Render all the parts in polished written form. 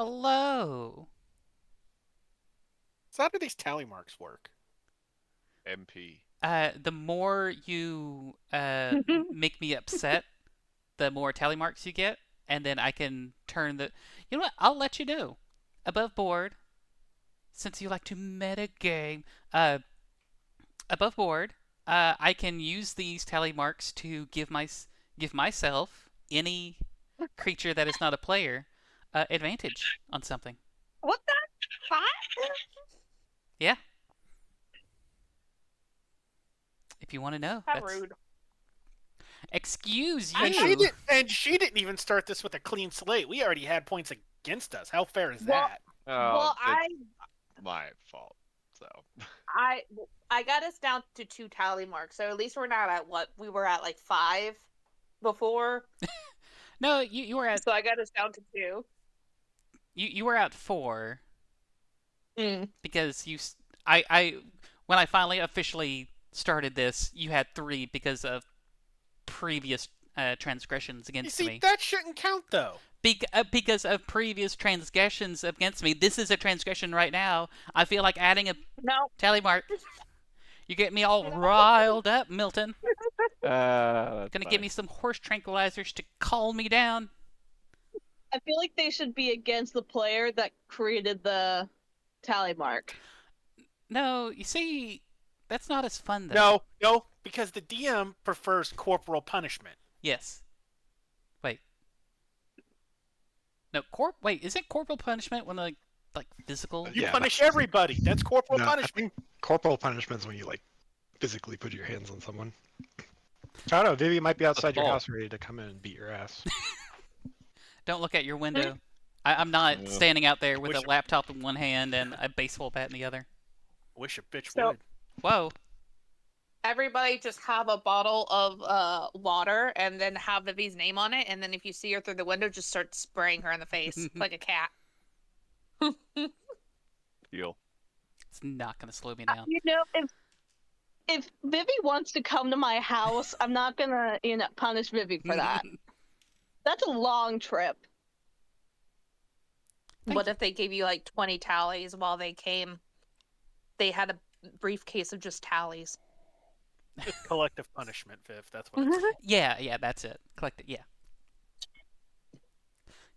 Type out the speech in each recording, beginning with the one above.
Hello. So how do these tally marks work? MP. The more you make me upset, the more tally marks you get, and then I can turn the. You know what? I'll let you know. Above board, since you like to meta game, above board, I can use these tally marks to give myself any creature that is not a player advantage on something. What the fuck? Yeah. If you want to know, How that's. rude. Excuse And you. she didn't even start this with a clean slate. We already had points against us. How fair is Well, that? Oh, well, it's my fault. So I, I got us down to 2 tally marks, so at least we're not at what we were at, like 5 before. No, you were at So I got us down to 2. you were at 4 Mm. because I when I finally officially started this, you had 3 because of previous transgressions You against see, me. that shouldn't count though. Because of previous transgressions against me. This is a transgression right now. I feel like adding a No. tally mark. You get me all riled up, Milton. that's Gonna nice. give me some horse tranquilizers to calm me down. I feel like they should be against the player that created the tally mark. No, you see, that's not as fun though. No, because the DM prefers corporal punishment. Yes. Wait. No, wait, is it corporal punishment when like physical? You Yeah, punish everybody. That's corporal No, I punishment. think corporal punishment is when you like physically put your hands on someone. I don't know. Vivi might be outside your house ready to come in and beat your ass. Don't look at your window. I'm not Yeah. standing out there with a Wish- laptop in one hand and a baseball bat in the other. Wish a bitch So- would. Whoa. Everybody just have a bottle of water and then have Vivi's name on it, and then if you see her through the window, just start spraying her in the face like a cat. Deal. It's not gonna slow me down. You know, if Vivi wants to come to my house, I'm not gonna punish Vivi for that. That's a long trip. What if they gave you like 20 tallies while they came? They had a briefcase of just tallies. Just collective punishment, Viv. That's what it's Yeah, that's it. Collect it, yeah.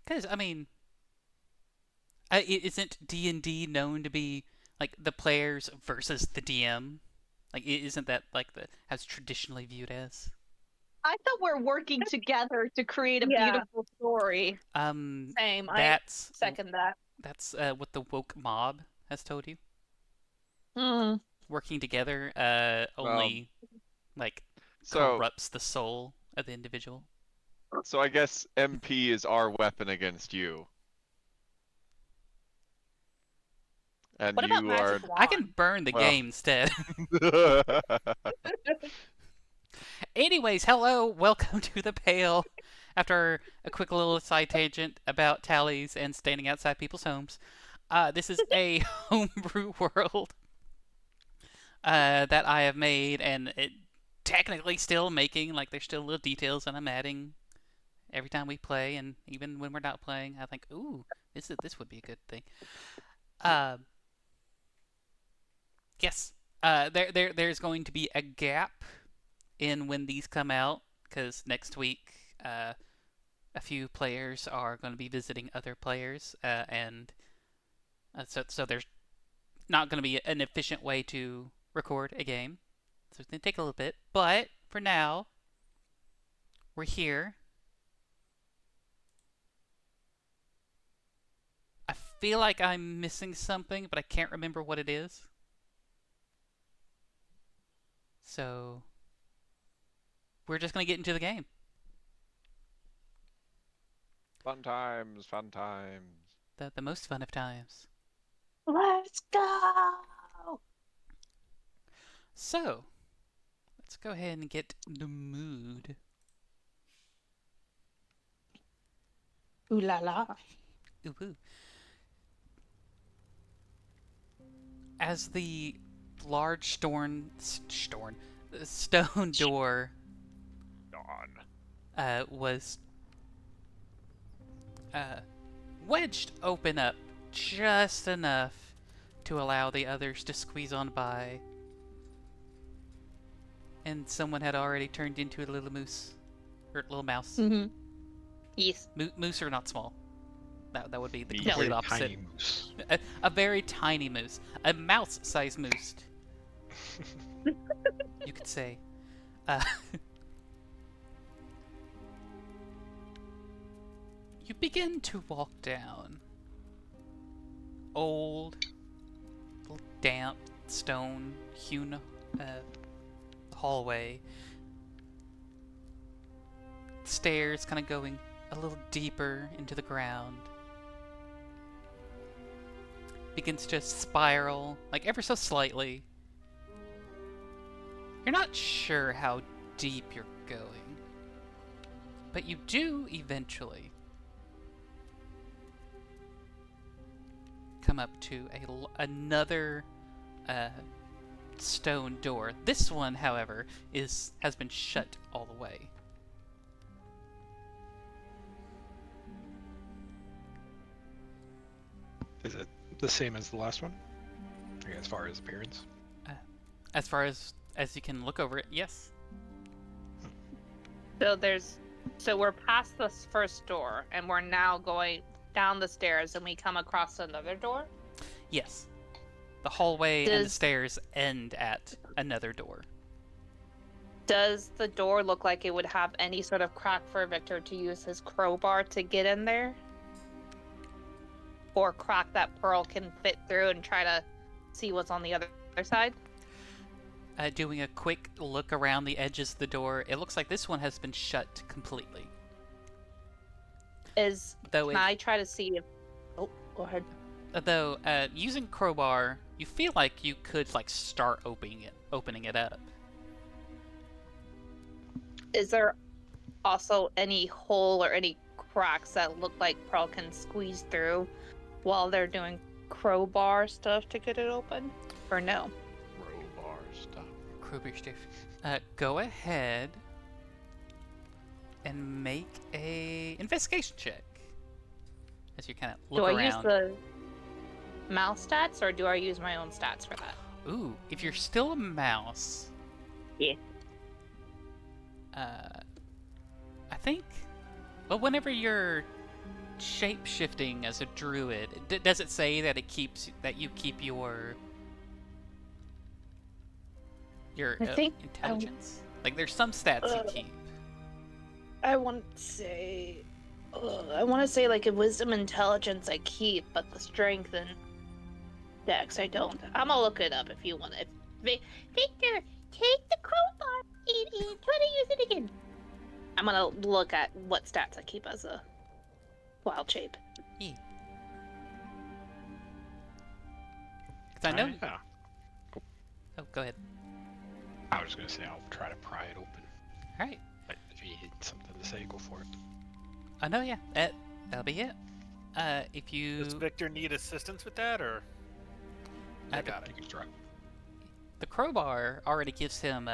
Because, I mean, isn't D&D known to be, like, the players versus the DM? Like, isn't that, like, how it's traditionally viewed as? I thought we're working together to create a Yeah. beautiful story. Same. That's, I second that. that's what the woke mob has told you. Mm. Working together only, like, So corrupts the soul of the individual. so I guess MP is our weapon against you. And What about you magic wand? I can burn the Well. game instead. are Anyways, hello, welcome to the Pale. After a quick little side tangent about tallies and standing outside people's homes, this is a homebrew world that I have made, and it technically still making. Like, there's still little details that I'm adding every time we play, and even when we're not playing, I think, ooh, this would be a good thing. Yes, there's going to be a gap in when these come out, because next week a few players are going to be visiting other players, and so there's not going to be an efficient way to record a game. So it's going to take a little bit, but for now, we're here. I feel like I'm missing something, but I can't remember what it is. So we're just going to get into the game. Fun times, fun times. The most fun of times. Let's go. So, let's go ahead and get the mood. Ooh la la. Ooh, ooh. As the large stone door Dawn. was wedged open up just enough to allow the others to squeeze on by. And someone had already turned into a little moose. Or little mouse. Mm-hmm. Yes. Moose are not small. That would be the Meat. complete Very opposite. tiny moose. A very tiny moose. A mouse-sized moose. You could say. You begin to walk down old, damp, stone-hewn hallway. Stairs kind of going a little deeper into the ground. Begins to spiral, like ever so slightly. You're not sure how deep you're going, but you do eventually come up to another stone door. This one, however, has been shut all the way. Is it the same as the last one? Okay, as far as appearance? As far as you can look over it, yes. So we're past this first door, and we're now going down the stairs, and we come across another door. Yes. The hallway and the stairs end at another door. Does the door look like it would have any sort of crack for Victor to use his crowbar to get in there? Or crack that Pearl can fit through and try to see what's on the other side? Doing a quick look around the edges of the door, it looks like this one has been shut completely. Can I try to see if... Oh, go ahead. Though, using crowbar, you feel like you could, start opening it up. Is there also any hole or any cracks that look like Pearl can squeeze through while they're doing crowbar stuff to get it open? Or no? Crowbar stuff. Crowbar stuff. Go ahead and make a investigation check. As you kind of look around. Do I use the mouse stats, or do I use my own stats for that? Ooh, if you're still a mouse... Yeah. I think... Well, whenever you're shape-shifting as a druid, does it say that you keep your intelligence? There's some stats you keep. I want to say like a wisdom intelligence I keep, but the strength and dex I don't. I'm gonna look it up if you want it. Victor, take the crowbar and try to use it again. I'm gonna look at what stats I keep as a wild shape. Yeah. 'Cause I know. Yeah. Oh, go ahead. I was just gonna say I'll try to pry it open. All right. But if you had something to say, go for it. I know. Yeah. That'll be it. If you. Does Victor need assistance with that, or? I got it. You can try. The crowbar already gives him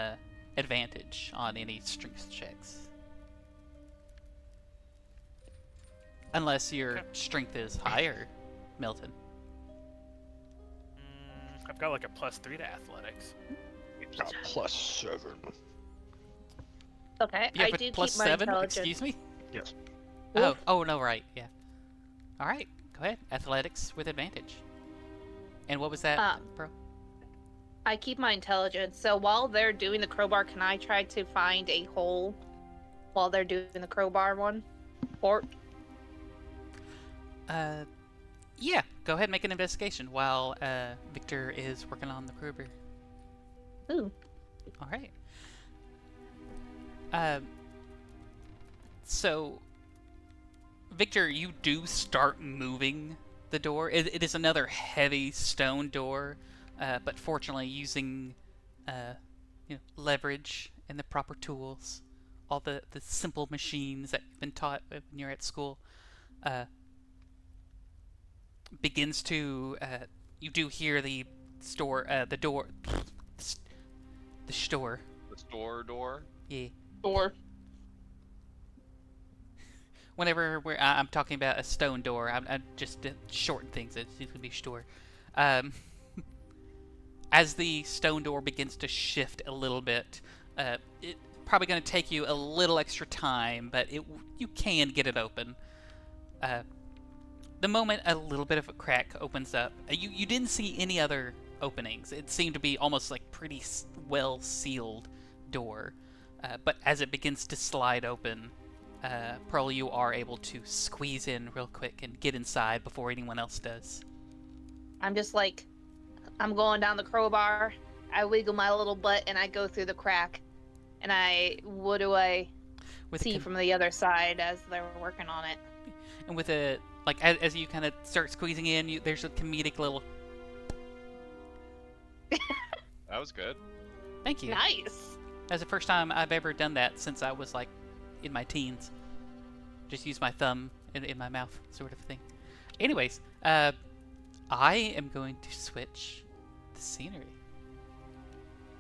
advantage on any strength checks. Unless your strength is higher, Milton. I've got like a +3 to athletics. It's got +7. Okay, You have I a do plus keep my 7? intelligence. Excuse me? Yes. Oh, no, right, yeah. Alright, go ahead. Athletics with advantage. And what was that, bro? I keep my intelligence, so while they're doing the crowbar, can I try to find a hole while they're doing the crowbar one? Or... Yeah, go ahead and make an investigation while Victor is working on the crowbar. Ooh. Alright. So, Victor, you do start moving the door. It is another heavy stone door, but fortunately using leverage and the proper tools, all the simple machines that you've been taught when you're at school, begins to you do hear the store the door the store The store door. yeah Or whenever I'm talking about a stone door, I'm just shorten things. It's going to be store. Um, as the stone door begins to shift a little bit, it's probably going to take you a little extra time, but you can get it open. The moment a little bit of a crack opens up, you didn't see any other openings. It seemed to be almost like pretty well sealed door. But as it begins to slide open, Pearl, you are able to squeeze in real quick and get inside before anyone else does. I'm just like, I'm going down the crowbar. I wiggle my little butt and I go through the crack. And what do I see from the other side as they're working on it? And with a, like, as you kind of start squeezing in, there's a comedic little. That was good. Thank you. Nice. That's the first time I've ever done that since I was like in my teens. Just use my thumb in my mouth, sort of thing. Anyways, I am going to switch the scenery.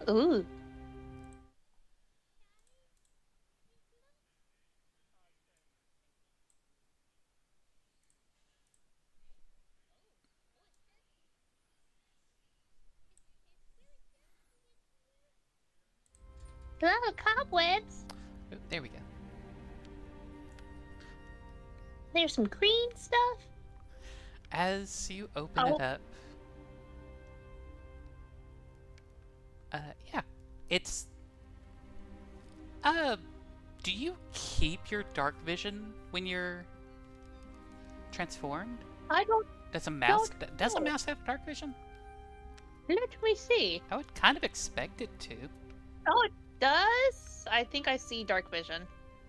Ooh. Oh, cobwebs. Oh, there we go. There's some green stuff. As you open it up, yeah, it's. Do you keep your dark vision when you're transformed? I don't. Does a mouse have dark vision? Let me see. I would kind of expect it to. Oh, it does? I think I see dark vision.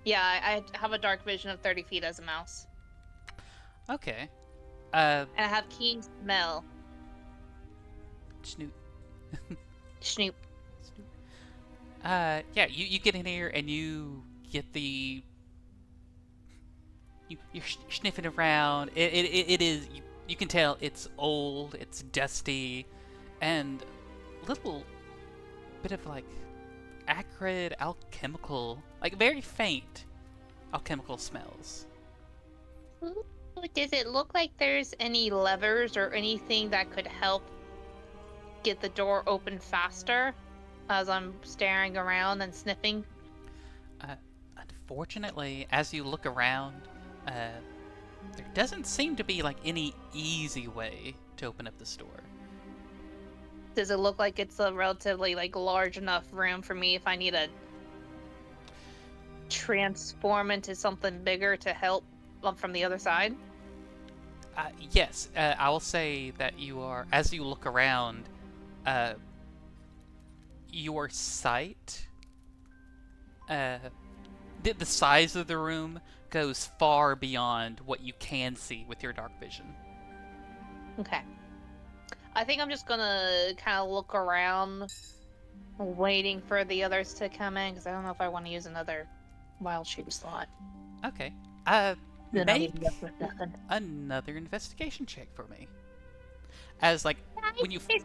Yeah, I have a dark vision of 30 feet as a mouse. Okay. And I have keen smell. Snoot. Snoop. Yeah, you get in here and you get the. You're sniffing around. It is. You can tell it's old, it's dusty, and a little bit of like acrid alchemical, like very faint alchemical smells. Ooh, does it look like there's any levers or anything that could help get the door open faster as I'm staring around and sniffing? Unfortunately, as you look around, there doesn't seem to be like any easy way to open up this door. Does it look like it's a relatively like large enough room for me if I need to transform into something bigger to help from the other side? Yes, I will say that you are, as you look around, your sight, the size of the room goes far beyond what you can see with your dark vision. Okay. I think I'm just gonna kind of look around, waiting for the others to come in, because I don't know if I want to use another wild shape slot. Okay. Then I'll Make be left with nothing. another investigation check for me. As like when you Okay.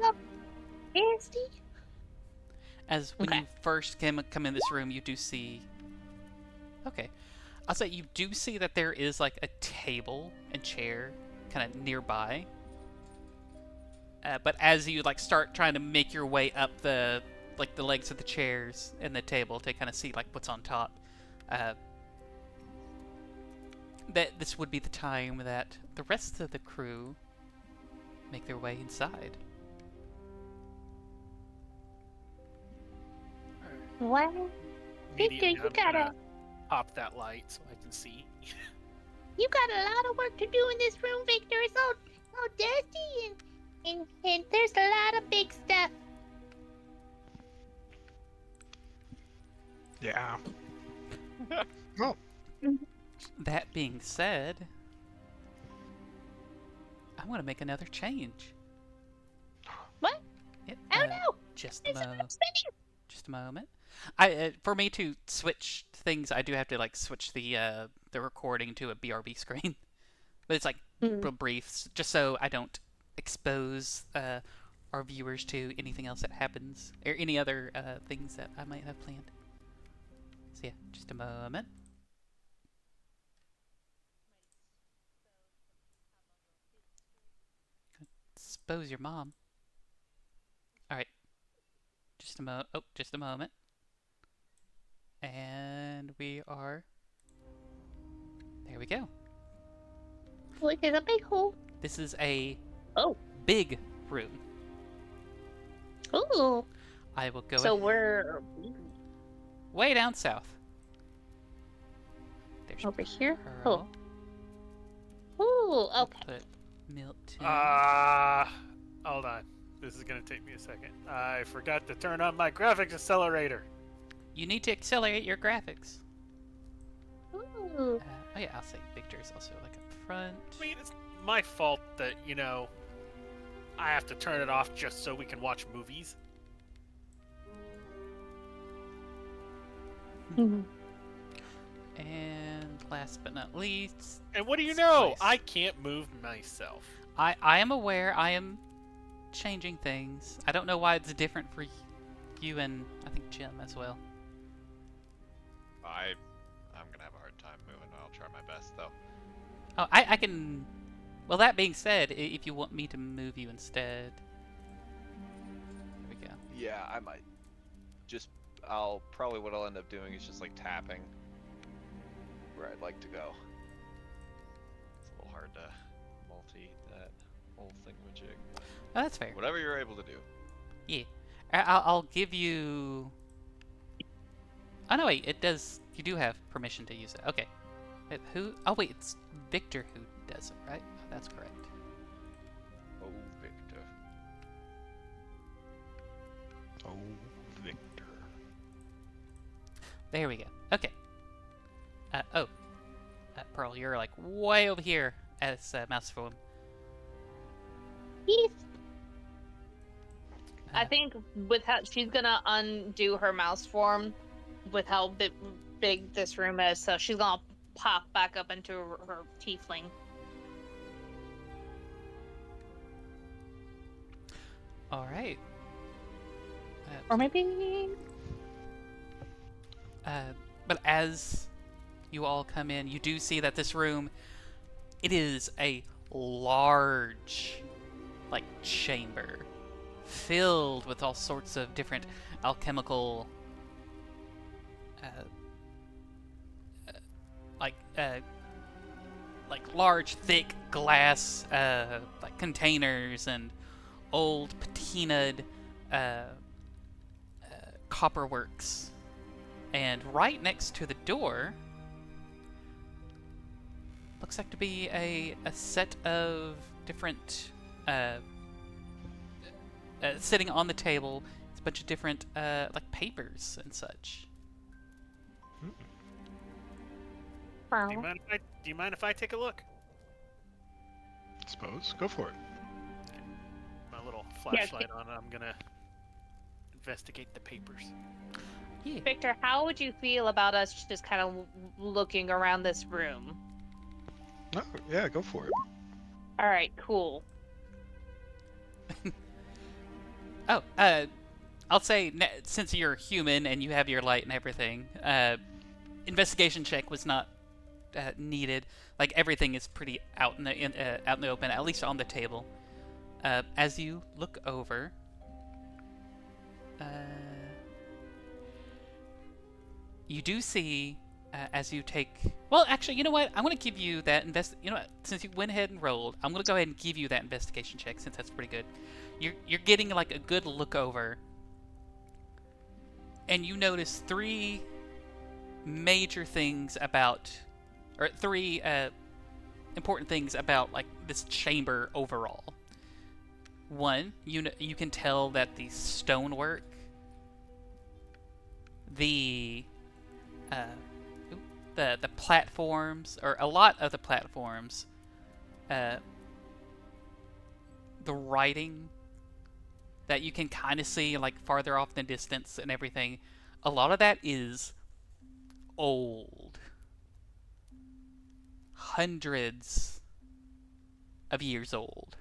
first come in this room, you do see. Okay, I'll say you do see that there is like a table and chair kind of nearby. But as you like start trying to make your way up the legs of the chairs and the table to kind of see like what's on top, that this would be the time that the rest of the crew make their way inside. Well, Victor, Immediately, you I'm gotta, gonna pop that light so I can see. you got a lot of work to do in this room, Victor. It's all dusty and there's a lot of big stuff. Yeah. Oh, That being said, I want to make another change. What? Yep, Oh no! just a There's moment. spinning. Just a moment. For me to switch things, I do have to like switch the recording to a BRB screen, but it's like real brief, just so I don't expose our viewers to anything else that happens or any other things that I might have planned. So yeah, just a moment. expose your mom. All right. Just a just a moment. And we are. There we go. Look at a big hole. This is a Oh. big room. Ooh. I will go So we're way down south. There's over here. Pearl. Oh. Ooh. We'll Okay. put Milton. Hold on. This is gonna take me a second. I forgot to turn on my graphics accelerator. You need to accelerate your graphics. Ooh. Oh yeah, I'll say Victor's also like up front. I mean, it's my fault that, I have to turn it off just so we can watch movies. Mhm. And last but not least, And what do you This know? place. I can't move myself. I am aware I am changing things. I don't know why it's different for you and I think Jim as well. I'm gonna have a hard time moving. I'll try my best though. Oh, I can. Well, that being said, if you want me to move you instead, there we go. Yeah, I might. What I'll end up doing is just like tapping where I'd like to go. It's a little hard to multi that whole thingamajig. Oh, that's fair. Whatever you're able to do. Yeah, I'll give you. Oh no, wait. It does. You do have permission to use it. Okay. Who? Oh wait, it's Victor who does it, right? Oh, that's correct. Oh, Victor. Oh, Victor. There we go. Okay. Pearl, you're like way over here as mouse form. Heath. I think with how she's gonna undo her mouse form, with how big this room is, so she's gonna pop back up into her tiefling. All right. Or maybe. But as you all come in, you do see that this room, it is a large, like, chamber filled with all sorts of different alchemical, like large, thick glass, like containers and old patinaed copper works. And right next to the door looks like to be a set of different sitting on the table. It's a bunch of different like papers and such. Do you mind if I take a look? Suppose. Go for it. My little flashlight on. I'm gonna investigate the papers. Yeah. Victor, how would you feel about us just kind of looking around this room? Oh, yeah, go for it. All right, cool. Oh, I'll say since you're human and you have your light and everything, investigation check was not needed. Like everything is pretty out in the open, at least on the table. As you look over, you do see as you take. Well, actually, you know what? I'm gonna give you that You know what? Since you went ahead and rolled, I'm gonna go ahead and give you that investigation check since that's pretty good. You're getting like a good look over, and you notice three major things about, or three important things about like this chamber overall. One, you can tell that the stonework, the platforms, or a lot of the platforms, the writing that you can kind of see like farther off in the distance and everything, a lot of that is old. Hundreds of years old.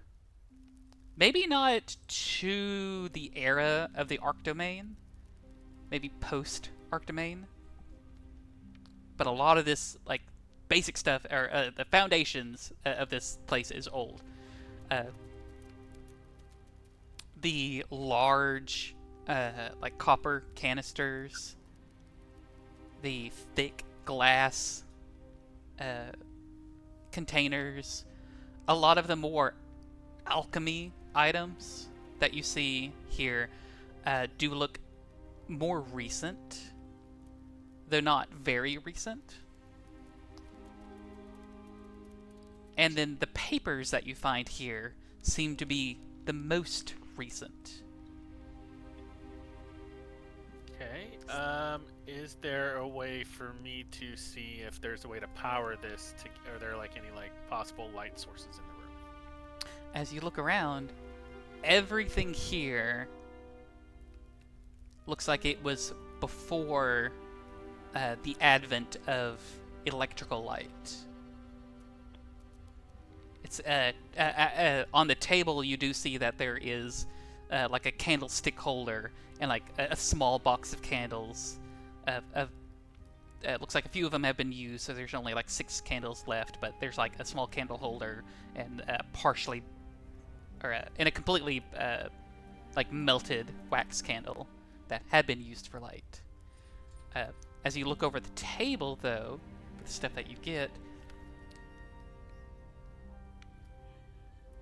Maybe not to the era of the Arcdomain, maybe post Arcdomain, but a lot of this like basic stuff, or the foundations of this place is old. the large, like copper canisters, the thick glass containers, a lot of the more alchemy items that you see here do look more recent, though not very recent. And then the papers that you find here seem to be the most recent. Okay. Is there a way for me to see if there's a way to power this? Are there like any like possible light sources in the room? As you look around, everything here looks like it was before the advent of electrical light. It's on the table. You do see that there is like a candlestick holder and like a small box of candles. It looks like a few of them have been used, so there's only like 6 candles left. But there's like a small candle holder and partially, or and a completely like melted wax candle that had been used for light. As you look over the table, though, the stuff that you get,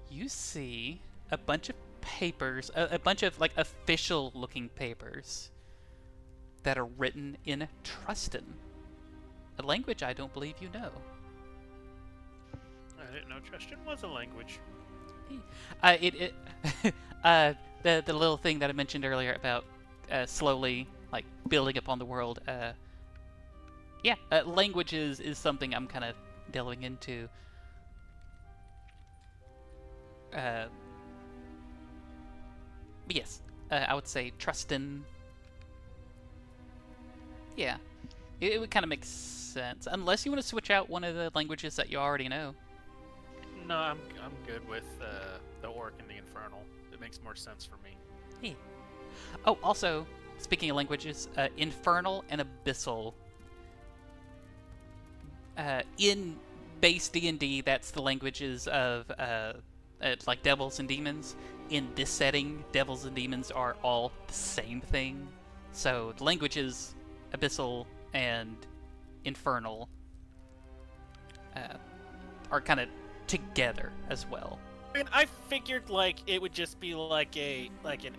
you see a bunch of papers, a bunch of like official-looking papers that are written in Trustan, a language I don't believe you know. I didn't know Trustan was a language. The little thing that I mentioned earlier about slowly like building upon the world. Language is something I'm kind of delving into. But yes, I would say Trustan. Yeah, it would kind of make sense, unless you want to switch out one of the languages that you already know. No, I'm good with the Orc and the Infernal. It makes more sense for me. Yeah. Oh, also, speaking of languages, Infernal and Abyssal. In base D&D, that's the languages of like devils and demons. In this setting, devils and demons are all the same thing. So the languages, Abyssal and Infernal, are kind of together as well. I mean, I figured like it would just be like an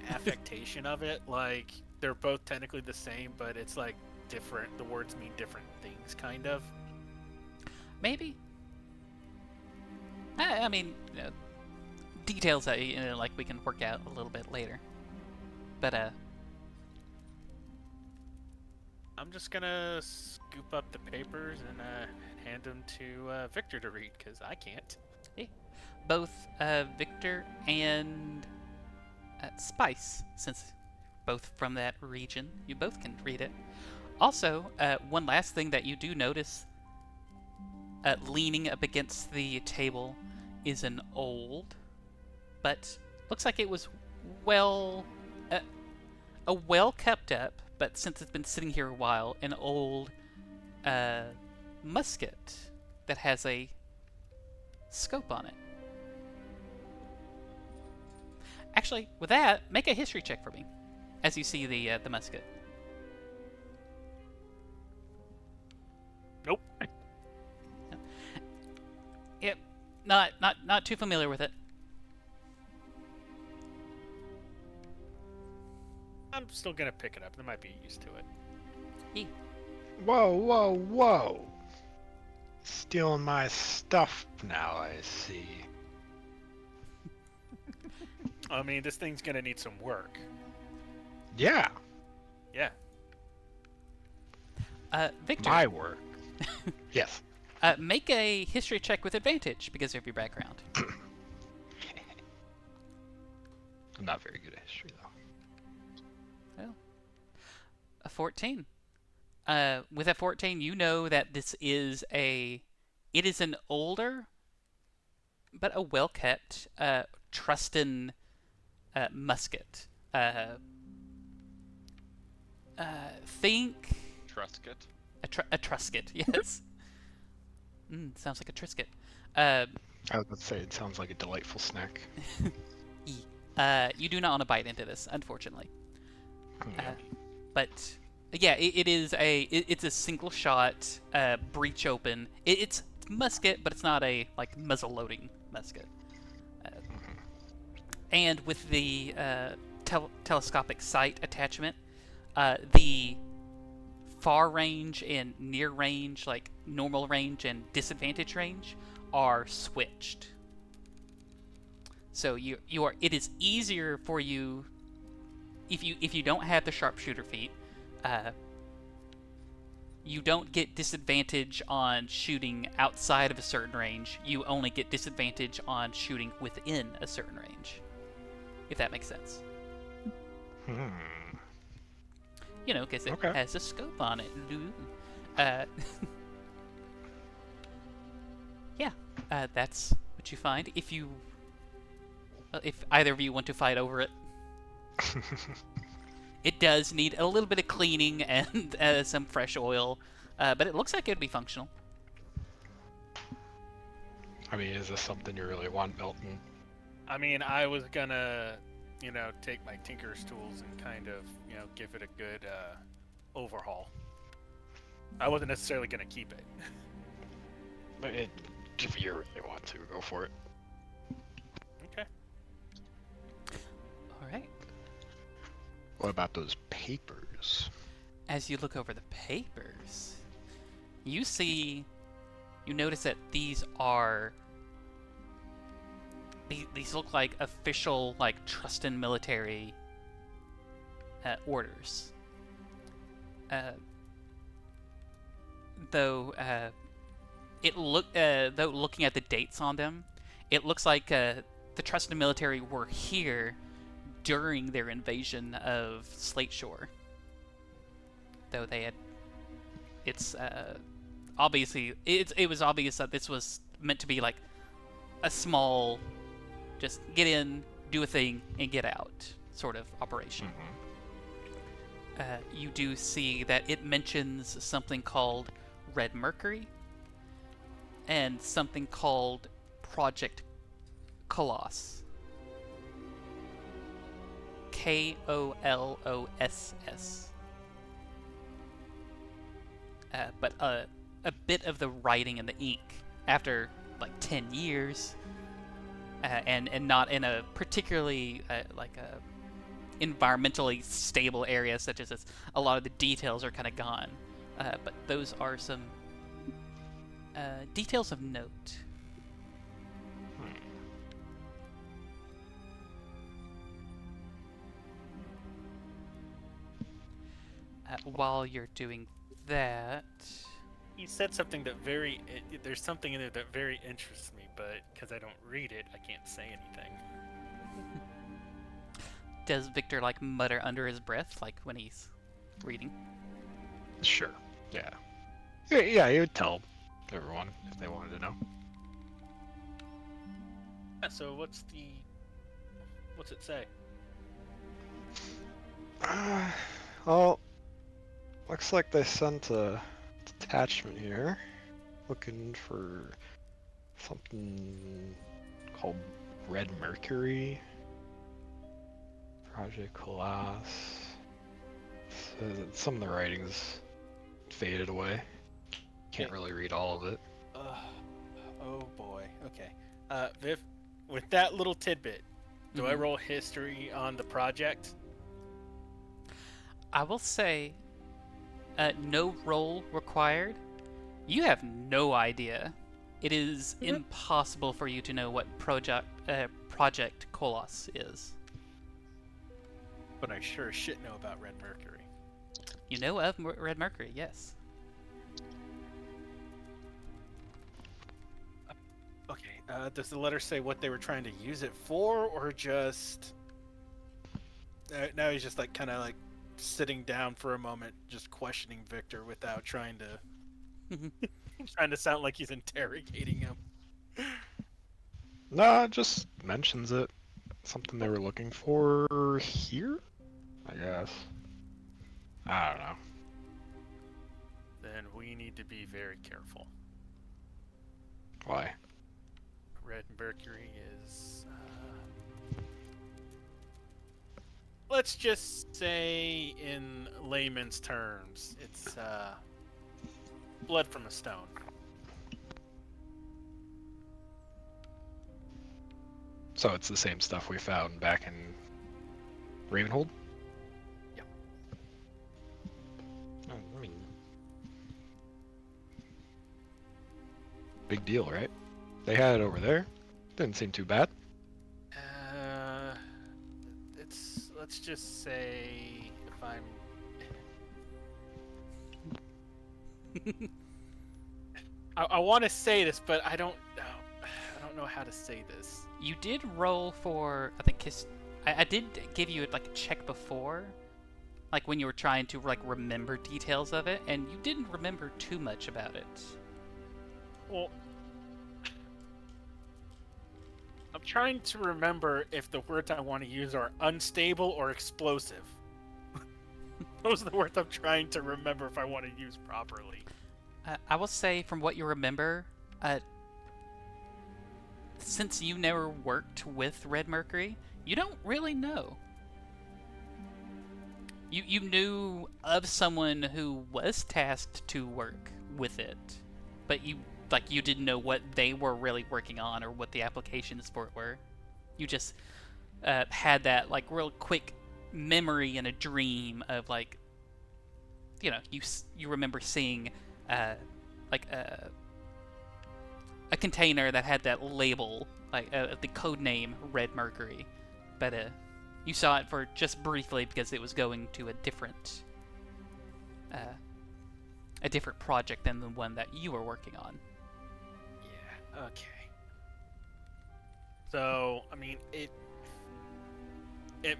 affectation of it. Like they're both technically the same, but it's like different. The words mean different things, kind of. Maybe. I mean, details that like we can work out a little bit later. But I'm just gonna scoop up the papers and hand them to Victor to read because I can't. both Victor and Spice, since both from that region, you both can read it. Also, one last thing that you do notice, leaning up against the table is an old, but looks like it was a well kept up, but since it's been sitting here a while, an old musket that has a scope on it. Actually, with that, make a history check for me, as you see the musket. Nope. Yep, not too familiar with it. I'm still gonna pick it up. They might be used to it. Whoa. Stealing my stuff now, I see. I mean, this thing's gonna need some work. Yeah. Yeah. Victor. My work. Yes. Make a history check with advantage because of your background. I'm not very good at history, though. Well, a 14. With a 14, you know that this is it is an older, but a well-kept, Trustan musket. Think Trusket. a Trusket, yes. Sounds like a Trisket. I was about to say, it sounds like a delightful snack. You do not want to bite into this, unfortunately. Yeah. But yeah, it's a single shot, breech open. It's musket, but it's not a like muzzle loading musket. And with the telescopic sight attachment, the far range and near range, like normal range and disadvantage range, are switched. So it is easier for you if you don't have the sharpshooter feat. You don't get disadvantage on shooting outside of a certain range. You only get disadvantage on shooting within a certain range. If that makes sense. You know, because it has a scope on it. Yeah, that's what you find. If either of you want to fight over it. It does need a little bit of cleaning and some fresh oil, but it looks like it'd be functional. I mean, is this something you really want, Milton? I mean, I was gonna, take my tinker's tools and kind of, give it a good overhaul. I wasn't necessarily gonna keep it. But if you really want to, go for it. Okay. All right. What about those papers? As you look over the papers, you notice that these look like official, like, Trustin military orders. Though looking at the dates on them, it looks like the Trustin military were here during their invasion of Slateshore. Though it was obvious that this was meant to be like a small, just get in, do a thing, and get out sort of operation. You do see that it mentions something called Red Mercury and something called Project Colossus. Kolloss. But a bit of the writing and the ink, after like 10 years, and not in a particularly environmentally stable area such as this, a lot of the details are kind of gone. But those are some details of note. While you're doing that, He said something that there's something in there that very interests me, but because I don't read it, I can't say anything. does Victor like mutter under his breath, like when he's reading? Sure. Yeah. Yeah, he would tell everyone if they wanted to know. So what's it say? Well, looks like they sent a detachment here, looking for something called Red Mercury. Project Colossus. Some of the writing's faded away. Can't really read all of it. Oh boy. Okay. Viv, with that little tidbit, do I roll history on the project? I will say, no roll required. You have no idea. It is impossible for you to know what Project Colossus is. But I sure as shit know about Red Mercury. You know of Red Mercury, yes. Okay. Does the letter say what they were trying to use it for, or just? Now he's just kind of sitting down for a moment, just questioning Victor without trying to sound like he's interrogating him. No, it just mentions it. Something they were looking for here, I guess. I don't know. Then we need to be very careful. Why? Red Mercury is let's just say in layman's terms, it's blood from a stone. So it's the same stuff we found back in Ravenhold? Yep. Oh, I mean, big deal, right? They had it over there. Didn't seem too bad. Let's just say if I'm I want to say this, but I don't know how to say this. You did roll for, I think, I did give you like a check before, like when you were trying to like remember details of it, and you didn't remember too much about it. Well, I'm trying to remember if the words I want to use are unstable or explosive. Those are the words I'm trying to remember if I want to use properly. I will say, from what you remember, since you never worked with Red Mercury, you don't really know. You knew of someone who was tasked to work with it, but you didn't know what they were really working on or what the applications for it were. You just had that like real quick memory and a dream of like, you remember seeing like a container that had that label, like the code name Red Mercury, but you saw it for just briefly because it was going to a different project than the one that you were working on. Yeah. Okay. So, I mean, it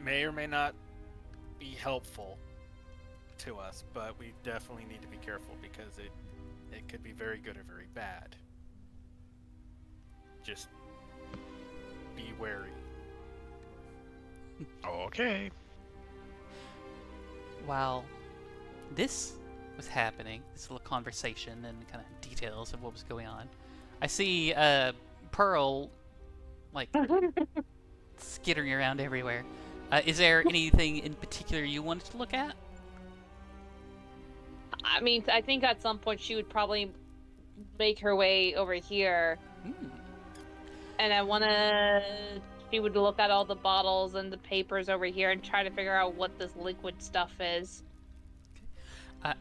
may or may not be helpful to us, but we definitely need to be careful because it could be very good or very bad. Just be wary. Okay. While this was happening, this little conversation and kind of details of what was going on, I see Pearl like skittering around everywhere. Is there anything in particular you wanted to look at? I mean, I think at some point she would probably make her way over here. And she would look at all the bottles and the papers over here and try to figure out what this liquid stuff is.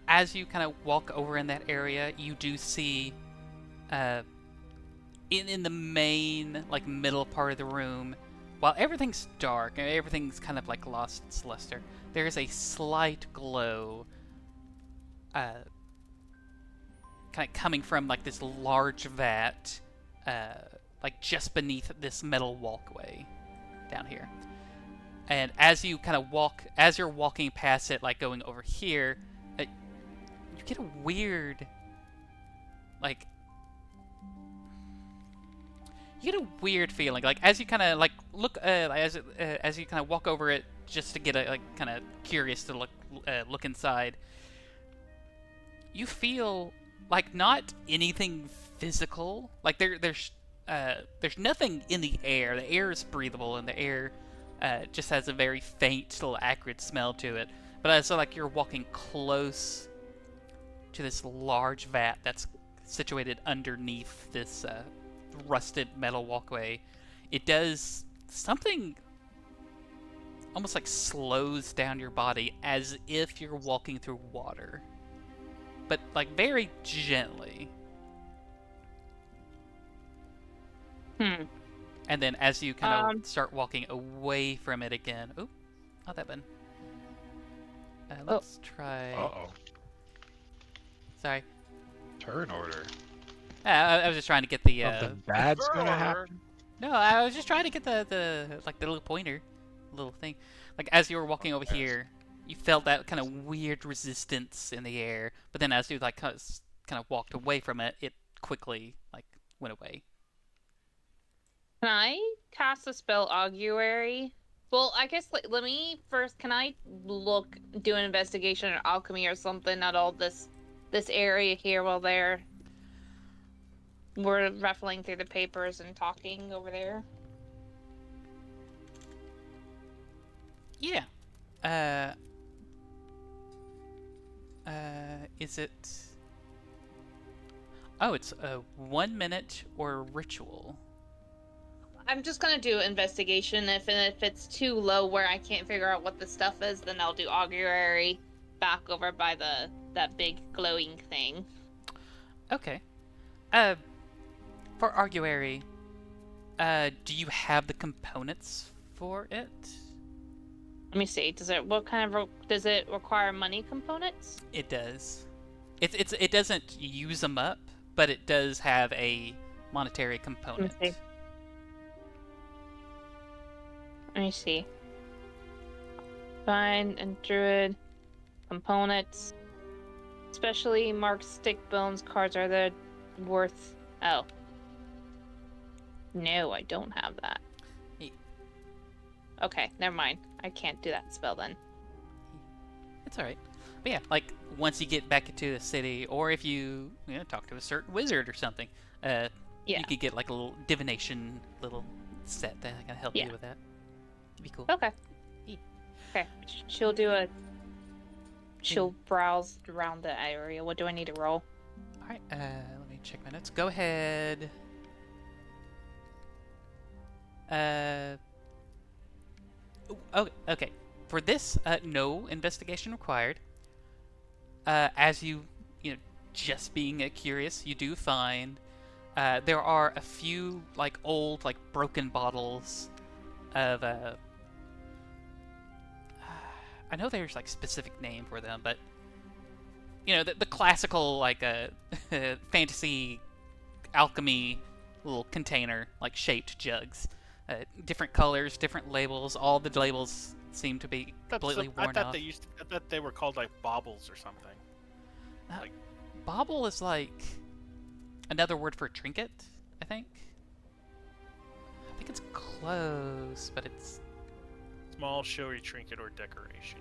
As you kind of walk over in that area, you do see, in the main, like, middle part of the room, while everything's dark and everything's kind of like lost its luster, there is a slight glow, kind of coming from like this large vat, like just beneath this metal walkway down here. And as you kind of as you're walking past it, like going over here, you get a weird, like, you get a weird feeling. Like as you kind of like look, as you kind of walk over it, just to get a like kind of curious to look inside, you feel like not anything physical. Like there's nothing in the air. The air is breathable, and the air just has a very faint, little acrid smell to it. But as like you're walking close to this large vat that's situated underneath this rusted metal walkway, it does something almost like slows down your body as if you're walking through water, but like very gently. And then as you kind of start walking away from it again, oh, not that button. Let's try. Uh-oh. Sorry. Turn order. I was just trying to get the. Something bad's gonna happen. No, I was just trying to get the little pointer, little thing. Like as you were walking over here, you felt that kind of weird resistance in the air. But then as you like kind of walked away from it, it quickly like went away. Can I cast the spell Augury? Well, I guess let me first. Can I do an investigation or alchemy or something at all this area here while we're ruffling through the papers and talking over there? Yeah. Uh, is it? Oh, it's a 1 minute or ritual. I'm just gonna do investigation. If it's too low where I can't figure out what the stuff is, then I'll do augury back over by that big glowing thing. Okay. For arguary, do you have the components for it? Let me see. Does it does it require money components? It does. It doesn't use them up, but it does have a monetary component. Let me see. Fine and druid components. Especially marked stick bones cards are the worth. Oh. No, I don't have that. Okay, never mind. I can't do that spell then. It's alright. But yeah, like, once you get back into the city, or if you talk to a certain wizard or something, you could get like a little divination little set that can help you with that. It'd be cool. Okay. Yeah. Okay. She'll browse around the area. What do I need to roll? Alright, let me check my notes. Go ahead. Oh, okay. For this, no investigation required. As you just being curious, you do find there are a few like old, like broken bottles of. I know there's like specific name for them, but the classical like fantasy alchemy little container like shaped jugs. Different colors, different labels. All the labels seem to be completely worn off. I thought they were called like baubles or something. Bauble is like another word for trinket, I think. I think it's close, but it's small, showy trinket or decoration.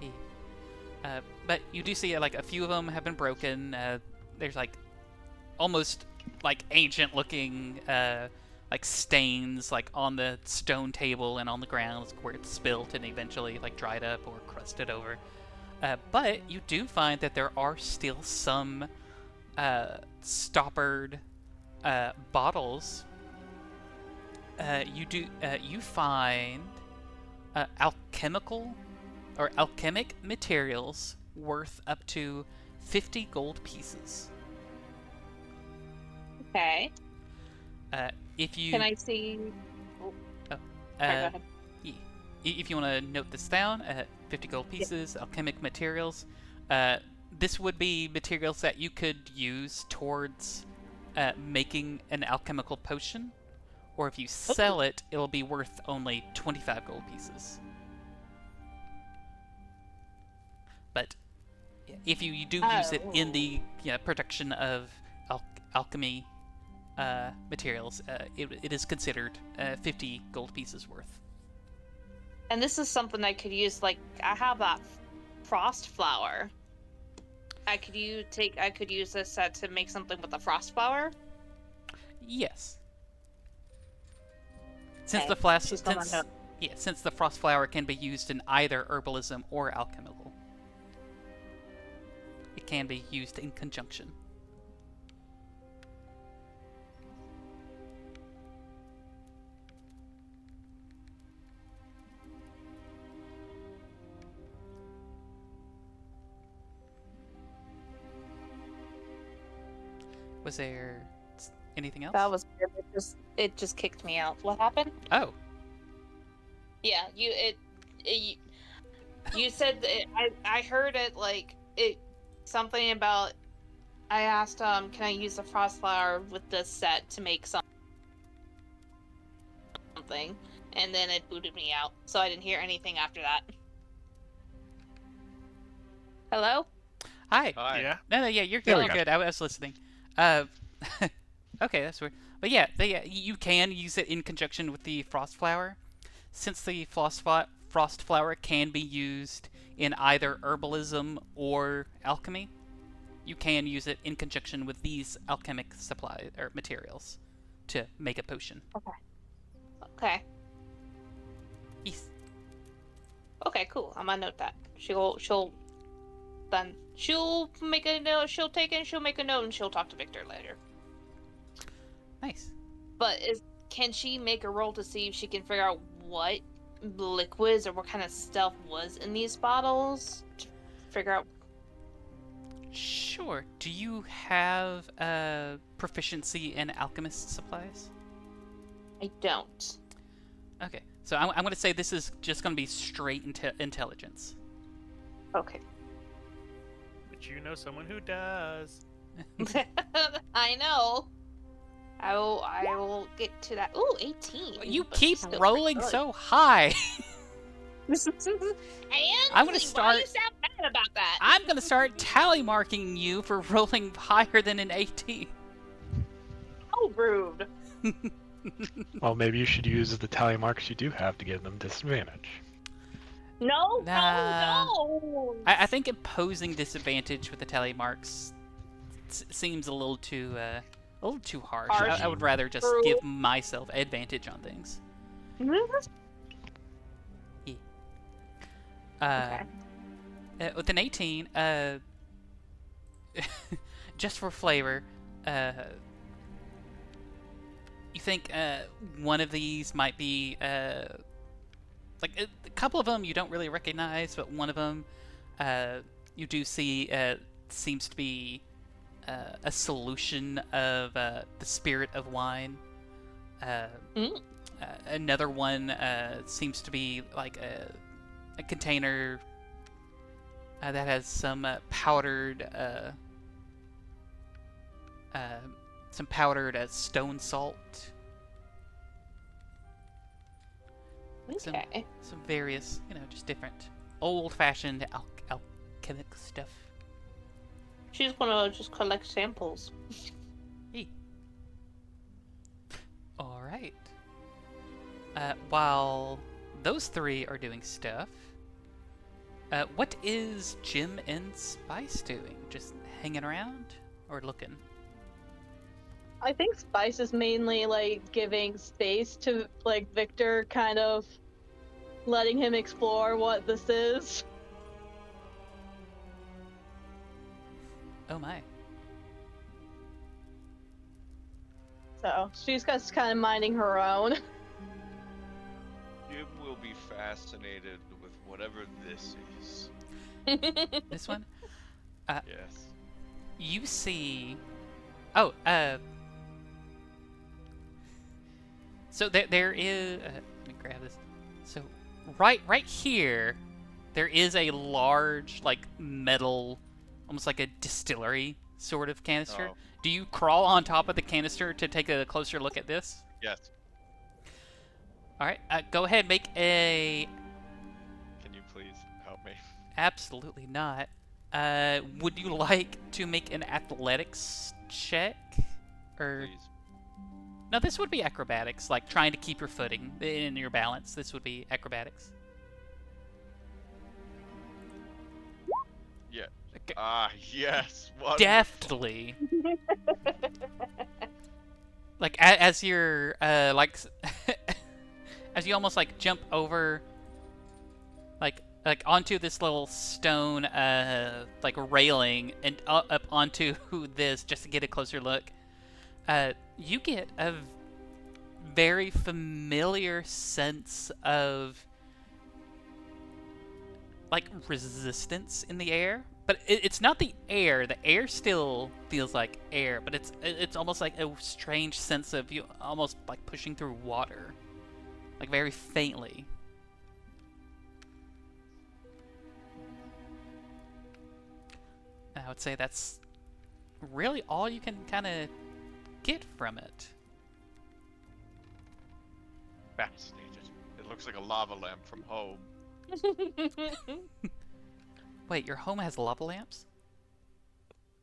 Yeah. But you do see like a few of them have been broken. There's like almost like ancient looking like stains like on the stone table and on the ground where it's spilt and eventually like dried up or crusted over. But you do find that there are still some stoppered bottles. You find alchemical or alchemic materials worth up to 50 gold pieces. Okay. If you Can I see? Oh, Sorry, go ahead. yeah. If you want to note this down, 50 gold pieces, alchemic materials. This would be materials that you could use towards making an alchemical potion, or if you sell it, it'll be worth only 25 gold pieces. But if you do use it in the production of alchemy materials, it is considered 50 gold pieces worth. And this is something I could use. Like I have that frost flower. I could use this set to make something with the frost flower. Yes. Since since the frost flower can be used in either herbalism or alchemical, it can be used in conjunction. Was there anything else? That was weird. It just kicked me out. What happened? Oh. Yeah, you said that I heard it like it something about. I asked can I use the frost flower with this set to make something, and then it booted me out, so I didn't hear anything after that. Hello? Hi. Yeah. No, yeah, you're good. You're good. I was listening. Okay, that's weird. But yeah, you can use it in conjunction with the frost flower. Since the frost flower can be used in either herbalism or alchemy, you can use it in conjunction with these alchemic supply or materials to make a potion. Okay. Yes. Okay, cool. I'm gonna note that. She'll make a note. She'll take it. And she'll make a note, and she'll talk to Victor later. Nice. But can she make a roll to see if she can figure out what liquids or what kind of stuff was in these bottles? To figure out. Sure. Do you have proficiency in alchemist supplies? I don't. Okay. So I'm going to say this is just going to be straight intelligence. Okay. But you know someone who does. I know. I will get to that. Ooh, 18. You but keep still rolling pretty so high. good. I'm gonna Why start- you sound bad about that? I'm going to start tally marking you for rolling higher than an 18. so rude. Well, maybe you should use the tally marks you do have to give them disadvantage. No, Nah. no. I think imposing disadvantage with the tally marks seems a little too harsh. Harsh. I would rather just True. give myself advantage on things. Okay. With an 18, just for flavor, you think one of these might be like a couple of them you don't really recognize, but one of them you do see seems to be a solution of the spirit of wine. Another one seems to be like a container that has some powdered stone salt. Okay. Some various, just different old-fashioned alchemic stuff. She's gonna just collect samples. All right. While those three are doing stuff, what is Jim and Spice doing? Just hanging around or looking? I think Spice is mainly like giving space to like Victor, kind of letting him explore what this is. Oh my. So she's just kind of minding her own. Jim will be fascinated with whatever this is. This one? Yes. You see... Oh, so there is... let me grab this. So, right here, there is a large, like, metal, almost like a distillery sort of canister. Oh. Do you crawl on top of the canister to take a closer look at this? Yes. Alright, go ahead, make a... Can you please help me? Absolutely not. Would you like to make an athletics check? Or... Please. No, this would be acrobatics, like trying to keep your footing in your balance. This would be acrobatics. Yeah. Okay. Yes. Wonderful. Deftly. Like as you're like as you almost like jump over like onto this little stone like railing and up onto this just to get a closer look. You get a very familiar sense of like resistance in the air, but it's not the air. The air still feels like air, but it's almost like a strange sense of you almost like pushing through water, like very faintly. I would say that's really all you can kind of get from it. Fascinated. It looks like a lava lamp from home. Wait, your home has lava lamps?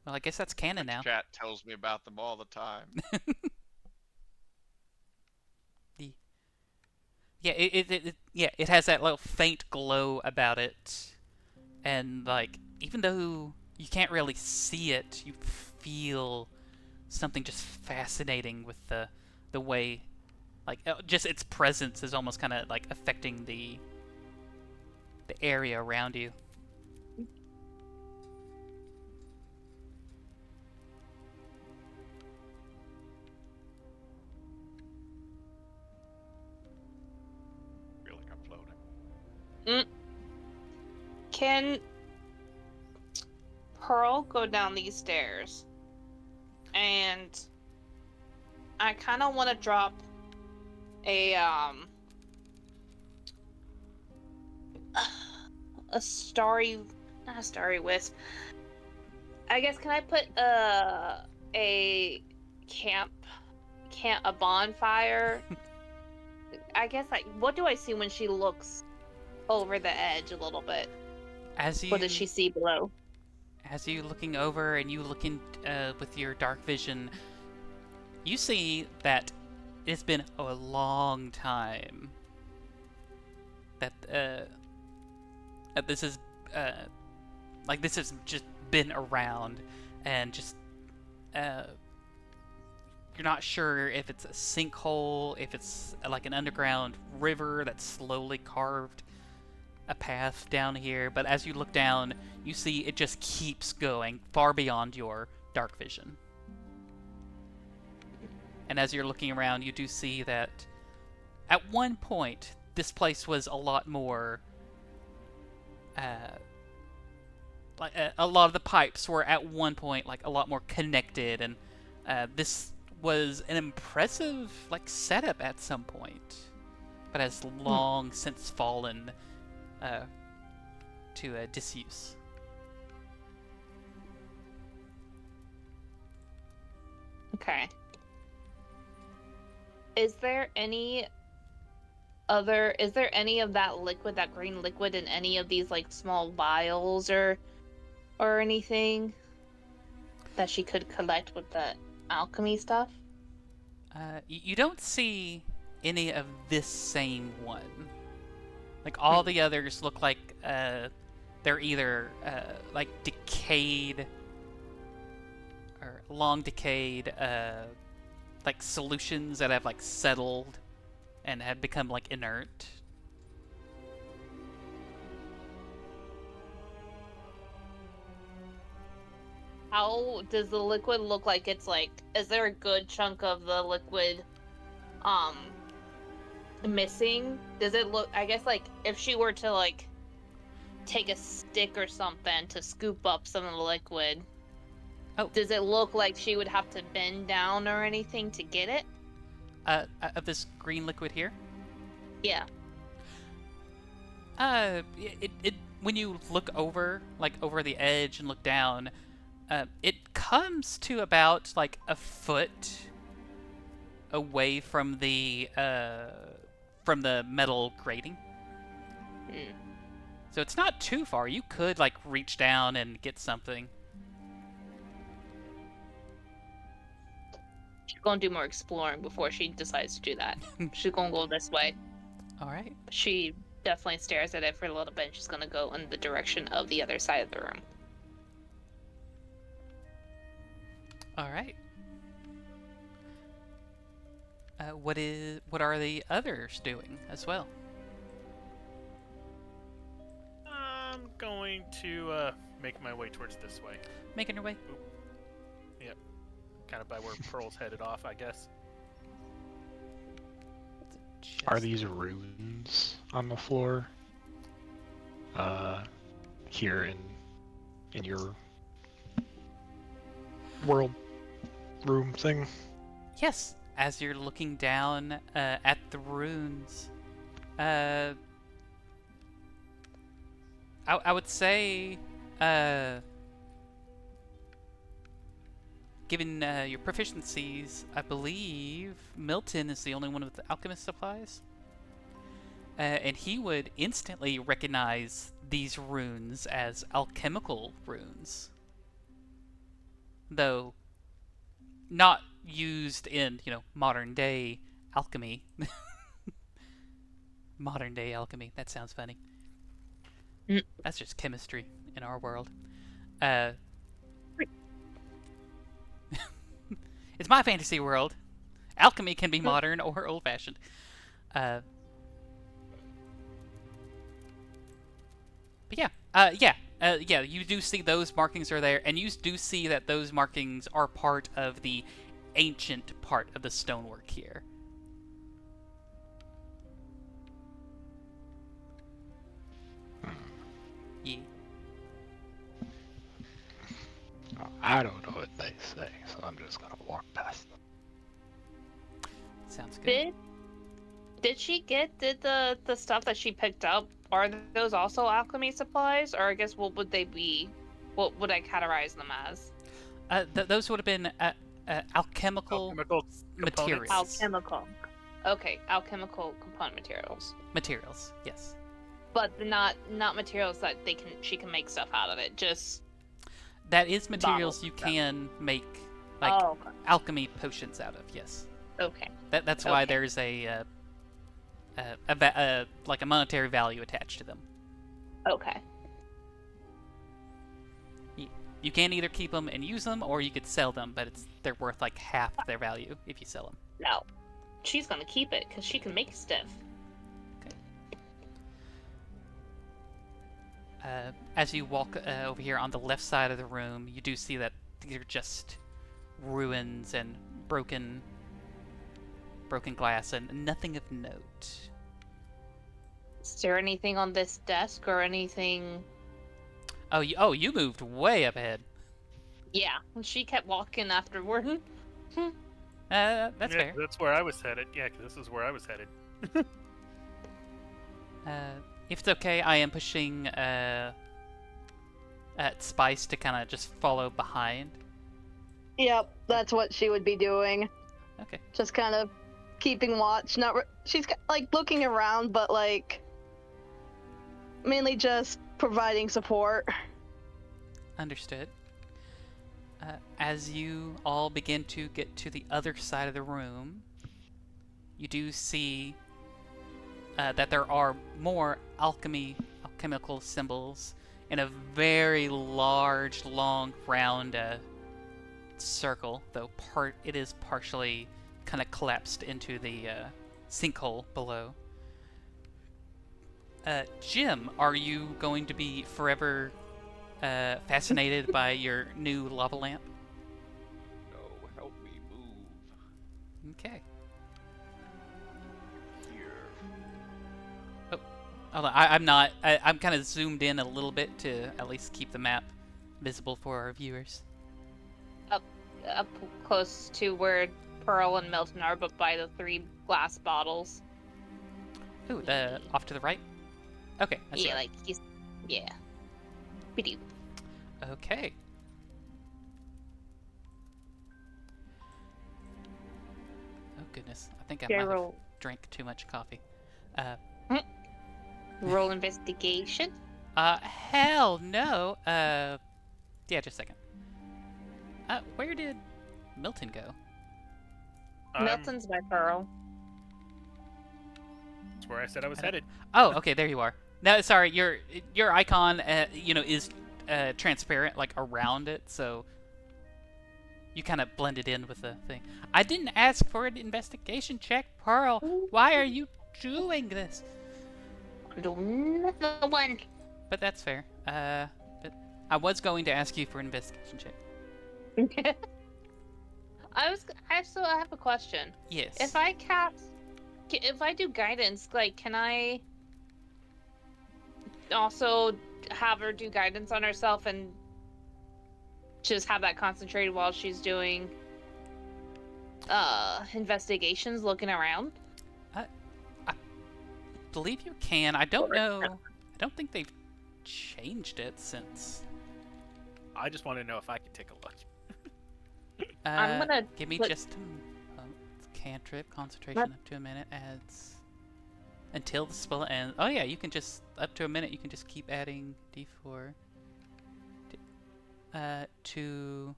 Well, I guess that's canon now. Chat tells me about them all the time. Yeah, it has that little faint glow about it, and like even though you can't really see it, you feel something just fascinating with the way, like just its presence is almost kind of like affecting the the area around you. Feel like I'm floating. Can Pearl go down these stairs? And I kind of want to drop a starry, not a starry wisp. I guess can I put a a bonfire? I guess like what do I see when she looks over the edge a little bit? As you What does she see below? As you looking over and you looking with your dark vision, you see that it's been a long time that this is like this has just been around, and just you're not sure if it's a sinkhole, if it's like an underground river that's slowly carved a path down here, but as you look down, you see it just keeps going far beyond your dark vision. And as you're looking around, you do see that at one point, this place was a lot more like a lot of the pipes were at one point like a lot more connected, and this was an impressive like setup at some point, but has long since fallen to disuse. Okay. Is there any of that liquid, that green liquid, in any of these like small vials or anything that she could collect with the alchemy stuff? You don't see any of this same one. Like all the others look like they're either like decayed or long decayed like solutions that have like settled and have become like inert. How does the liquid look like? It's like, is there a good chunk of the liquid missing? Does it look, I guess like if she were to like take a stick or something to scoop up some of the liquid, does it look like she would have to bend down or anything to get it? Of this green liquid here? Yeah. It when you look over, like over the edge and look down, it comes to about like a foot away from the metal grating. So it's not too far. You could like reach down and get something. She's gonna do more exploring before she decides to do that. She's gonna go this way. All right. She definitely stares at it for a little bit, and she's gonna go in the direction of the other side of the room. All right. What are the others doing as well? I'm going to make my way towards this way. Making your way. Yep. Kind of by where Pearl's headed off, I guess. Are these runes on the floor? Here in your world room thing? Yes. As you're looking down at the runes, I would say, given your proficiencies, I believe Milton is the only one with the alchemist supplies. And he would instantly recognize these runes as alchemical runes. Though not used in, modern day alchemy. Modern day alchemy, that sounds funny. That's just chemistry in our world. It's my fantasy world. Alchemy can be modern or old-fashioned. Yeah. You do see those markings are there, and you do see that those markings are part of the ancient part of the stonework here. Yeah. I don't know what they say, so I'm just gonna walk past them. Sounds good. Did the stuff that she picked up, are those also alchemy supplies, or I guess what would they be? What would I categorize them as? Those would have been alchemical Alchemical materials. components? Alchemical. Okay, alchemical component materials, Materials, yes. but not materials that she can make stuff out of it. Just That is materials bottles you and stuff. can make, like, Oh, alchemy potions out of, yes. okay. That's why Okay. there's like a monetary value attached to them. Okay. You can either keep them and use them, or you could sell them, but they're worth like half their value if you sell them. No, she's gonna keep it because she can make stuff. As you walk over here on the left side of the room, you do see that these are just ruins and broken glass and nothing of note. Is there anything on this desk or anything? Oh, you moved way up ahead. Yeah, she kept walking afterward. That's Yeah, fair. that's where I was headed. Yeah, 'cause this is where I was headed. If it's okay, I am pushing at Spice to kind of just follow behind. Yep, that's what she would be doing. Okay. Just kind of keeping watch. She's like looking around, but like mainly just providing support. Understood. As you all begin to get to the other side of the room, you do see that there are more alchemical symbols in a very large, long, round circle, though it is partially kind of collapsed into the sinkhole below. Jim, are you going to be forever fascinated by your new lava lamp? No, help me move. Okay. Here. Hold on, I'm not. I'm kind of zoomed in a little bit to at least keep the map visible for our viewers. Up close to where Pearl and Milton are, but by the 3 glass bottles. Ooh, off to the right. Okay. That's Yeah, right. like he's. Yeah. Bidoo. Okay. Oh goodness, I think I might have Roll. drank too much coffee. Roll investigation. Hell no. Yeah, just a second. Where did Milton go? Milton's by Pearl. That's where I said I was headed. Oh, okay, there you are. No, sorry, your icon, is transparent, like around it, so you kind of blended in with the thing. I didn't ask for an investigation check, Pearl. Why are you doing this? Another one. But that's fair. But I was going to ask you for an investigation check. I have a question. Yes. If I do guidance, like, can I also have her do guidance on herself and just have that concentrated while she's doing investigations, looking around? I believe you can. I don't know. I don't think they've changed it since. I just want to know if I can take a look. I'm gonna give me click- just a cantrip concentration up to a minute adds until the spell ends. Oh yeah, you can just up to a minute. You can just keep adding d4 to.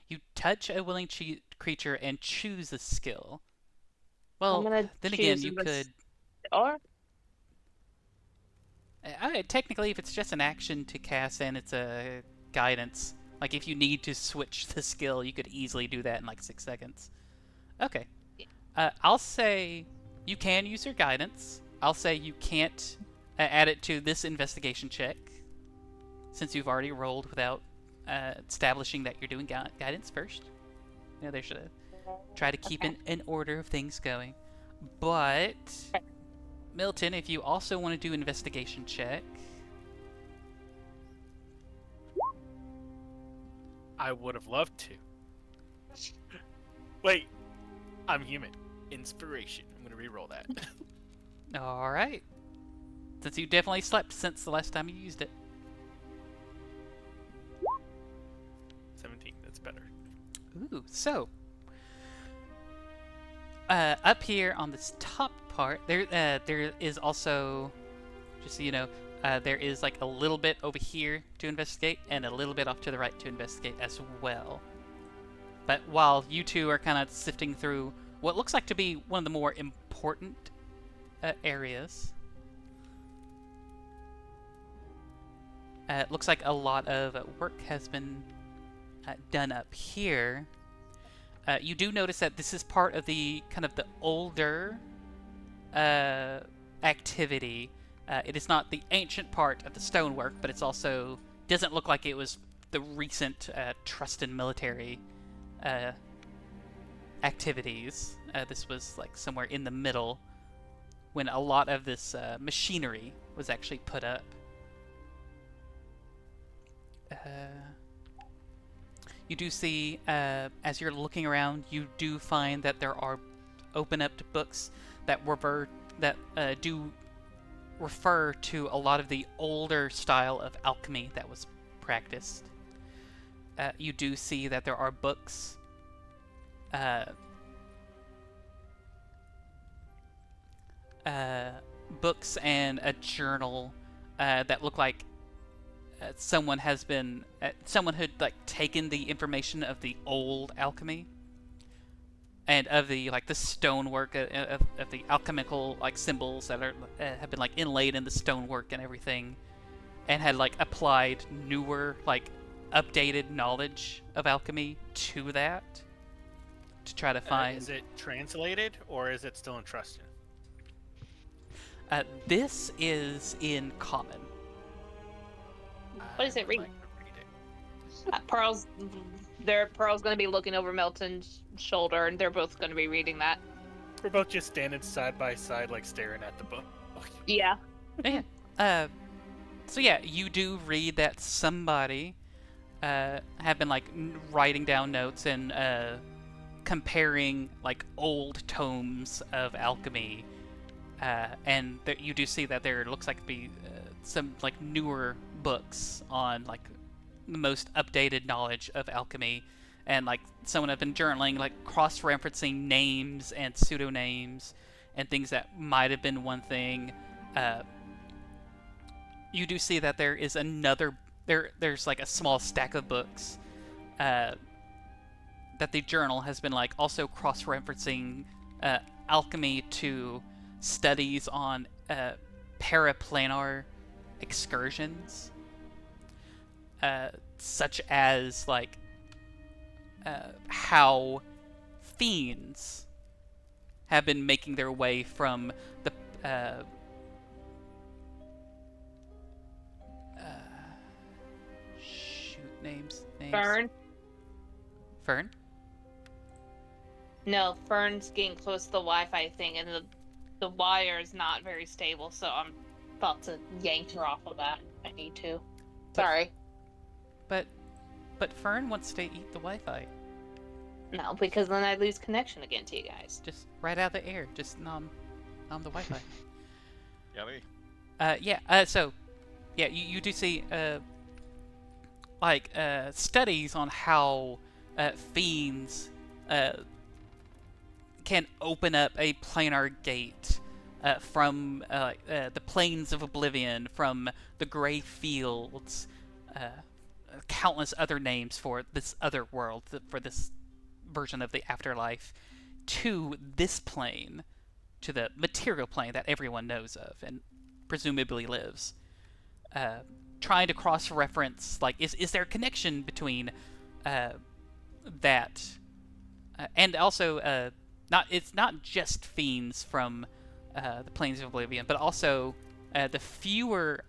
You touch a willing creature and choose a skill. Well, then again, you could. Or Technically, if it's just an action to cast and it's a guidance, like if you need to switch the skill, you could easily do that in like 6 seconds. Okay. I'll say you can use your guidance. I'll say you can't add it to this investigation check, since you've already rolled without establishing that you're doing guidance first. You know, they should try to keep an order of things going. But Milton, if you also want to do investigation check, I would have loved to. Wait, I'm human. Inspiration. I'm gonna re-roll that. all right. Since you definitely slept since the last time you used it. 17. That's better. Ooh, so up here on this top part, there is also, just so you know, there is like a little bit over here to investigate, and a little bit off to the right to investigate as well. But while you two are kind of sifting through what looks like to be one of the more important areas, it looks like a lot of work has been done up here. You do notice that this is part of the kind of the older activity. It is not the ancient part of the stonework, but it's also doesn't look like it was the recent Trustin military activities. This was like somewhere in the middle when a lot of this machinery was actually put up. You do see, as you're looking around, you do find that there are open-up books that do refer to a lot of the older style of alchemy that was practiced. You do see that there are books books and a journal that look like someone had like taken the information of the old alchemy and of the like the stonework of the alchemical like symbols that are have been like inlaid in the stonework and everything, and had like applied newer like updated knowledge of alchemy to that to try to find. Is it translated or is it still in Trustin? This is in common. What does it read? Like to read it. Pearl's going to be looking over Milton's shoulder, and they're both going to be reading that. We're both just standing side by side, like staring at the book. Yeah. Yeah. So yeah, you do read that somebody have been like writing down notes and comparing like old tomes of alchemy, and you do see that there looks like to be some like newer books on like the most updated knowledge of alchemy, and like someone have been journaling like cross-referencing names and pseudonames and things that might have been one thing. You do see that there is there's like a small stack of books that the journal has been like also cross-referencing alchemy to studies on paraplanar excursions, such as like how fiends have been making their way from the names. Fern? No, Fern's getting close to the Wi-Fi thing, and the wire is not very stable, so I'm about to yank her off of that. I need to. Sorry. But Fern wants to eat the Wi-Fi. No, because then I lose connection again to you guys. Just right out of the air. Just nom the Wi-Fi. Yummy. So, yeah, you do see studies on how fiends can open up a planar gate from the plains of oblivion, from the gray fields, countless other names for this other world, for this version of the afterlife, to this plane, to the material plane that everyone knows of and presumably lives. Trying to cross-reference, like, is there a connection between that, and also it's not just fiends from the plains of oblivion, but also the fewer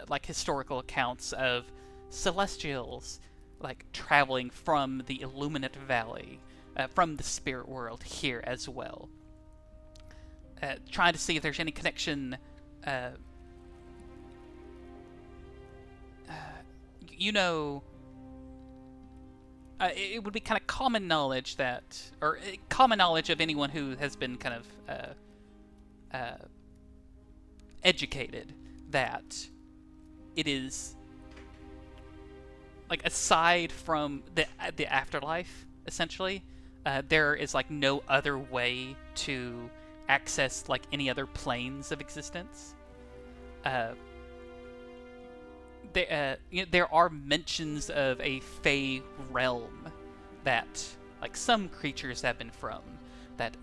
like historical accounts of celestials like traveling from the Illuminate Valley, from the spirit world here as well. Trying to see if there's any connection. You know, it would be kind of common knowledge that, or common knowledge of anyone who has been kind of educated, that it is like, aside from the afterlife, essentially, there is like no other way to access like any other planes of existence. There are mentions of a Fey realm that like some creatures have been from, that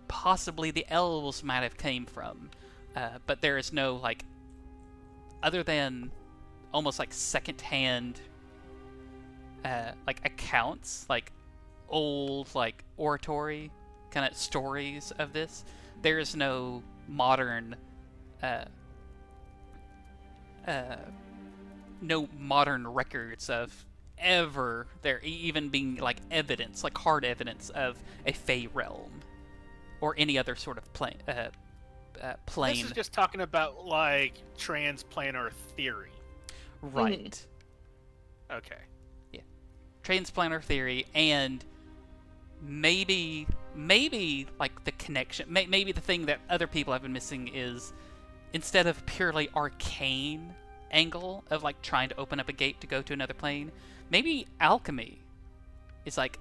possibly the elves might have came from, but there is no like, other than almost like secondhand like accounts, like old like oratory kind of stories of this. There is no modern no modern records of ever there even being like evidence, like hard evidence of a Fey realm or any other sort of plane. This is just talking about like transplanar theory. Right. Okay. Yeah. Transplanar theory, and maybe like the connection, maybe the thing that other people have been missing is, instead of purely arcane angle of like trying to open up a gate to go to another plane, maybe alchemy is like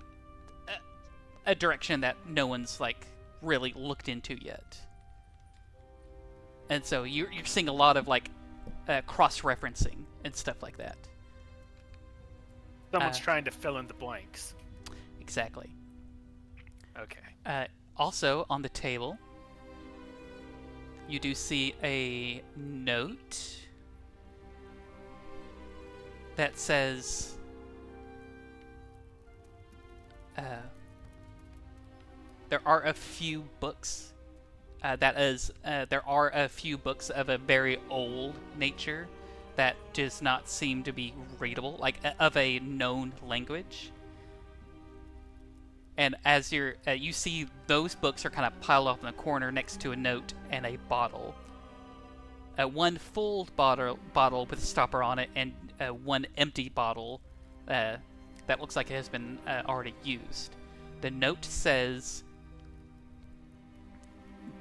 a direction that no one's like really looked into yet. And so you're seeing a lot of like cross-referencing and stuff like that. Someone's trying to fill in the blanks. Exactly. Okay. Also on the table, you do see a note that says, there are a few books, there are a few books of a very old nature that does not seem to be readable, like of a known language. And as you see, those books are kind of piled off in the corner next to a note and a bottle. One full bottle with a stopper on it, and one empty bottle that looks like it has been already used. The note says,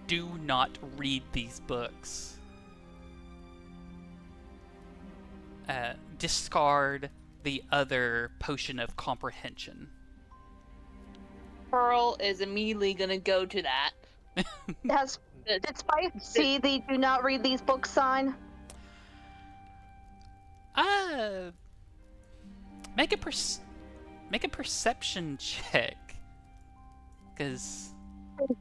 "Do not read these books. Discard the other potion of comprehension." Pearl is immediately gonna go to that. Did Spice see the "do not read these books" sign? Make a perception check, because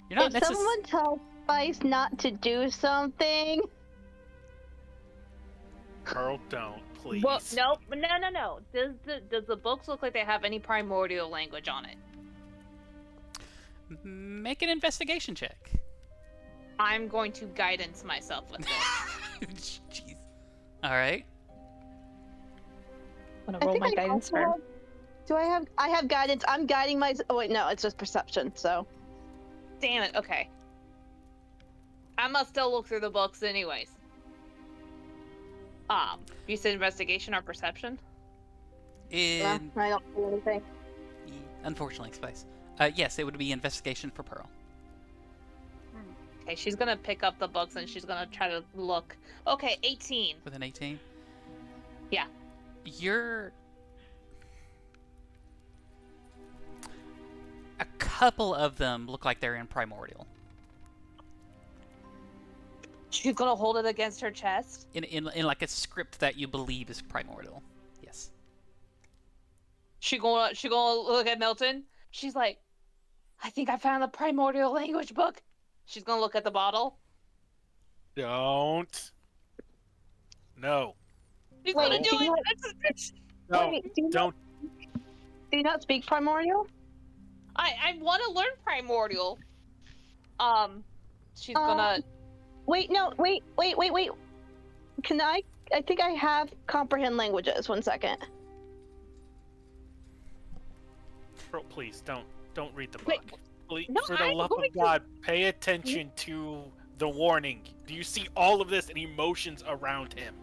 you're not If someone tells Spice not to do something, Carl, don't, please. Well, no. Does the books look like they have any primordial language on it? Make an investigation check. I'm going to guidance myself with this. Jeez. All right. I think I guidance her. Do I have? I have guidance. I'm guiding my. Oh wait, no, it's just perception. So. Damn it. Okay. I must still look through the books, anyways. You said investigation or perception? Yeah, I don't see anything. Unfortunately, Spice. Yes, it would be investigation for Pearl. Okay, she's gonna pick up the books and she's gonna try to look. Okay, 18. With an 18? Yeah. A couple of them look like they're in primordial. She's gonna hold it against her chest? In like a script that you believe is primordial. Yes. She gonna look at Milton. She's like, I think I found the primordial language book. She's gonna look at the bottle. Don't. No. She's Wait, gonna do do you it. No. Wait, do Don't. you not speak primordial? I want to learn primordial. She's gonna. Wait, no, wait. Can I think I have comprehend languages. 1 second. Pearl, please don't read the Wait, book. Please, no, for the I'm love going of God, pay attention to the warning. Do you see all of this and emotions around him?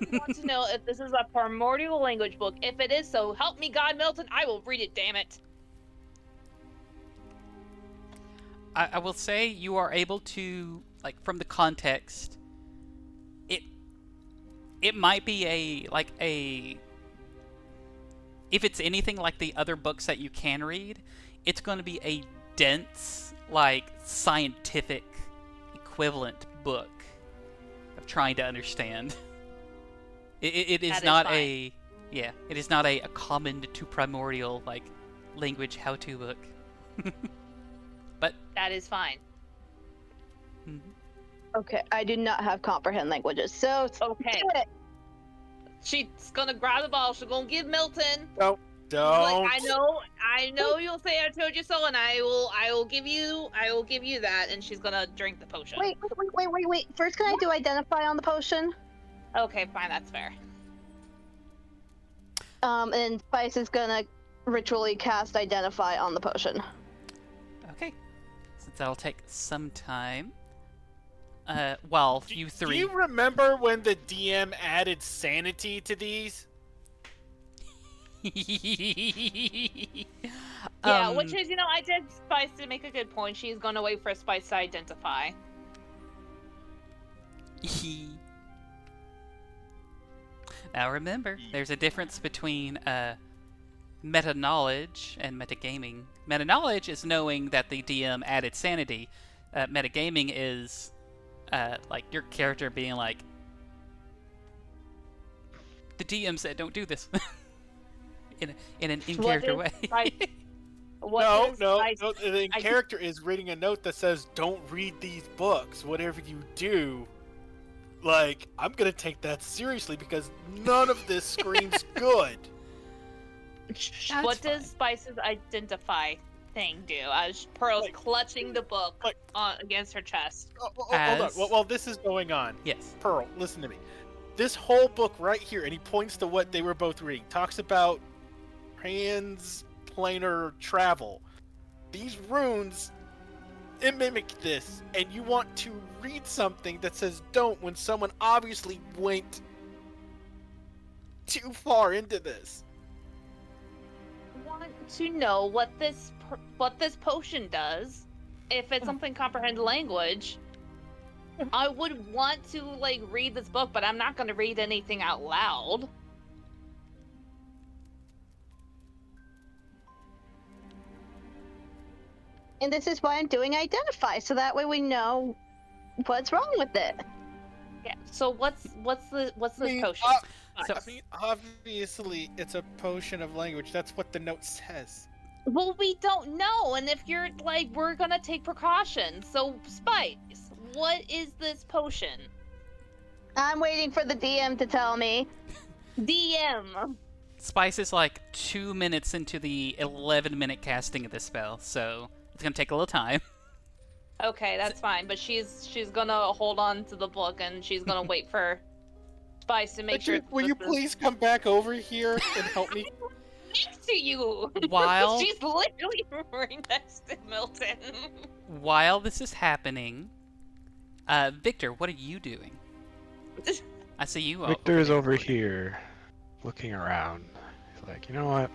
I want to know if this is a primordial language book. If it is so, help me, God, Milton. I will read it. Damn it. I will say you are able to, like, from the context, it might be if it's anything like the other books that you can read, it's going to be a dense, like, scientific equivalent book of trying to understand. It is not fine. it is not a common to primordial, like, language how-to book. But That is fine. mhm. Okay, I do not have comprehend languages, so Okay. do it. She's gonna grab the ball. She's gonna give Milton. Don't. Like, I know you'll say I told you so, and I will give you that. And she's gonna drink the potion. Wait. First, can I do identify on the potion? Okay, fine, that's fair. And Spice is gonna ritually cast identify on the potion. Okay, since that'll take some time. Well, you Do three. you remember when the DM added sanity to these? Yeah, which is, I did Spice to make a good point. She's gonna wait for Spice to identify. Now remember, there's a difference between meta-knowledge and metagaming. Meta-knowledge is knowing that the DM added sanity. Metagaming is like your character being like, the DM said don't do this. in an in-character way. No. The character is reading a note that says, "Don't read these books. Whatever you do, like, I'm gonna take that seriously because none of this screams good." What does Spice's identify thing do? As Pearl's clutching the book against her chest. Hold on. While this is going on, Yes. Pearl, listen to me. This whole book right here, and he points to what they were both reading, talks about transplanar travel. These runes, it mimic this, and you want to read something that says don't when someone obviously went too far into this. I want to know what this potion does. If it's something comprehend language, I would want to read this book, but I'm not going to read anything out loud. And this is why I'm doing identify, so that way we know what's wrong with it. Yeah. So what's this potion? I mean, obviously, it's a potion of language. That's what the note says. Well, we don't know, and if you're we're gonna take precautions. So, Spice, what is this potion? I'm waiting for the DM to tell me. DM. Spice is like 2 minutes into the 11-minute casting of this spell, so it's gonna take a little time. Okay, that's fine. But she's gonna hold on to the book, and she's gonna wait for Spice to make sure. Will you please come back over here and help me? Next to you. While she's literally right next to Milton. while this is happening, Victor, what are you doing? I see you. Victor is over here, looking around. He's like, you know what?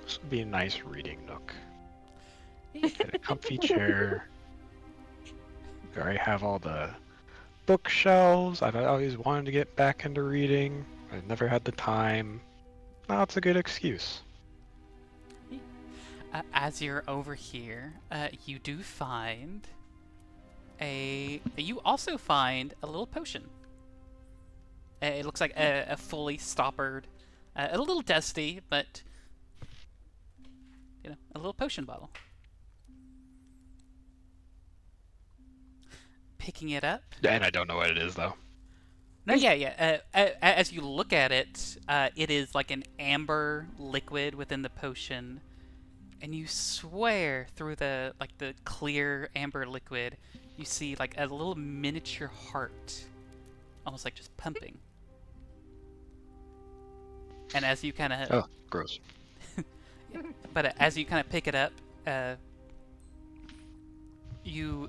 This would be a nice reading nook. Get a comfy chair. We already have all the bookshelves. I've always wanted to get back into reading. I've never had the time. Now it's a good excuse. As you're over here, you do find you also find a little potion. It looks like a fully stoppered, a little dusty, but a little potion bottle. Picking it up. And I don't know what it is though. No, yeah. As you look at it, it is like an amber liquid within the potion, and you swear through the clear amber liquid, you see like a little miniature heart almost like just pumping. And as you kind of, Oh, gross. but as you kind of pick it up, you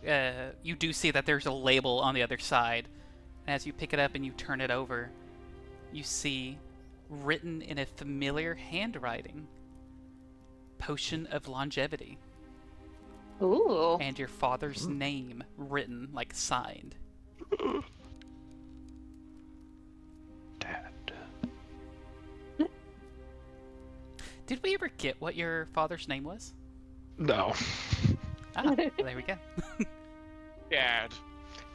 do see that there's a label on the other side. And as you pick it up and you turn it over, you see written in a familiar handwriting, "Potion of Longevity," Ooh. and your father's name written, like signed. Dad. Did we ever get what your father's name was? No. Ah, well, there we go. Dad.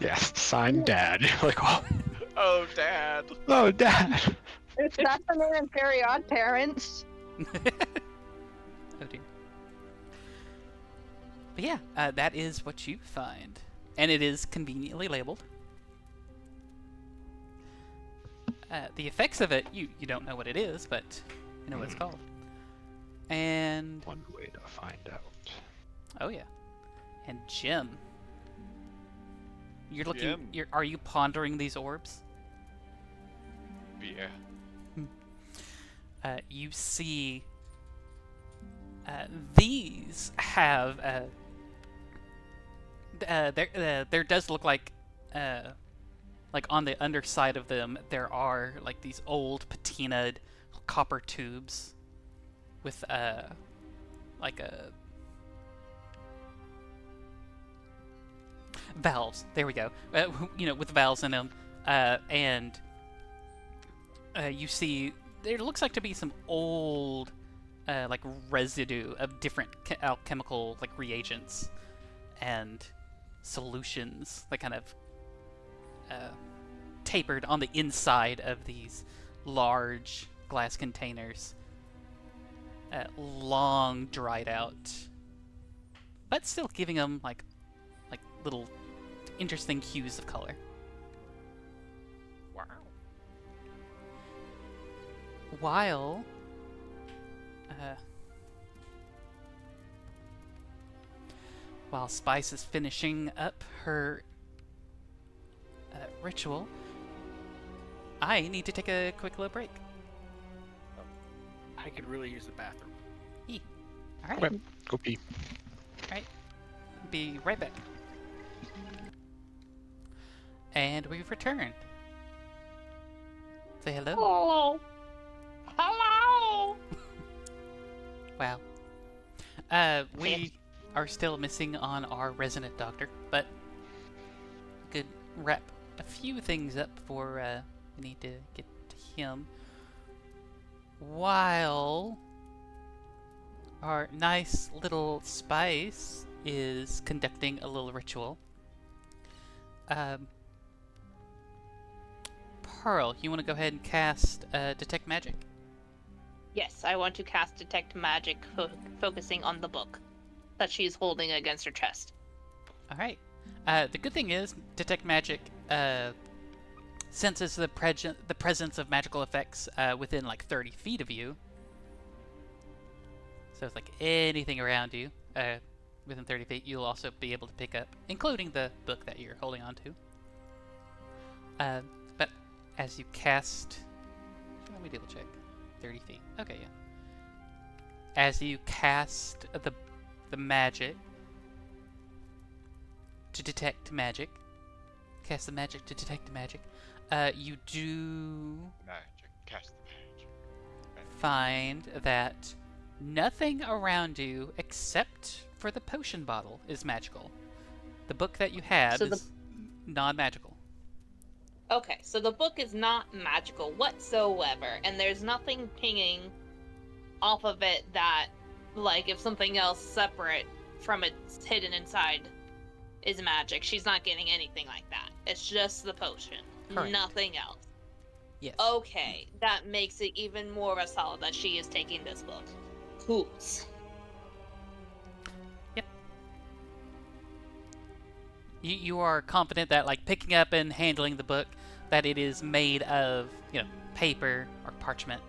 Yes, signed Dad. You're like, oh, Oh, Dad. oh, Dad. It's not the name in Fairy Odd Parents. Oh dear. But yeah, that is what you find, and it is conveniently labeled. The effects of it, you don't know what it is, but you know what it's called. And One way to find out. oh yeah, and Jim, you're looking. Jim. Are you pondering these orbs? Yeah. You see, these have. There does look like on the underside of them, there are like these old patinaed copper tubes with like a valves. There we go. With valves in them, and you see there looks like to be some old like residue of different alchemical like reagents and solutions that kind of tapered on the inside of these large glass containers, long dried out, but still giving them like little interesting hues of color. Wow. While Spice is finishing up her ritual, I need to take a quick little break. I could really use the bathroom. All right, Okay, go pee. be right back. And we've returned. Say hello. Hello. Hello. Wow. We are still missing on our resident doctor, but we could wrap a few things up before we need to get to him. While our nice little Spice is conducting a little ritual, Pearl, you want to go ahead and cast Detect Magic? Yes, I want to cast Detect Magic, focusing on the book that she's holding against her chest. All right. The good thing is, Detect Magic senses the presence of magical effects within like 30 feet of you. So it's like anything around you within 30 feet, you'll also be able to pick up, including the book that you're holding on to. But as you cast, let me double check. 30 feet. Okay, yeah. As you cast the magic to detect magic, cast the magic to detect the magic, you do Magic. Cast the magic. find that nothing around you except for the potion bottle is magical. The book that you have So is non-magical. Okay, so the book is not magical whatsoever, and there's nothing pinging off of it that, like, if something else separate from it's hidden inside is magic, she's not getting anything like that. It's just the potion. Correct. Nothing else. Yes. Okay, that makes it even more of a solid that she is taking this book. Hoots. You are confident that, like, picking up and handling the book, that it is made of, paper or parchment,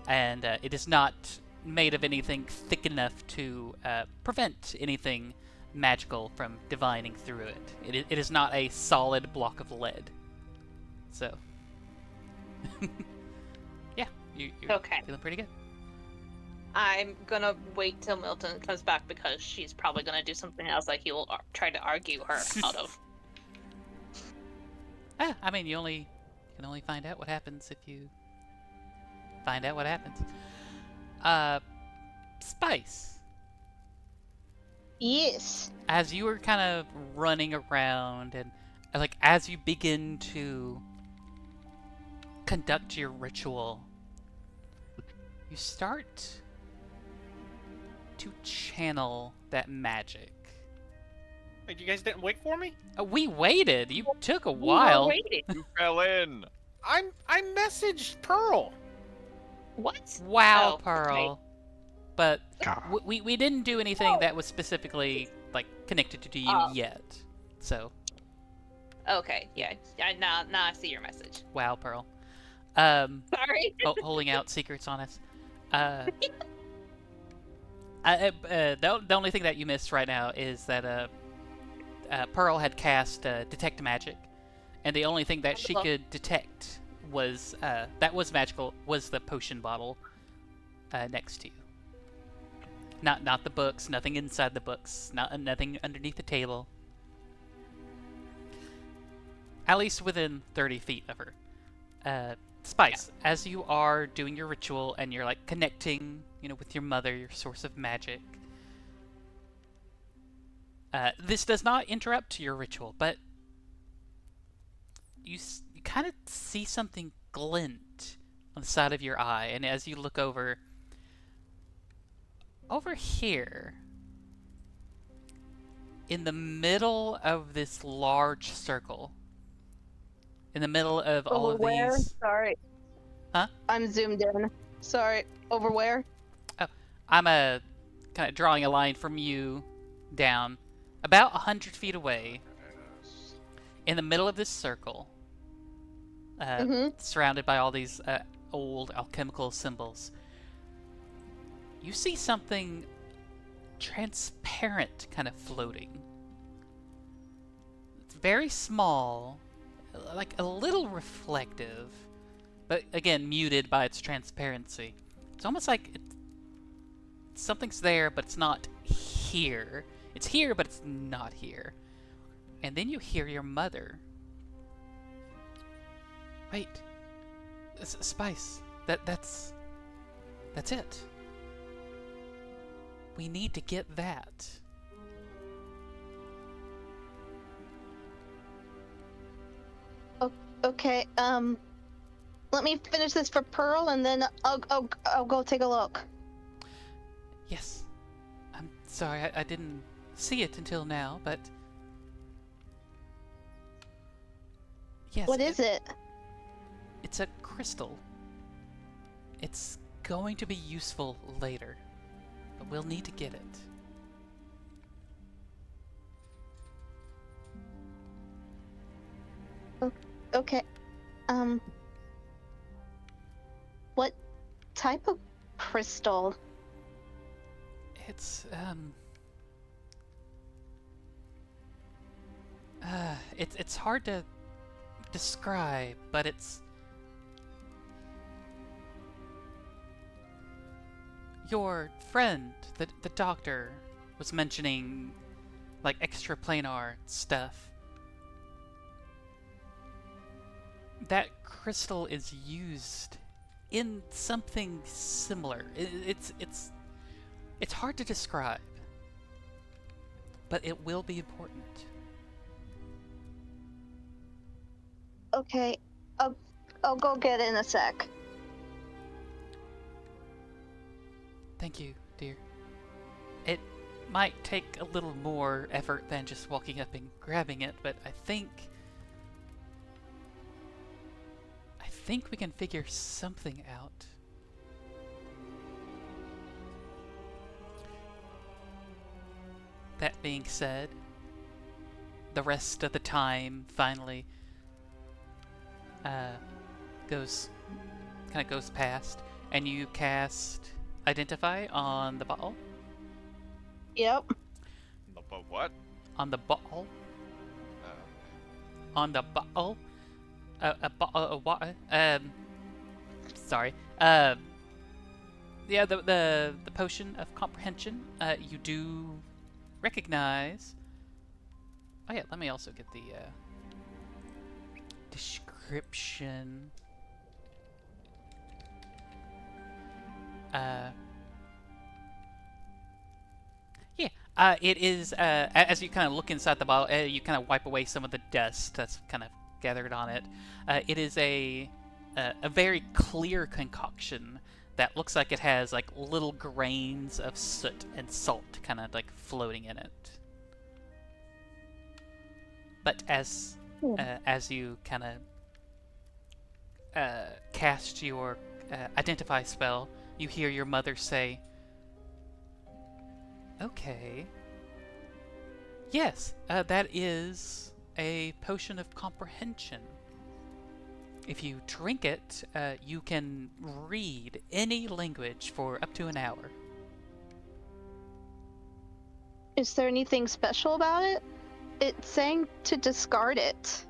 and it is not made of anything thick enough to prevent anything magical from divining through it. It is not a solid block of lead. So, yeah, you're Okay. feeling pretty good. I'm gonna wait till Milton comes back because she's probably gonna do something else, like he will try to argue her out of. I mean, you can only find out what happens if you find out what happens. Spice. Yes. As you were kind of running around and like as you begin to conduct your ritual, you start to channel that magic. Wait, you guys didn't wait for me? We waited. You took a We were while. waiting. You fell in. I messaged Pearl. What? Wow, Oh, okay. Pearl. But God. we didn't do anything that was specifically like connected to you yet. So, Okay, yeah. Now I see your message. wow, Pearl. Sorry. Holding out secrets on us. The only thing that you missed right now is that Pearl had cast detect magic, and the only thing that she could detect was that was magical was the potion bottle next to you. Not the books, nothing inside the books, nothing underneath the table. At least within 30 feet of her. Spice, as you are doing your ritual and you're like connecting, with your mother, your source of magic. This does not interrupt your ritual, but you kind of see something glint on the side of your eye, and as you look over here, in the middle of this large circle, in the middle of all Over of where? these... Sorry. Huh? I'm zoomed in. Sorry. Over where? Oh, I'm kind of drawing a line from you down about 100 feet away, in the middle of this circle, surrounded by all these old alchemical symbols. You see something transparent kind of floating. It's very small, like a little reflective, but again muted by its transparency. It's almost like something's there, but it's not here. It's here, but it's not here. And then you hear your mother. Wait, Spice. That's it. We need to get that. Okay. Let me finish this for Pearl, and then I'll go take a look. Yes. I'm sorry, I didn't see it until now, but... Yes. What is it? It's a crystal. It's going to be useful later, but we'll need to get it. Okay. What type of crystal? It's hard to describe, but it's... Your friend, the doctor, was mentioning, like, extraplanar stuff. That crystal is used in something similar. It's hard to describe, but it will be important. Okay. I'll go get it in a sec. Thank you, dear. It might take a little more effort than just walking up and grabbing it, but I think we can figure something out. That being said, the rest of the time finally goes past, and you cast Identify on the bottle. Yep. What? On the bottle. On the bottle. Sorry. Yeah, the potion of comprehension. You do recognize. Oh yeah, let me also get the description. Uh, yeah, it is. As you kind of look inside the bottle, you kind of wipe away some of the dust that's kind of gathered on it. It is a very clear concoction that looks like it has like little grains of soot and salt kind of like floating in it. But as you kind of cast your identify spell, you hear your mother say, "Okay, yes, that is a potion of comprehension. If you drink it, you can read any language for up to an hour." Is there anything special about it? It's saying to discard it.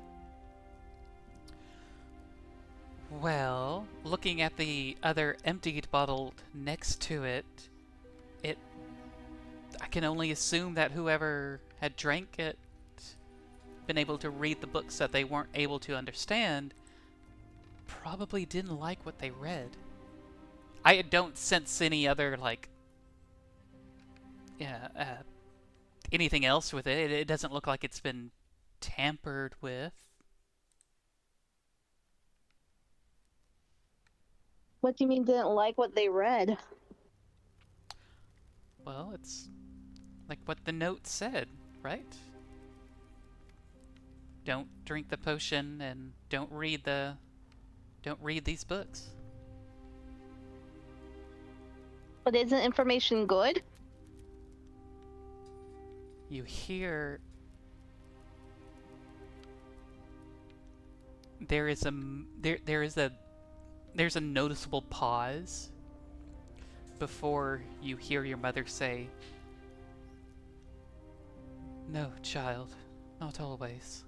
Well, looking at the other emptied bottle next to it, I can only assume that whoever had drank it, been able to read the books that they weren't able to understand, probably didn't like what they read. I don't sense any other, like, anything else with it. It doesn't look like it's been tampered with. What do you mean didn't like what they read? Well, it's like what the note said, right? Don't drink the potion and don't read these books. But isn't information good? You hear there's a noticeable pause before you hear your mother say, "No, child, not always."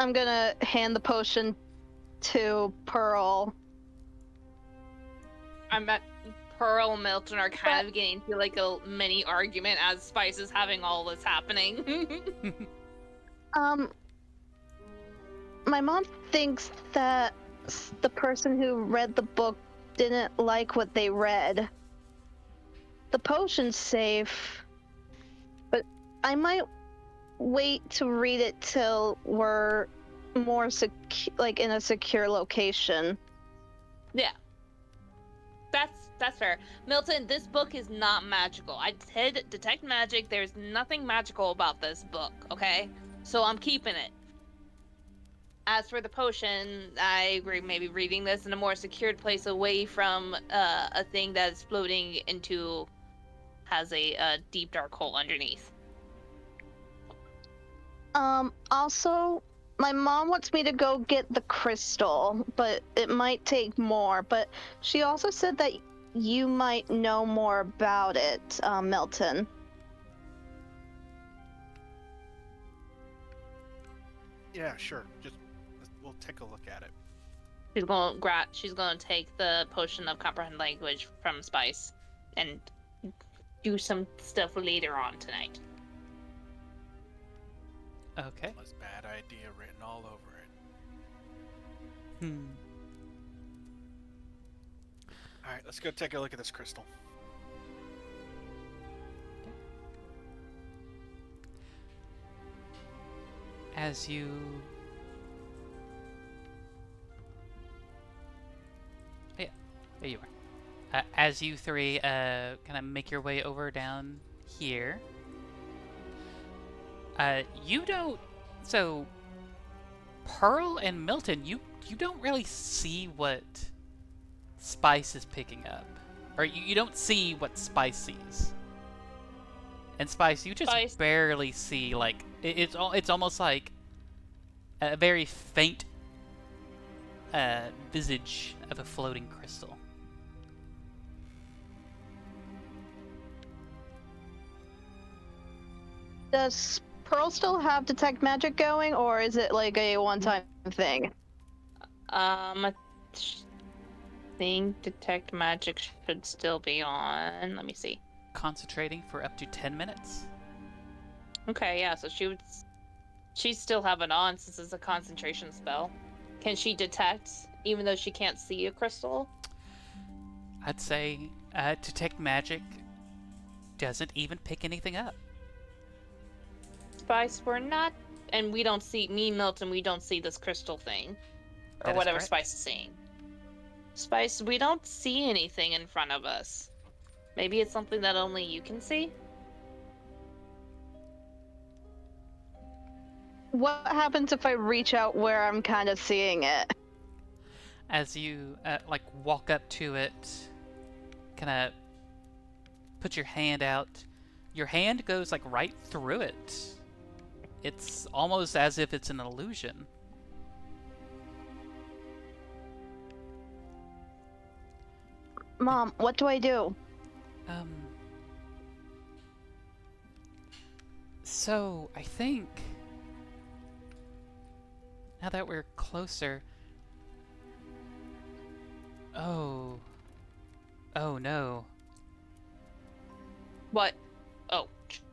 I'm gonna hand the potion to Pearl. I'm at Pearl and Milton are kind of getting into like a mini argument as Spice is having all this happening. My mom thinks that the person who read the book didn't like what they read. The potion's safe, but I might wait to read it till we're more like in a secure location. Yeah. That's fair. Milton, this book is not magical. I did detect magic. There's nothing magical about this book, okay? So I'm keeping it. As for the potion, I agree maybe reading this in a more secured place away from a thing that's floating into has a deep dark hole underneath. Also, my mom wants me to go get the crystal, but it might take more. But she also said that you might know more about it, Milton. Yeah, sure. We'll take a look at it. She's gonna take the potion of comprehend language from Spice and do some stuff later on tonight. Okay. Less bad idea written all over it. Alright, let's go take a look at this crystal. As you yeah, there you are. As you three kind of make your way over down here, you don't. So, Pearl and Milton, you don't really see what Spice is picking up, or you don't see what Spice sees. And Spice, you just barely see, like, it's almost like a very faint visage of a floating crystal. Does Pearl still have detect magic going, or is it like a one-time thing? I think detect magic should still be on. Let me see. Concentrating for up to 10 minutes. Okay, yeah, so she'd still have it on since it's a concentration spell. Can she detect even though she can't see a crystal? I'd say detect magic doesn't even pick anything up. Spice, we're not, and we don't see, me and Milton, we don't see this crystal thing. Or That is whatever correct. Spice is seeing. Spice, we don't see anything in front of us. Maybe it's something that only you can see? What happens if I reach out where I'm kind of seeing it? As you like walk up to it, kind of put your hand out, your hand goes like right through it. It's almost as if it's an illusion. Mom, what do I do? So I think now that we're closer. Oh no. What? Oh,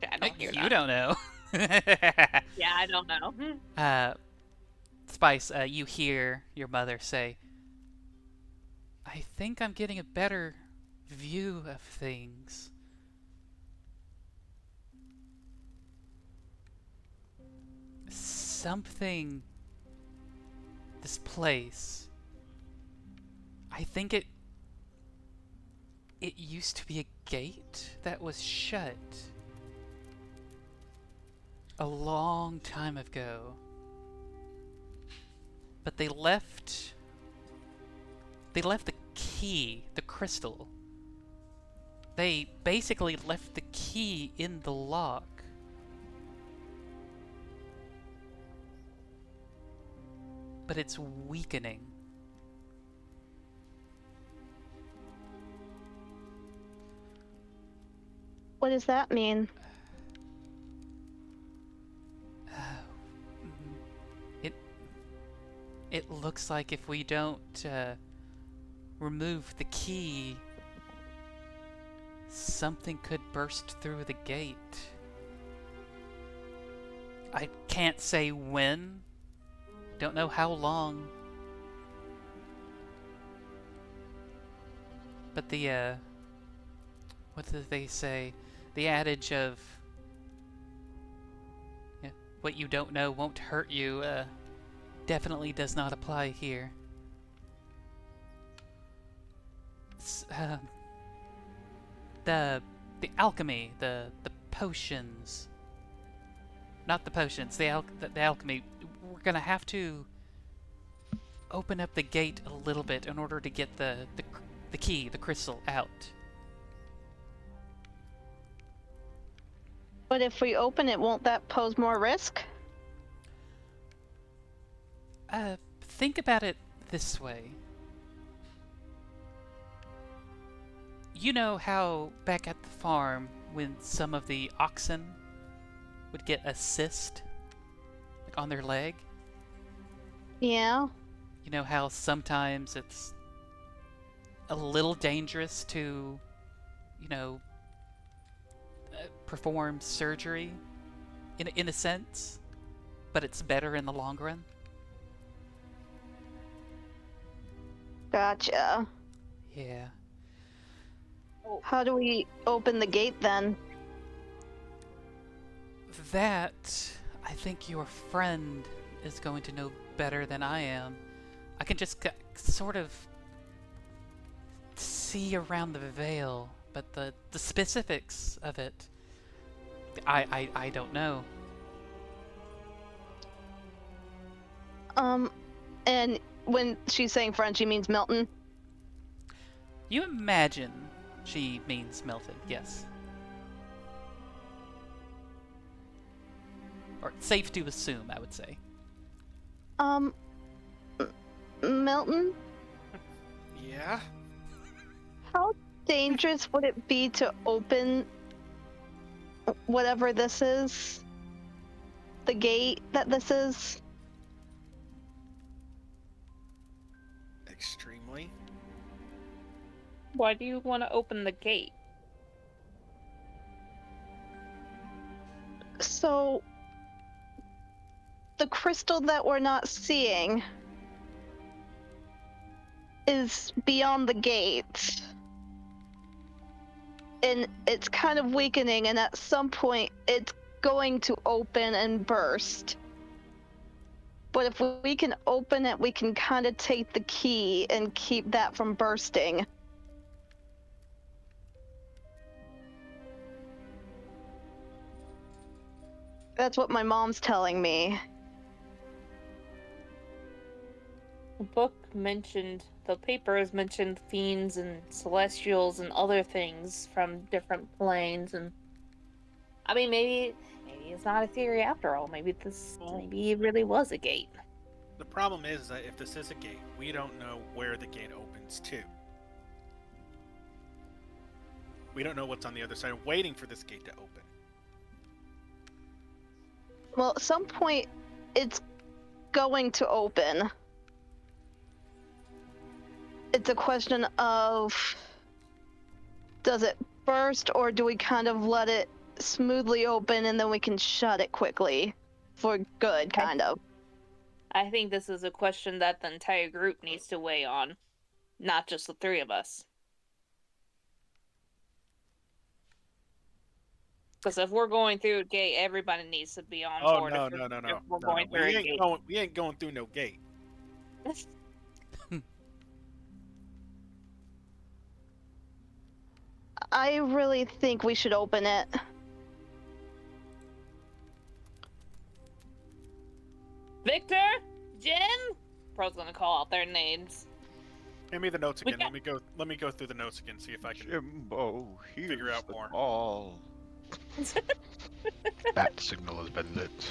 I don't hear You that. don't know. Yeah, I don't know. Spice, you hear your mother say, I think I'm getting a better view of things. Something. This place. I think it used to be a gate that was shut a long time ago. But they left the key, the crystal. They basically left the key in the lock. But it's weakening. What does that mean? It looks like if we don't remove the key, something could burst through the gate. I can't say when. Don't know how long. But the what did they say? The adage of what you don't know won't hurt you definitely does not apply here. The alchemy, the potions, not the potions, the alchemy. We're gonna have to open up the gate a little bit in order to get the key, the crystal, out. But if we open it, won't that pose more risk? Think about it this way. You know how back at the farm, when some of the oxen would get a cyst, like on their leg? Yeah. You know how sometimes it's a little dangerous to, perform surgery, in a sense, but it's better in the long run? Gotcha. Yeah. How do we open the gate then? That, I think your friend is going to know better than I am. I can just sort of see around the veil, but the specifics of it, I don't know. And when she's saying friend, she means Milton? You imagine she means Milton, yes. Or safe to assume, I would say. Milton? Yeah? How dangerous would it be to open whatever this is? the gate that this is? Extremely. Why do you want to open the gate? So, the crystal that we're not seeing is beyond the gate. And it's kind of weakening, and at some point it's going to open and burst. But if we can open it, we can kind of take the key and keep that from bursting. That's what my mom's telling me. The book mentioned, the papers mentioned fiends and celestials and other things from different planes, and I mean, maybe it's not a theory after all. Maybe it really was a gate. The problem is that if this is a gate, we don't know where the gate opens to. We don't know what's on the other side, waiting for this gate to open. Well, at some point it's going to open. It's a question of, does it burst, or do we kind of let it smoothly open and then we can shut it quickly for good, kind of? I think this is a question that the entire group needs to weigh on, not just the three of us. Because if we're going through a gate, everybody needs to be on board. No. If we're going through a gate. We ain't going through no gate. I really think we should open it. Victor? Jen? Pro's gonna call out their names. Hand me the notes again. got- Let me go through the notes again, see if I can Jimbo, figure out more. All. That signal has been lit.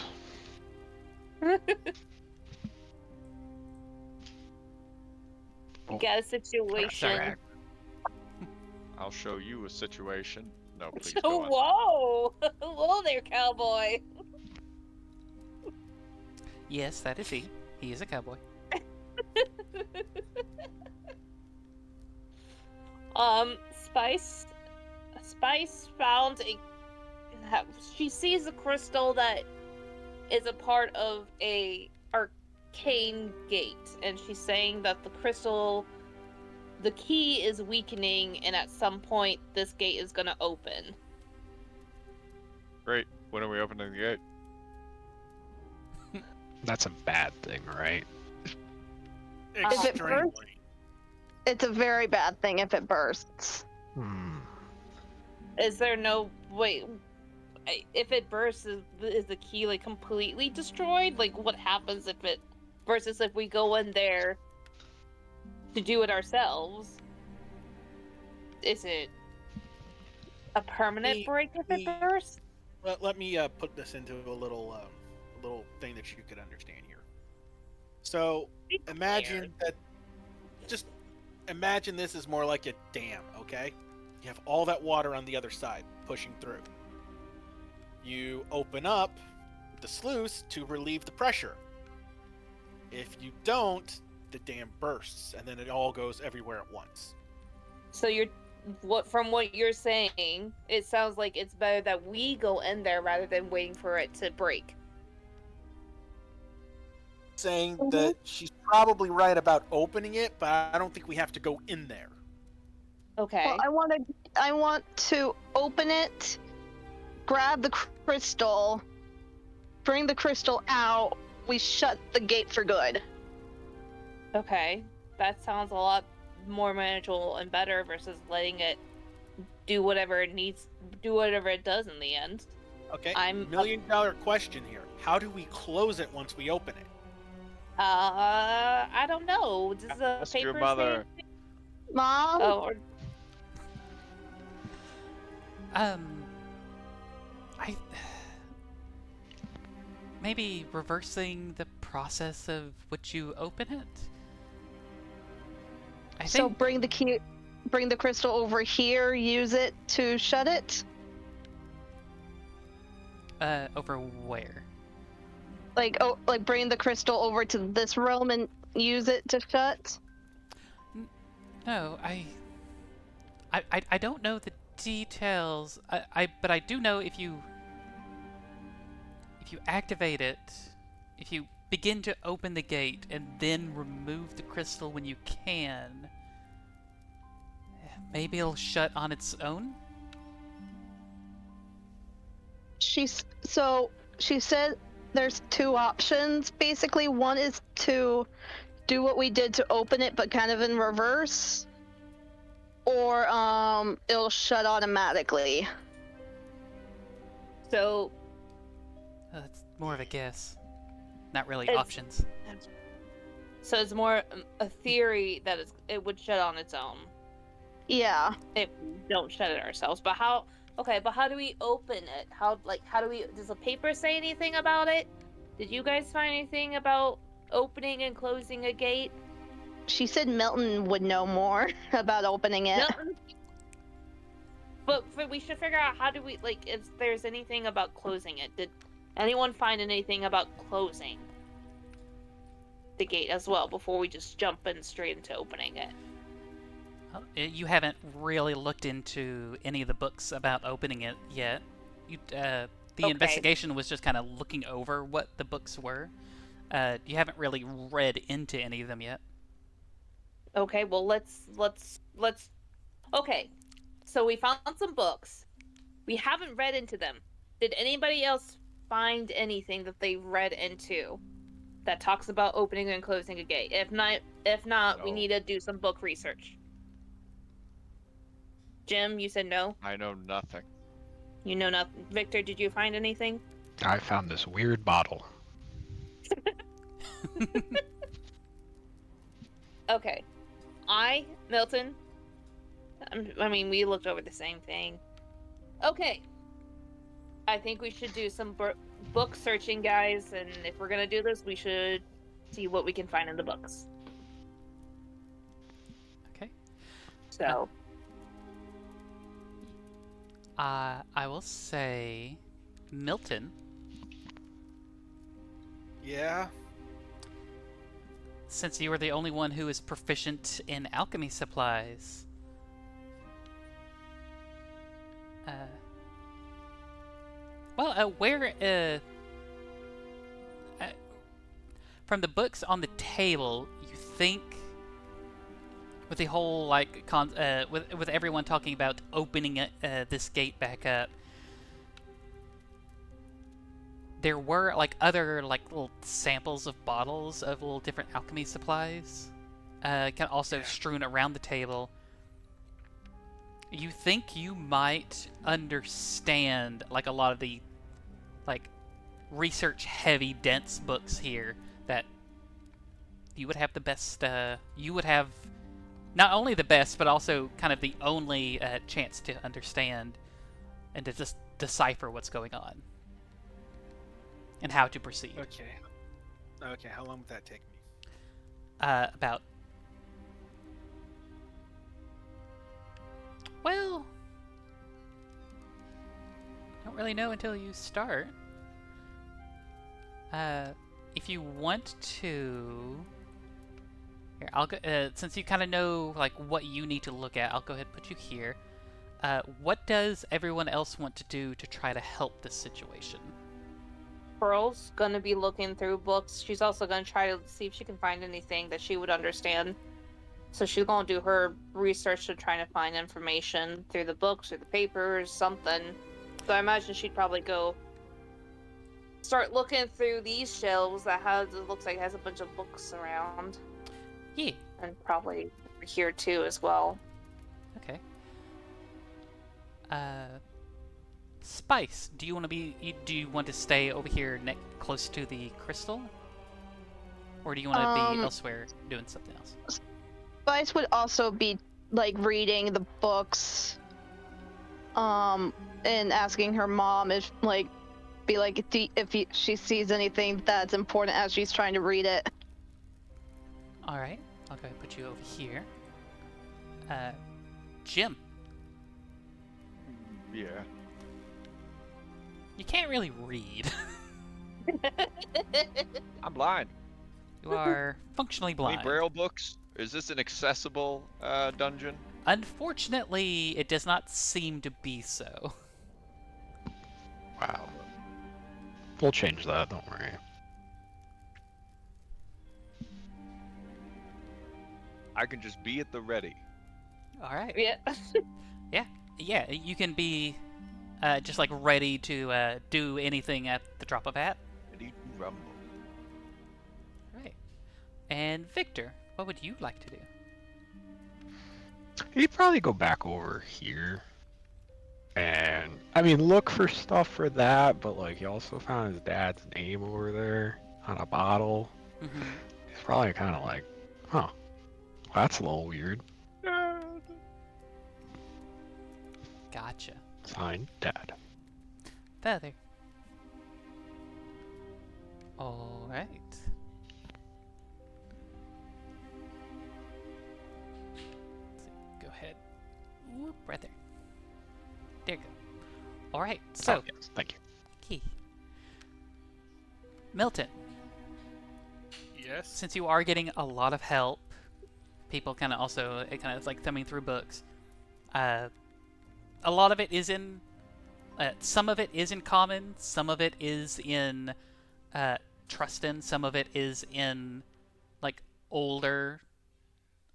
We got a situation. I'll show you a situation. No, please go on. Whoa! Whoa there, cowboy! Yes, that is he. He is a cowboy. Spice found she sees a crystal that is a part of a arcane gate, and she's saying that the key is weakening, and at some point this gate is gonna open. Great. When are we opening the gate? That's a bad thing, right? If it Extremely. bursts, it's a very bad thing if it bursts. Is there no wait? If it bursts, is the key like completely destroyed? Like, what happens if it versus if we go in there to do it ourselves? Is it a permanent break if it bursts? Let me put this into a little thing that you could understand here. So imagine this is more like a dam, okay? You have all that water on the other side pushing through. You open up the sluice to relieve the pressure. If you don't, the dam bursts and then it all goes everywhere at once. So from what you're saying, it sounds like it's better that we go in there rather than waiting for it to break. Saying that she's probably right about opening it, but I don't think we have to go in there. Okay. Well, I want to open it, grab the crystal, bring the crystal out. We shut the gate for good. Okay. That sounds a lot more manageable and better versus letting it do whatever it does in the end. Okay. I'm $1,000,000 question here. How do we close it once we open it? I don't know. Does the Ask paper your mother. say? Mom? Oh, I maybe reversing the process of which you open it. I So think bring the crystal over here, use it to shut it? over where? like bring the crystal over to this realm and use it to shut? No, I don't know the details. But I do know if you activate it, if you begin to open the gate and then remove the crystal when you can, maybe it'll shut on its own. She said there's two options. Basically, one is to do what we did to open it, but kind of in reverse, or it'll shut automatically. So That's more of a guess, not really It's- options. so it's more a theory that it would shut on its own Yeah. if we don't shut it ourselves. But how? Okay, but how do we open it? How do we? Does the paper say anything about it? Did you guys find anything about opening and closing a gate? She said Milton would know more about opening it. No. But we should figure out how do we if there's anything about closing it. Did anyone find anything about closing the gate as well before we just jump in straight into opening it? Well, you haven't really looked into any of the books about opening it yet. The Okay. investigation was just kind of looking over what the books were. You haven't really read into any of them yet. Okay, well let's okay. So we found some books. We haven't read into them. Did anybody else find anything that they read into that talks about opening and closing a gate? If not, we No. need to do some book research. Jim, you said no. I know nothing. You know nothing. Victor, did you find anything? I found this weird bottle. Okay. Milton. I mean, we looked over the same thing. Okay. I think we should do some book searching, guys, and if we're gonna do this, we should see what we can find in the books. Okay. So, I will say, Milton, Yeah. since you are the only one who is proficient in alchemy supplies, from the books on the table, you think, with the whole with everyone talking about opening this gate back up, there were other little samples of bottles of little different alchemy supplies, kind of also strewn around the table. You think you might understand a lot of the research heavy dense books here, that you would have the best you would have not only the best but also kind of the only chance to understand and to just decipher what's going on and how to proceed. Okay, how long would that take me? About, well, don't really know until you start. If you want to, here, I'll go. Since you kind of know what you need to look at, I'll go ahead and put you here. What does everyone else want to do to try to help this situation? Pearl's gonna be looking through books. She's also gonna try to see if she can find anything that she would understand. So she's gonna do her research to try to find information through the books or the papers, something. So I imagine she'd probably go start looking through these shelves that looks like it has a bunch of books around. Yeah. And probably here too as well. Okay. Spice, do you want to stay over here close to the crystal, or do you want to be elsewhere doing something else? Spice would also be reading the books, and asking her mom if she sees anything that's important as she's trying to read it. All right, I'll go ahead and put you over here. Jim, Yeah. you can't really read. I'm blind. You are functionally Any blind. braille books? Is this an accessible dungeon? Unfortunately, it does not seem to be so. Wow. We'll change that, don't worry. I can just be at the ready. All right. Yeah. Yeah, you can be just like ready to do anything at the drop of a hat. Ready to rumble. Right. And Victor, what would you like to do? He'd probably go back over here. And, I mean, look for stuff for that, but, like, he also found his dad's name over there on a bottle. Mm-hmm. He's probably kind of like, huh, that's a little weird. Gotcha. Signed, Dad. Feather. All right. Let's see. Go ahead. Whoop, right there. There you go. All right. So, Oh, yes, thank you. Keith. Milton, Yes. since you are getting a lot of help, people kind of also it kind of like thumbing through books. A lot of it is in. Some of it is in Common. Some of it is in Trustin. Some of it is in like older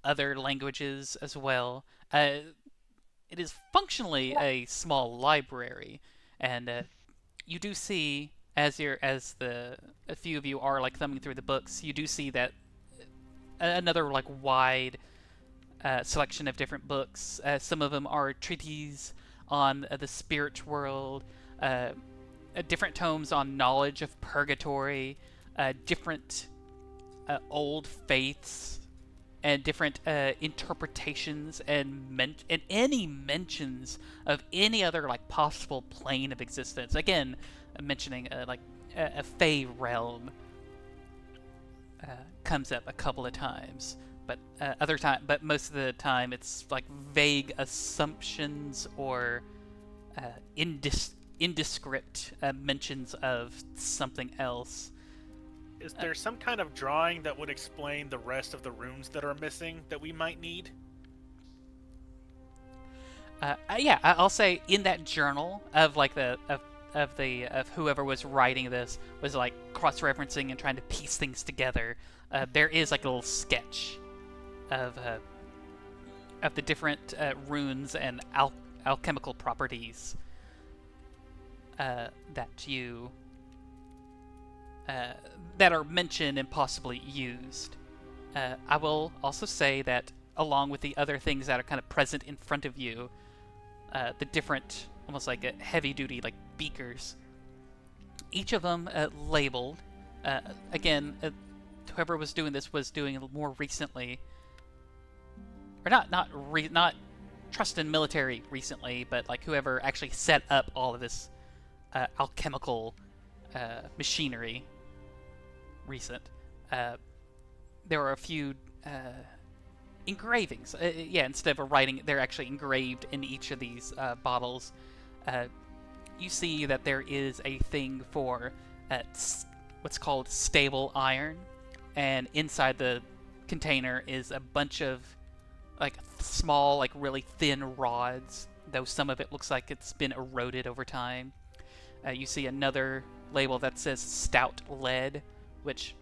other languages as well. It is functionally a small library, and you do see as a few of you are like thumbing through the books, you do see that another like wide selection of different books. Some of them are treatises on the spirit world, different tomes on knowledge of purgatory, different old faiths, and different interpretations and any mentions of any other like possible plane of existence. Again, mentioning like a Fey realm comes up a couple of times, but but most of the time it's like vague assumptions or indescript mentions of something else. Is there some kind of drawing that would explain the rest of the runes that are missing that we might need? Yeah, I'll say in that journal of like of whoever was writing this was like cross-referencing and trying to piece things together. There is like a little sketch of the different runes and alchemical properties that you that are mentioned and possibly used. I will also say that along with the other things that are kind of present in front of you, the different, almost like heavy-duty like beakers, each of them labeled. Again, whoever was doing this was doing it more recently, or not Trustin military recently, but like whoever actually set up all of this alchemical machinery recent. There were a few engravings. Yeah, instead of writing, they're actually engraved in each of these bottles. You see that there is a thing for what's called stable iron, and inside the container is a bunch of like small, like really thin rods, though some of it looks like it's been eroded over time. You see another label that says stout lead, which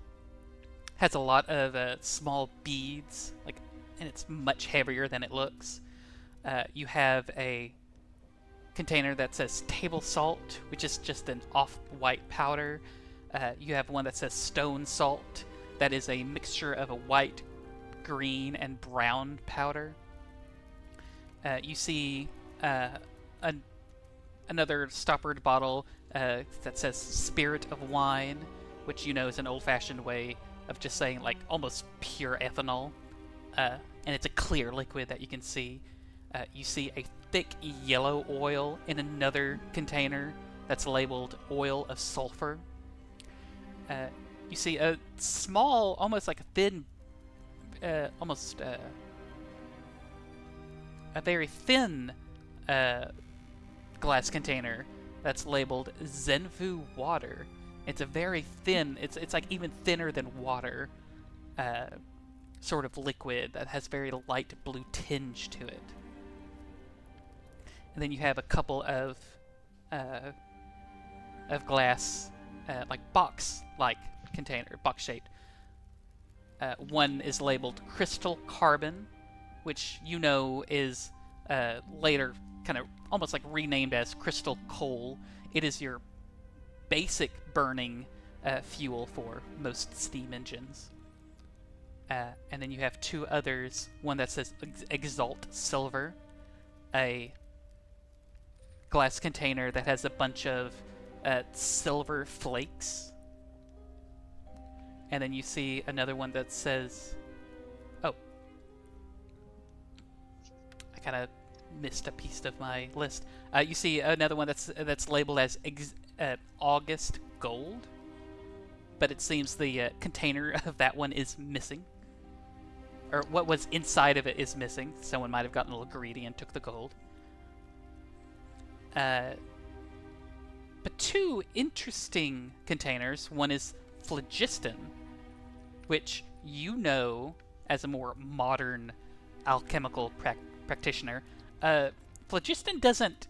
has a lot of small beads, like, and it's much heavier than it looks. You have a container that says table salt, which is just an off-white powder. You have one that says stone salt, that is a mixture of a white, green, and brown powder. You see another stoppered bottle that says spirit of wine, which you know is an old-fashioned way of just saying like almost pure ethanol, and it's a clear liquid that you can see. You see a thick yellow oil in another container that's labeled oil of sulfur. You see a small, almost like a thin, almost a very thin glass container that's labeled Zenfu water. It's a very thin. It's like even thinner than water, sort of liquid that has very light blue tinge to it. And then you have a couple of glass, like box-like container, box-shaped. One is labeled crystal carbon, which you know is later kind of almost like renamed as crystal coal. It is your basic burning fuel for most steam engines. And then you have two others, one that says Exalt Silver, a glass container that has a bunch of silver flakes. And then you see another one that says, oh, I kind of missed a piece of my list. You see another one that's labeled as August Gold, but it seems the container of that one is missing, or what was inside of it is missing. Someone might have gotten a little greedy and took the gold. But two interesting containers. One is phlogiston, which you know as a more modern alchemical practitioner. Phlogiston doesn't.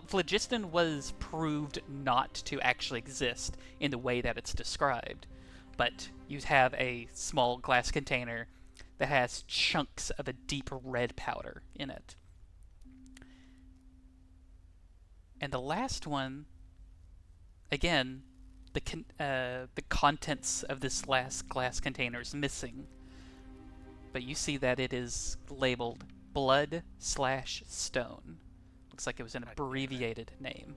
Phlogiston was proved not to actually exist in the way that it's described, but you have a small glass container that has chunks of a deep red powder in it. And the last one, again, the contents of this last glass container is missing, but you see that it is labeled Blood/Stone. Looks like it was an abbreviated name.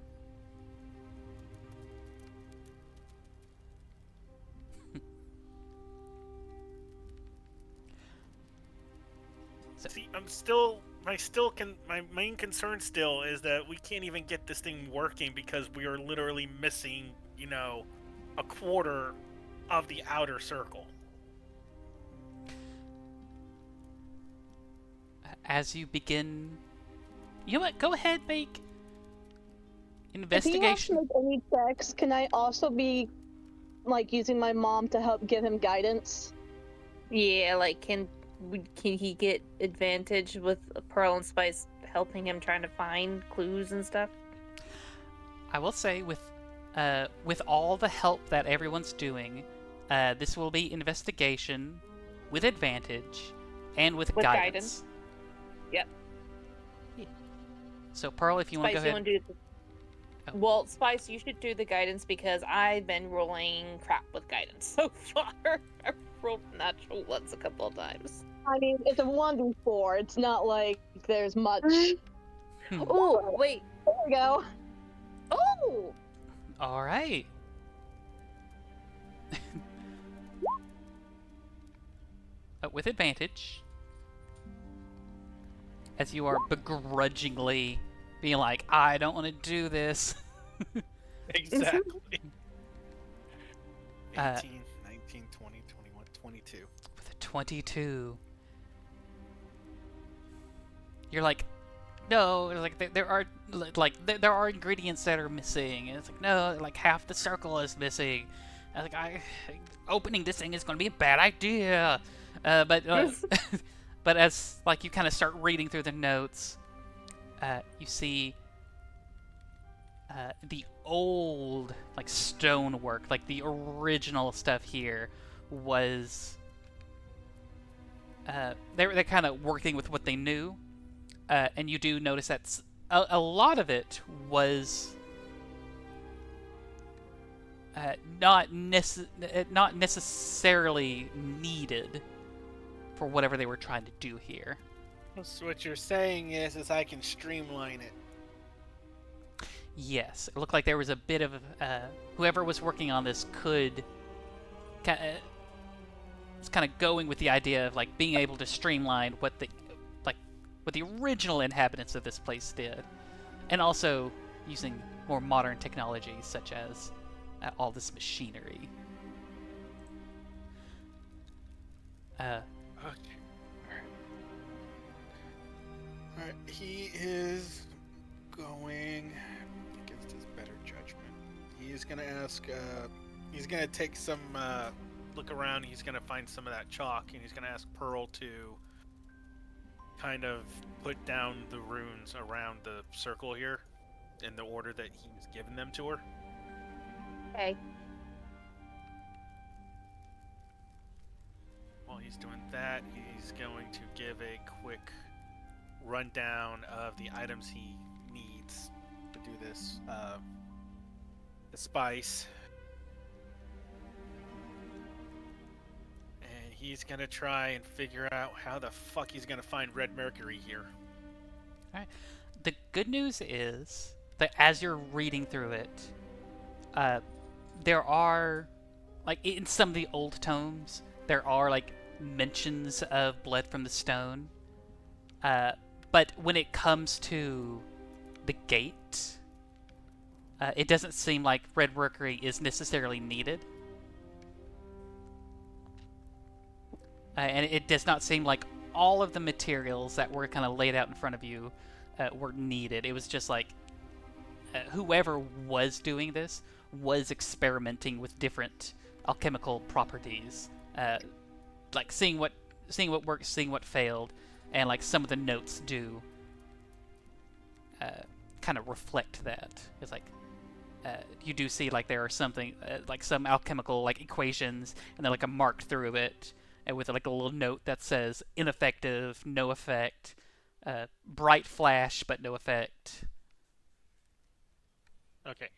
See, my main concern still is that we can't even get this thing working because we are literally missing, a quarter of the outer circle. As you begin, you know what? Go ahead, make If investigation. he has to make any checks, can I also be using my mom to help give him guidance? Yeah, like can he get advantage with Pearl and Spice helping him trying to find clues and stuff? I will say with all the help that everyone's doing, this will be investigation with advantage and with guidance. Yep. Yeah. So Pearl, if you want to go Spice, you ahead. want to do Oh. Well, Spice, you should do the guidance because I've been rolling crap with guidance so far. I've rolled natural ones a couple of times. I mean, it's a 1d4. It's not like there's much. Oh, wait. There we go. Oh! All right. With advantage, as you are begrudgingly being like, I don't want to do this. Exactly. 18, Uh, 19, 20, 21, 22. With a 22, you're like, no, like there are ingredients that are missing. And it's like, no, like half the circle is missing. And like, opening this thing is going to be a bad idea. But but as like you kind of start reading through the notes, you see the old like stonework, like the original stuff here was. They're kind of working with what they knew, and you do notice that a lot of it was not necessarily needed for whatever they were trying to do here. So what you're saying is I can streamline it. Yes, it looked like there was a bit of whoever was working on this could it's kind of going with the idea of like being able to streamline what the original inhabitants of this place did, and also using more modern technologies such as all this machinery. Okay. Alright, he is going against his better judgment. He he's gonna ask. He's gonna take some look around. He's gonna find some of that chalk, and he's gonna ask Pearl to kind of put down the runes around the circle here in the order that he was giving them to her. Okay. While he's doing that, he's going to give a quick rundown of the items he needs to do this. The spice. And he's going to try and figure out how the fuck he's going to find red mercury here. Alright. The good news is that as you're reading through it, there are, like, in some of the old tomes, there are, like, mentions of blood from the stone. But when it comes to the gate, it doesn't seem like red mercury is necessarily needed. And it does not seem like all of the materials that were kind of laid out in front of you were needed. It was just like whoever was doing this was experimenting with different alchemical properties, like seeing what worked, seeing what failed, and like some of the notes do kind of reflect that. It's like you do see like there are something like some alchemical like equations, and then like a mark through it, and with like a little note that says ineffective, no effect, bright flash but no effect. Okay.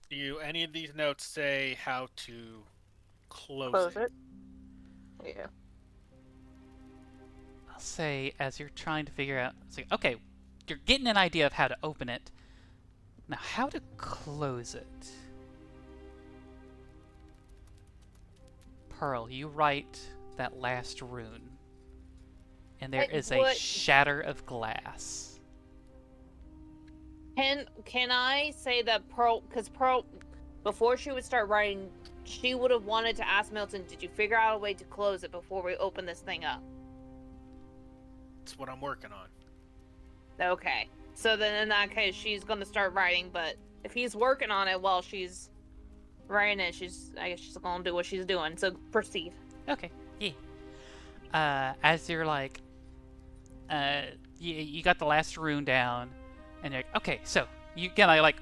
Do any of these notes say how to Close it. Yeah. I'll say as you're trying to figure out, it's like, okay, you're getting an idea of how to open it. Now, how to close it? Pearl, you write that last rune, and there is a shatter of glass. Can I say that Pearl, because Pearl, before she would start writing, she would have wanted to ask Milton, did you figure out a way to close it before we open this thing up? That's what I'm working on. Okay. So then in that case, she's going to start writing, but if he's working on it while she's writing it, I guess she's going to do what she's doing. So proceed. Okay, yeah. As you're like, you got the last rune down, and you're like, okay, so you kind of like,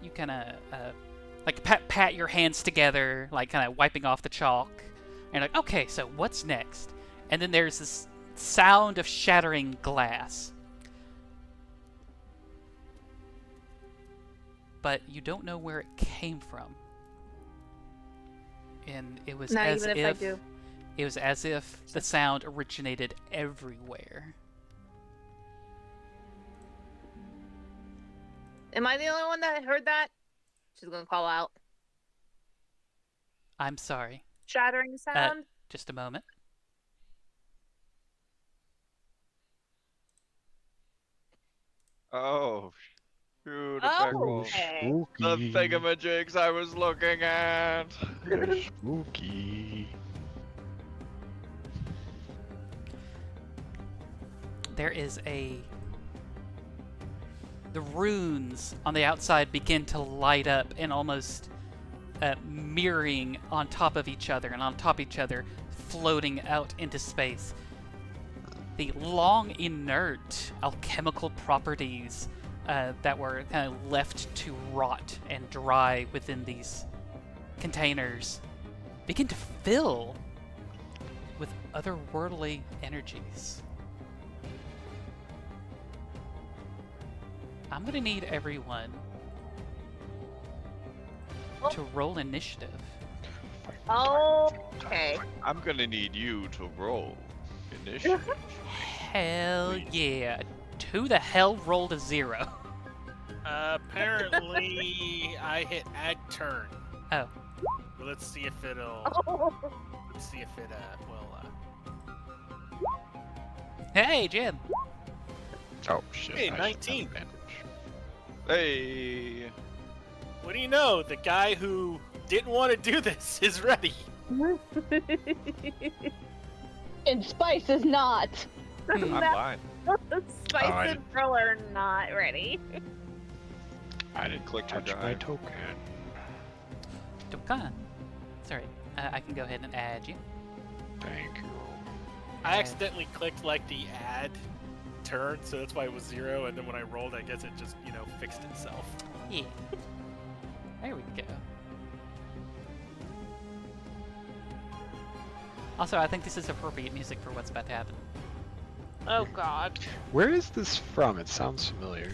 you kind of like pat your hands together, like kind of wiping off the chalk, and you're like, okay, so what's next? And then there's this sound of shattering glass, but you don't know where it came from. And it was Not as even if I do. it was as if the sound originated everywhere. Am I the only one that heard that? She's going to call out. I'm sorry. Shattering sound? Just a moment. Oh, shoot, Oh, pickle. okay. The Spooky. thingamajigs I was looking at. They're spooky. There is the runes on the outside begin to light up and almost mirroring on top of each other, and on top of each other, floating out into space. The long, inert alchemical properties that were kind of left to rot and dry within these containers begin to fill with otherworldly energies. I'm going to need everyone to roll initiative. Okay. I'm gonna need you to roll initiative. Hell Please. yeah. Who the hell rolled a 0? Apparently, I hit add turn. Oh. Let's see if it'll. Let's see if it will. Hey, Jim. Oh shit. Hey, I 19. have advantage. Hey. What do you know? The guy who didn't want to do this is ready. And Spice is not. I'm fine. Spice and Pearl are not ready. I didn't Click to touch my drive. token. Tokan. Sorry, I can go ahead and add you. Thank you. I accidentally clicked like the add turn, so that's why it was 0. And then when I rolled, I guess it just fixed itself. Yeah. There we go. Also, I think this is appropriate music for what's about to happen. Oh God. Where is this from? It sounds familiar.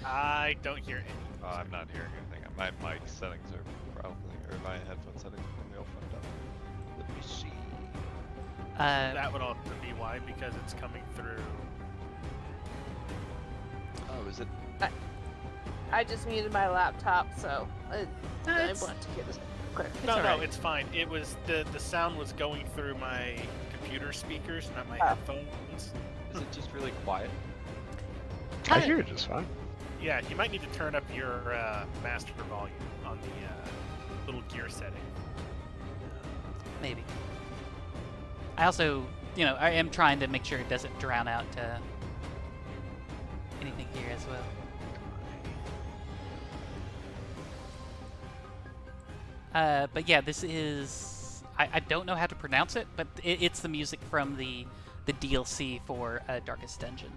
I don't hear any. Oh, I'm not hearing anything. My mic settings are probably, or my headphone settings are probably all fucked up. Let me see. That would also be why, because it's coming through. Oh, is it? I just muted my laptop, so I want to get this clear. No, alright. it's fine. It was the sound was going through my computer speakers, not my Oh. headphones. Is it just really quiet? I hear it just fine. Yeah, you might need to turn up your master volume on the little gear setting. Maybe. I also, I am trying to make sure it doesn't drown out anything here as well. But yeah, this is... I don't know how to pronounce it, but it's the music from the DLC for Darkest Dungeon.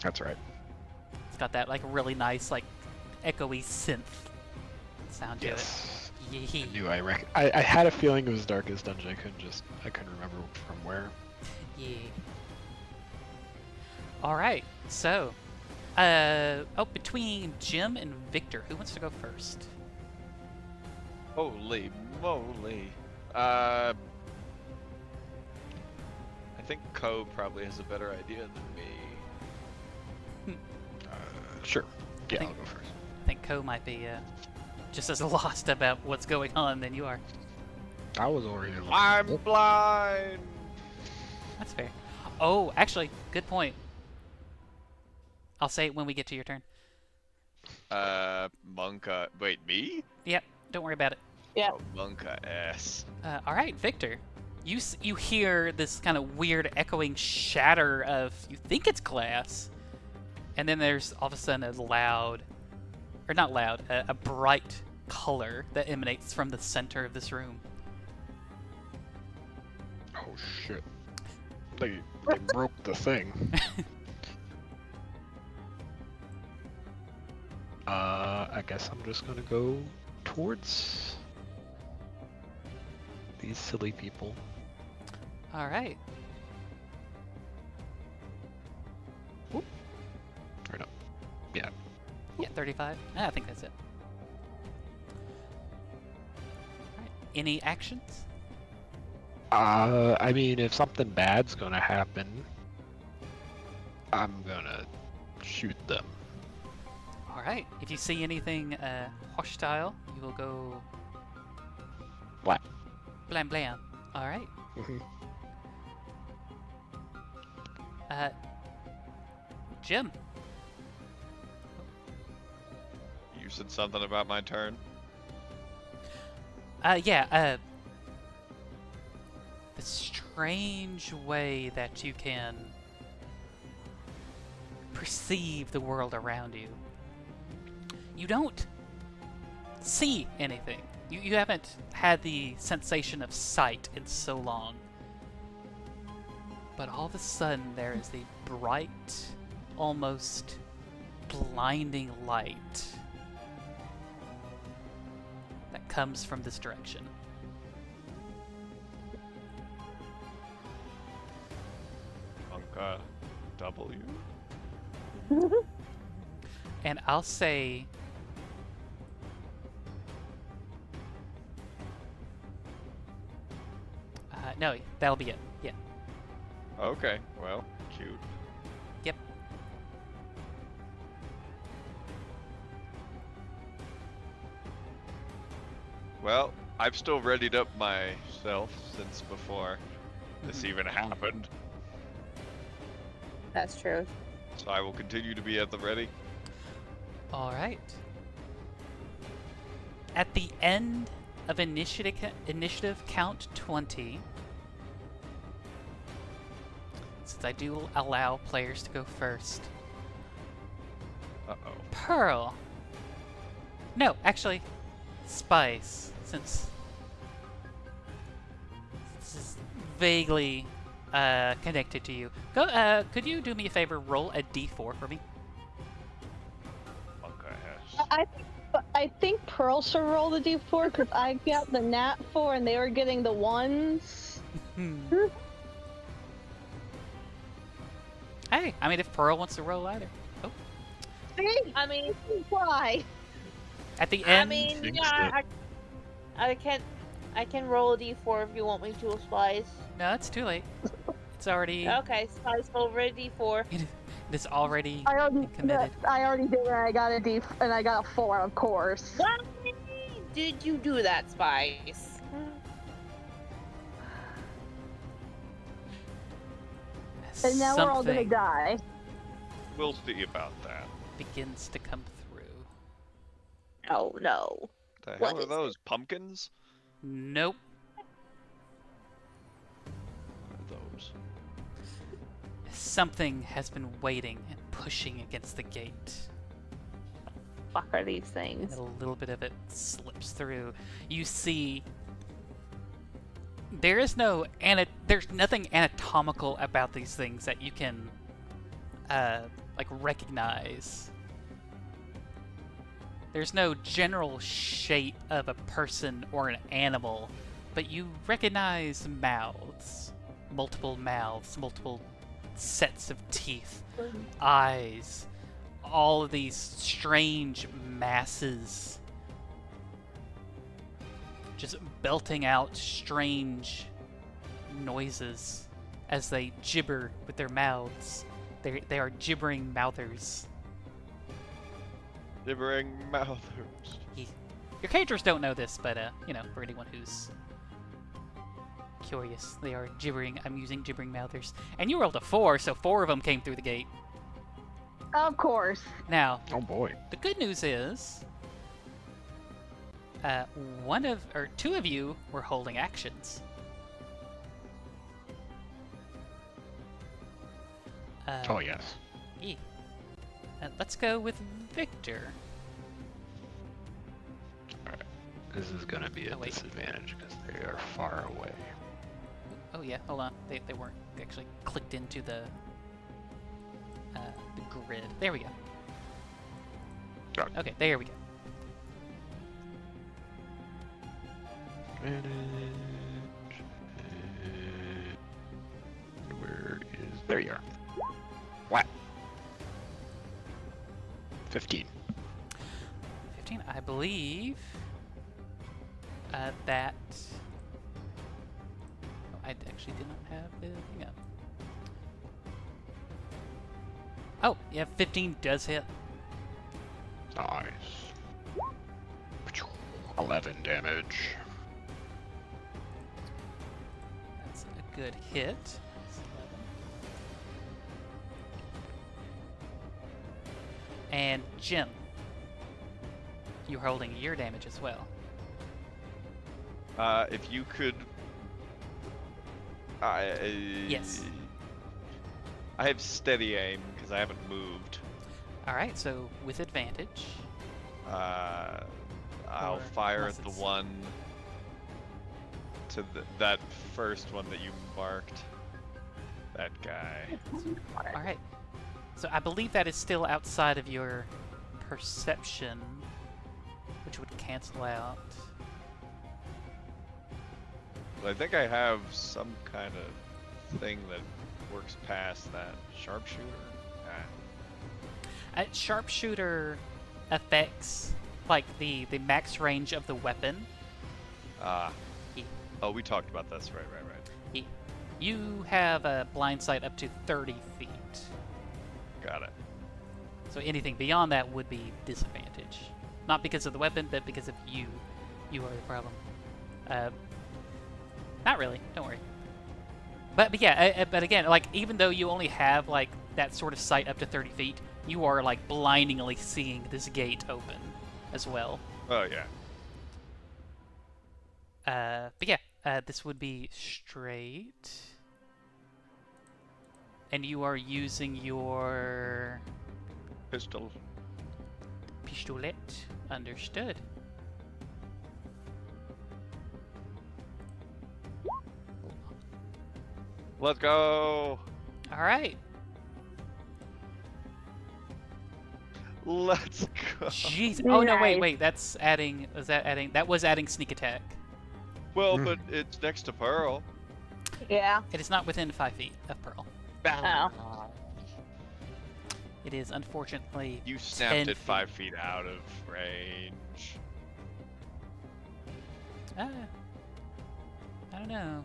That's right. It's got that really nice echoey synth sound to Yes. it. Yeah. I knew I had a feeling it was Darkest Dungeon. I couldn't remember from where. Yeah. All right. So, between Jim and Victor, who wants to go first? Holy moly. I think Ko probably has a better idea than me. Sure. Yeah, think- I'll go first. I think Ko might be just as lost about what's going on than you are. I was already. I'm blind! That's fair. Oh, actually, good point. I'll say it when we get to your turn. Monka. Wait, me? Yep, don't worry about it. Yeah. Oh, Monka S. All right, Victor. You hear this kind of weird echoing shatter of, you think it's glass, and then there's all of a sudden a loud, or not loud, a bright color that emanates from the center of this room. Oh shit! They broke the thing. I guess I'm just gonna go towards these silly people. All right. Or no? Yeah. Yeah, 35. I think that's it. All right. Any actions? I mean, if something bad's gonna happen, I'm gonna shoot them. All right. If you see anything hostile, you will go Blah. blam blam. All right. Jim. You said something about my turn? Yeah, the strange way that you can perceive the world around you. You don't see anything. You haven't had the sensation of sight in so long. But all of a sudden, there is a bright, almost blinding light that comes from this direction. Monka W? And I'll say... no, that'll be it. Yeah. Okay, well, cute. Yep. Well, I've still readied up myself since before this even happened, That's true. so I will continue to be at the ready. All right. At the end of initiative count 20, since I do allow players to go first, Pearl. No, actually, Spice, since this is vaguely connected to you. Go. Could you do me a favor? Roll a d4 for me. Okay. I think Pearl should roll the d4 because I got the nat 4 and they were getting the ones. Hey, I mean, if Pearl wants to roll either. Oh, I mean, Why? at the I end. mean, Jinx yeah, I can roll a d4 if you want me to, Spice. No, it's too late. It's already. Okay, Spice, roll a d4. It is already I already committed. I already did it. And I got a d and I got a 4, of course. Why did you do that, Spice? And now we're all gonna Something die. We'll see about that. begins to come through. Oh no. The What hell are is those pumpkins? Nope. What are those? Something has been waiting and pushing against the gate. Fuck are these And things? a little bit of it slips through. You see, there's nothing anatomical about these things that you can, like, recognize. There's no general shape of a person or an animal, but you recognize mouths, multiple sets of teeth, eyes, all of these strange masses just belting out strange noises as they gibber with their mouths. They are gibbering mouthers. Gibbering mouthers. Your cagers don't know this, but you know, for anyone who's curious, they are gibbering. I'm using gibbering mouthers, and you rolled a 4, so 4 of them came through the gate. Of course. Now, Oh boy. the good news is, two of you were holding actions. Oh yes. Yeah. Let's go with Victor. This is gonna be a Oh, wait. disadvantage because they are far away. Oh yeah, hold on. They weren't actually clicked into the grid. There we go. Got it. Okay, there we go. Advantage. Where is? There you are. What? 15. 15, I believe. That. Oh, I actually did not have the thing up. Oh, yeah, 15 does hit. Nice. 11 damage. That's a good hit. That's 11. And Jim, you're holding your damage as well. If you could. Yes. I have steady aim because I haven't moved. All right, so with advantage. I'll Or fire unless at the it's- one to that first one that you marked. That guy. All right. So I believe that is still outside of your perception, which would cancel out. I think I have some kind of thing that works past that sharpshooter. Sharpshooter affects like the max range of the weapon. He- Oh, we talked about this. Right. You have a blind sight up to 30 feet. Got it. So anything beyond that would be disadvantage. Not because of the weapon, but because of you. You are the problem. Not really. Don't worry. But yeah. But again, like even though you only have like that sort of sight up to 30 feet, you are like blindingly seeing this gate open as well. Oh yeah. But yeah, this would be straight. And you are using your... Pistol. Pistolet. Understood. Let's go. All right. Let's go. Jeez. Oh no, wait, Nice. wait. That's adding. Was that adding? That was adding sneak attack. Well, but it's next to Pearl. Yeah. It is not within 5 feet of Pearl. Oh. It is unfortunately. You snapped 10 it 5 feet out of range. I don't know.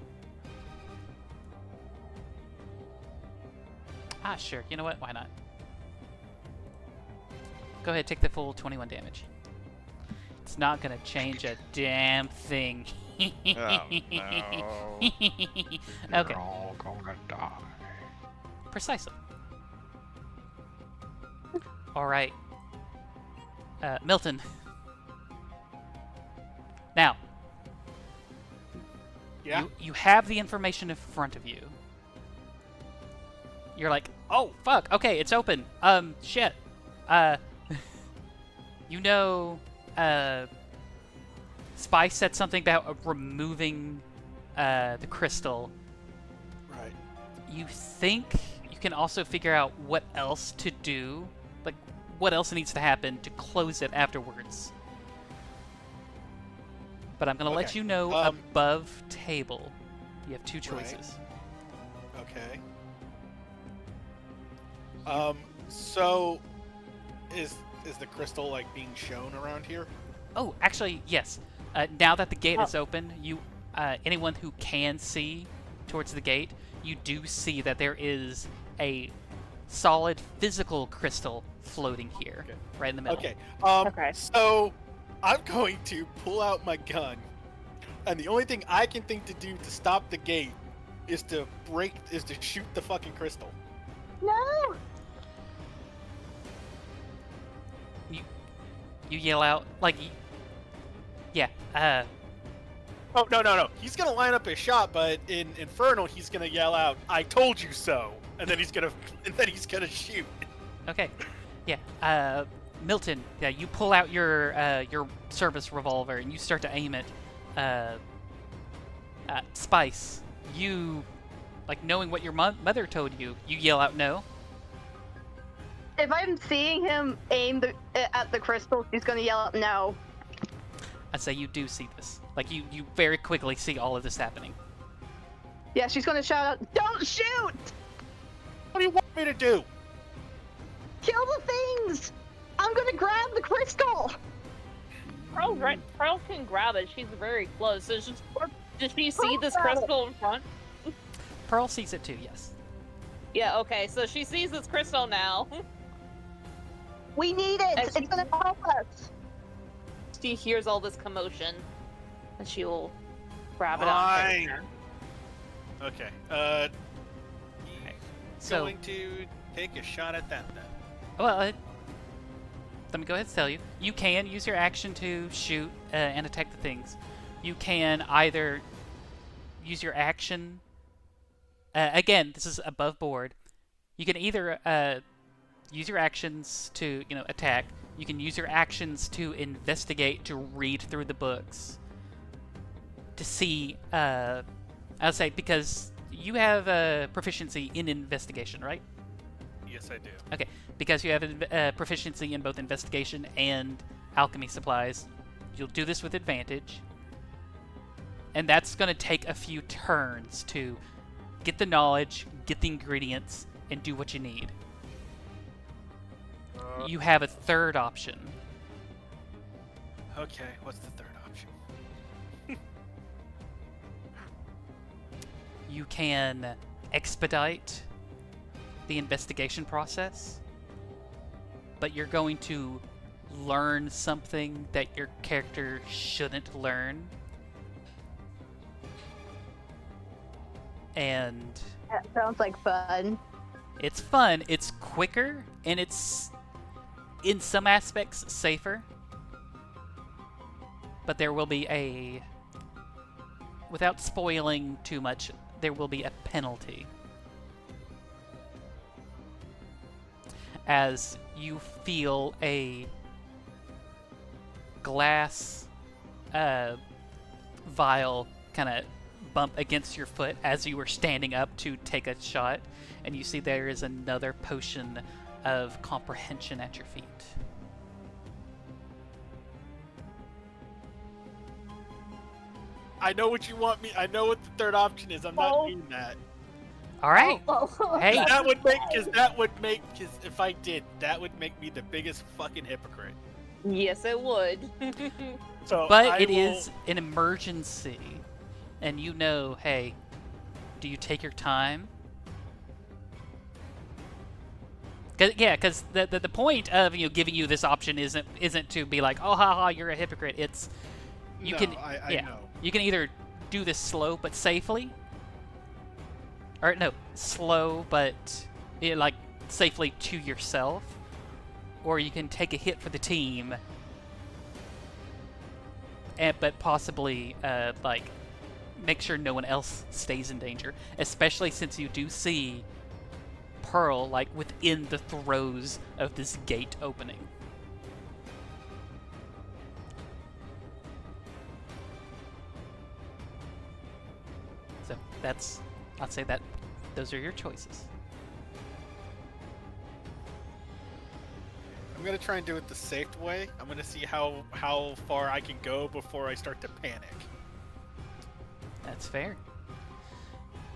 Ah, sure. You know what? Why not? Go ahead, take the full 21 damage. It's not gonna change a damn thing. Oh, no. You're Okay, all gonna die. precisely. All right, Milton. Now, Yeah. you have the information in front of you. You're like, oh fuck, okay, it's open. Shit. You know, Spice said something about removing the crystal. Right. You think you can also figure out what else to do, like what else needs to happen to close it afterwards. But I'm gonna let Okay, you know above table. You have two Right. choices. Okay. So is the crystal like being shown around here? Oh, actually, yes. Now that the gate is open, you anyone who can see towards the gate, you do see that there is a solid physical crystal floating here, Okay. right in the middle. Okay. Okay. So I'm going to pull out my gun, and the only thing I can think to do to stop the gate is to shoot the fucking crystal. No. You yell out like, yeah. Oh no! He's gonna line up his shot, but in Infernal, he's gonna yell out, "I told you so!" And then he's gonna shoot. Okay. Yeah. Milton. Yeah. You pull out your service revolver and you start to aim it. Spice. You, like knowing what your mother told you, you yell out no. If I'm seeing him aim at the crystal, he's gonna yell out no. I'd say you do see this. Like you very quickly see all of this happening. Yeah, she's gonna shout out, "Don't shoot! What do you want me to do? Kill the things! I'm gonna grab the crystal!" Pearl can grab it. She's very close. So does she see Pearl this grab it. crystal in front? Pearl sees it too. Yes. Yeah. Okay. So she sees this crystal now. We need it! And she- It's gonna help us! She hears all this commotion, and she will grab it Fine. out. Okay. So, Going to take a shot at that then. well, let me go ahead and tell you. You can use your action to shoot and attack the things. You can either use your action. Again, this is above board. You can either use your actions to, attack. You can use your actions to investigate, to read through the books, to see. I'll say because you have a proficiency in investigation, right? Yes, I do. Okay, because you have proficiency in both investigation and alchemy supplies, you'll do this with advantage. And that's going to take a few turns to get the knowledge, get the ingredients, and do what you need. You have a third option. Okay, what's the third option? You can expedite the investigation process, but you're going to learn something that your character shouldn't learn. And That sounds like fun. it's fun, it's quicker, and it's in some aspects safer. But there will be without spoiling too much, there will be a penalty. As you feel glass vial kind of bump against your foot as you were standing up to take a shot, and you see there is another potion of comprehension at your feet. I know what you want me. I know what the third option is. I'm not Oh. doing that. All right. Hey. That would make, because if I did, that would make me the biggest fucking hypocrite. Yes, it would. So But it is an emergency, and you know, hey, do you take your time? Because the point of giving you this option isn't to be like, oh haha, you're a hypocrite. It's you No, can I know. you can either do this slow but safely, or no, slow but like safely to yourself, or you can take a hit for the team, but possibly like make sure no one else stays in danger, especially since you do see Pearl like within the throes of this gate opening. So I'd say that those are your choices. I'm gonna try and do it the safe way. I'm gonna see how far I can go before I start to panic. That's fair.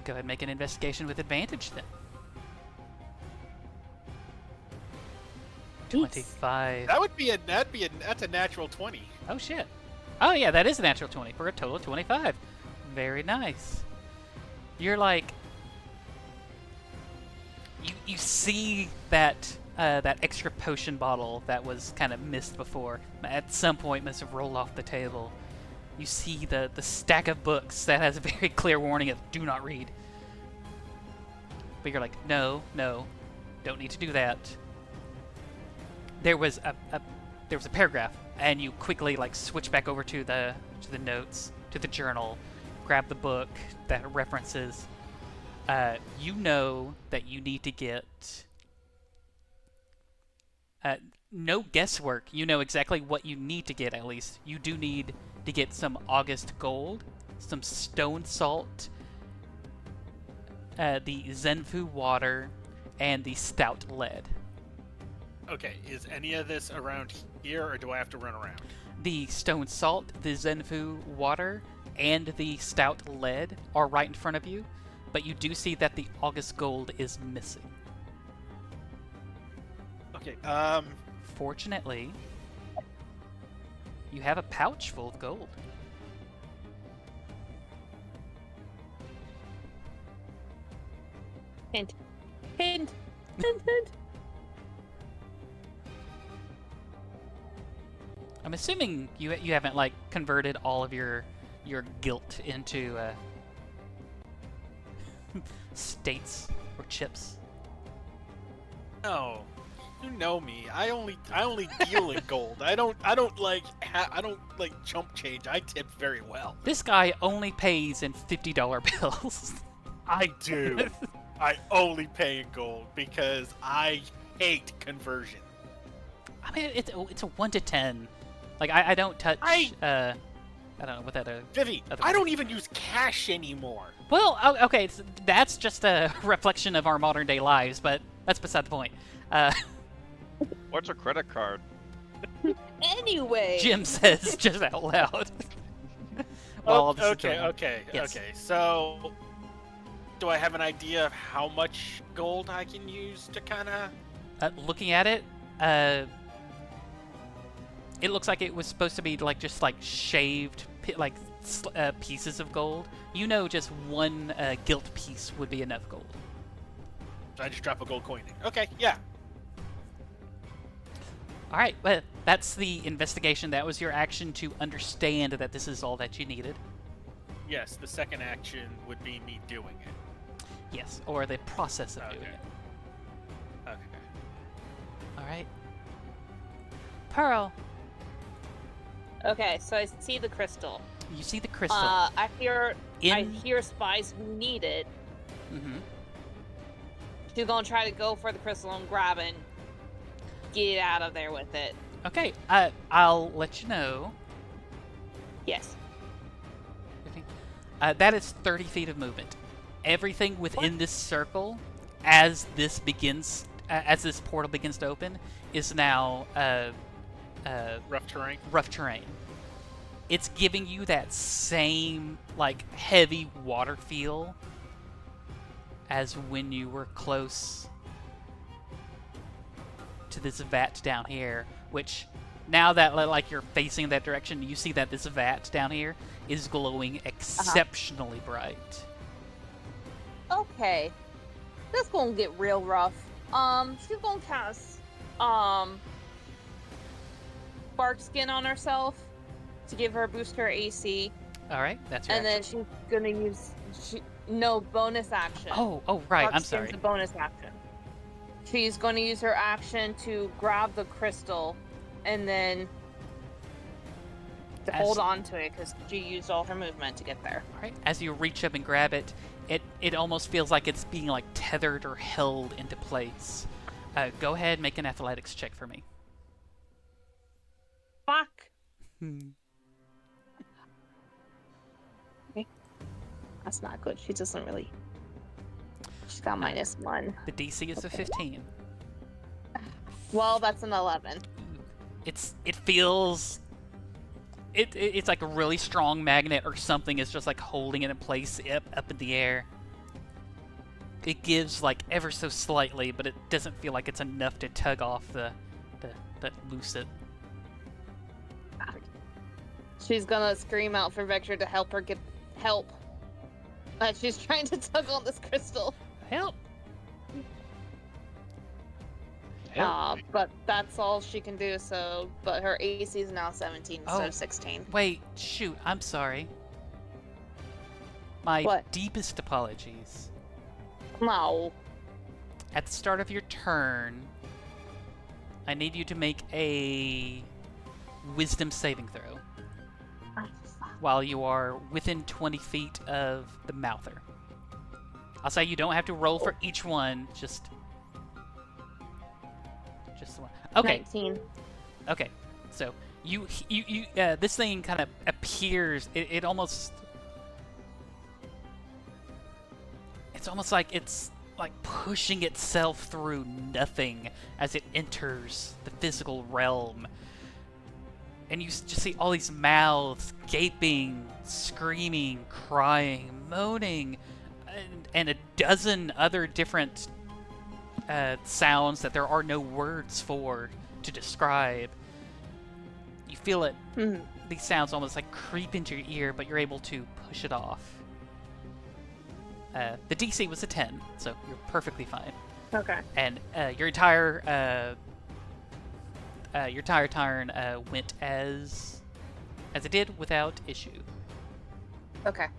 Go ahead and make an investigation with advantage then. 25. That's a natural 20. Oh shit. Oh yeah, that is a natural 20 for a total of 25. Very nice. You're like, you see that that extra potion bottle that was kind of missed before. At some point, must have rolled off the table. You see the stack of books that has a very clear warning of "Do not read." But you're like, no, don't need to do that. There was a paragraph, and you quickly like switch back over to the notes, to the journal, grab the book that references. You know that you need to get no guesswork. You know exactly what you need to get. At least you do need to get some August gold, some stone salt, the Zenfu water, and the stout lead. Okay, is any of this around here, or do I have to run around? The stone salt, the Zenfu water, and the stout lead are right in front of you, but you do see that the August gold is missing. Okay, Fortunately, you have a pouch full of gold. Hint. Hint. Hint. Hint. I'm assuming you haven't like converted all of your guilt into states or chips. no. You know me. I only deal in gold. I don't like chump change. I tip very well. This guy only pays in $50 bills. I do. I only pay in gold because I hate conversion. I mean, it's a 1 to 10. Like I don't touch. I don't know what that. Vivi, I don't even use cash anymore. Well, okay, that's just a reflection of our modern day lives, but that's beside the point. What's a credit card? Anyway. Jim says just out loud. While this is going on. Okay. Yes. So, do I have an idea of how much gold I can use to kind of? Looking at it, it looks like it was supposed to be like just like shaved pieces of gold. You know, just one gilt piece would be enough gold. So I just drop a gold coin in. Okay, yeah. All right, well, that's the investigation. That was your action to understand that this is all that you needed. Yes, the second action would be me doing it. Yes, or the process of doing Okay. it. Okay. All right. Pearl, Okay, so I see the crystal. you see the crystal. I hear In- spies who need it. Mm-hmm. She's gonna try to go for the crystal and grab it and get out of there with it. Okay, I'll let you know. Yes. 15. That is 30 feet of movement. Everything within this circle, as this portal begins to open, is now Rough terrain. rough terrain. It's giving you that same like heavy water feel as when you were close to this vat down here, which now that like you're facing that direction, you see that this vat down here is glowing exceptionally bright. Okay. That's gonna get real rough. She's gonna cast Bark Skin on herself to give her boost her AC. All right, that's your And action. then she's gonna use no bonus action. Oh, right. Bark I'm Skin's sorry. a bonus action. She's going to use her action to grab the crystal and then to hold on to it because she used all her movement to get there. All right. As you reach up and grab it, it almost feels like it's being like tethered or held into place. Go ahead, make an athletics check for me. Fuck. That's not good. She doesn't really. She's got -1. The DC is a 15. Well, that's an 11. It feels. It's like a really strong magnet or something is just like holding it in place up in the air. It gives like ever so slightly, but it doesn't feel like it's enough to tug off the loose it. She's gonna scream out for Vector to help her get help. She's trying to tug on this crystal. Help! But that's all she can do. So, but her AC is now 17 instead of 16. Wait, shoot! I'm sorry. My What? deepest apologies. No. At the start of your turn, I need you to make a wisdom saving throw while you are within 20 feet of the mouther. I'll say you don't have to roll for each one, just the one. Okay. 19. Okay. So you this thing kind of appears. It almost. It's almost like it's like pushing itself through nothing as it enters the physical realm. And you just see all these mouths gaping, screaming, crying, moaning, and a dozen other different sounds that there are no words for to describe. You feel it. Mhm. These sounds almost like creep into your ear, but you're able to push it off. The DC was a 10, so you're perfectly fine. Okay. And your entire turn went as it did without issue. Okay.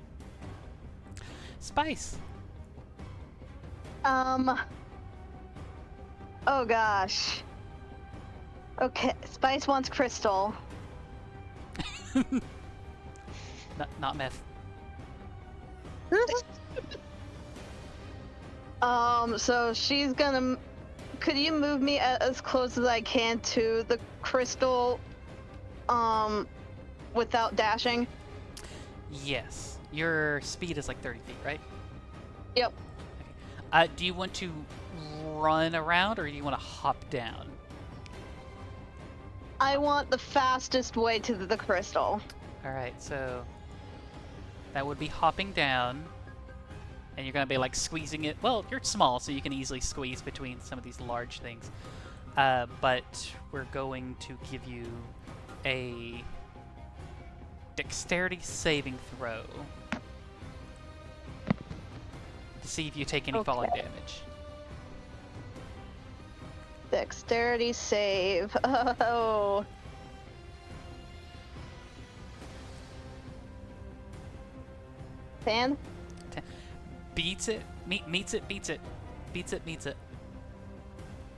Spice. Oh gosh. Okay, Spice wants crystal. Not meth. So she's gonna. Could you move me as close as I can to the crystal, without dashing? Yes. Your speed is like 30 feet, right? Yep. Do you want to run around or do you want to hop down? I want the fastest way to the crystal. Alright, so that would be hopping down. And you're going to be like squeezing it. Well, you're small, so you can easily squeeze between some of these large things. But we're going to give you a dexterity saving throw to see if you take any falling damage. Dexterity save. Oh. Fan? Beats it, meets it, beats it, beats it, meets it.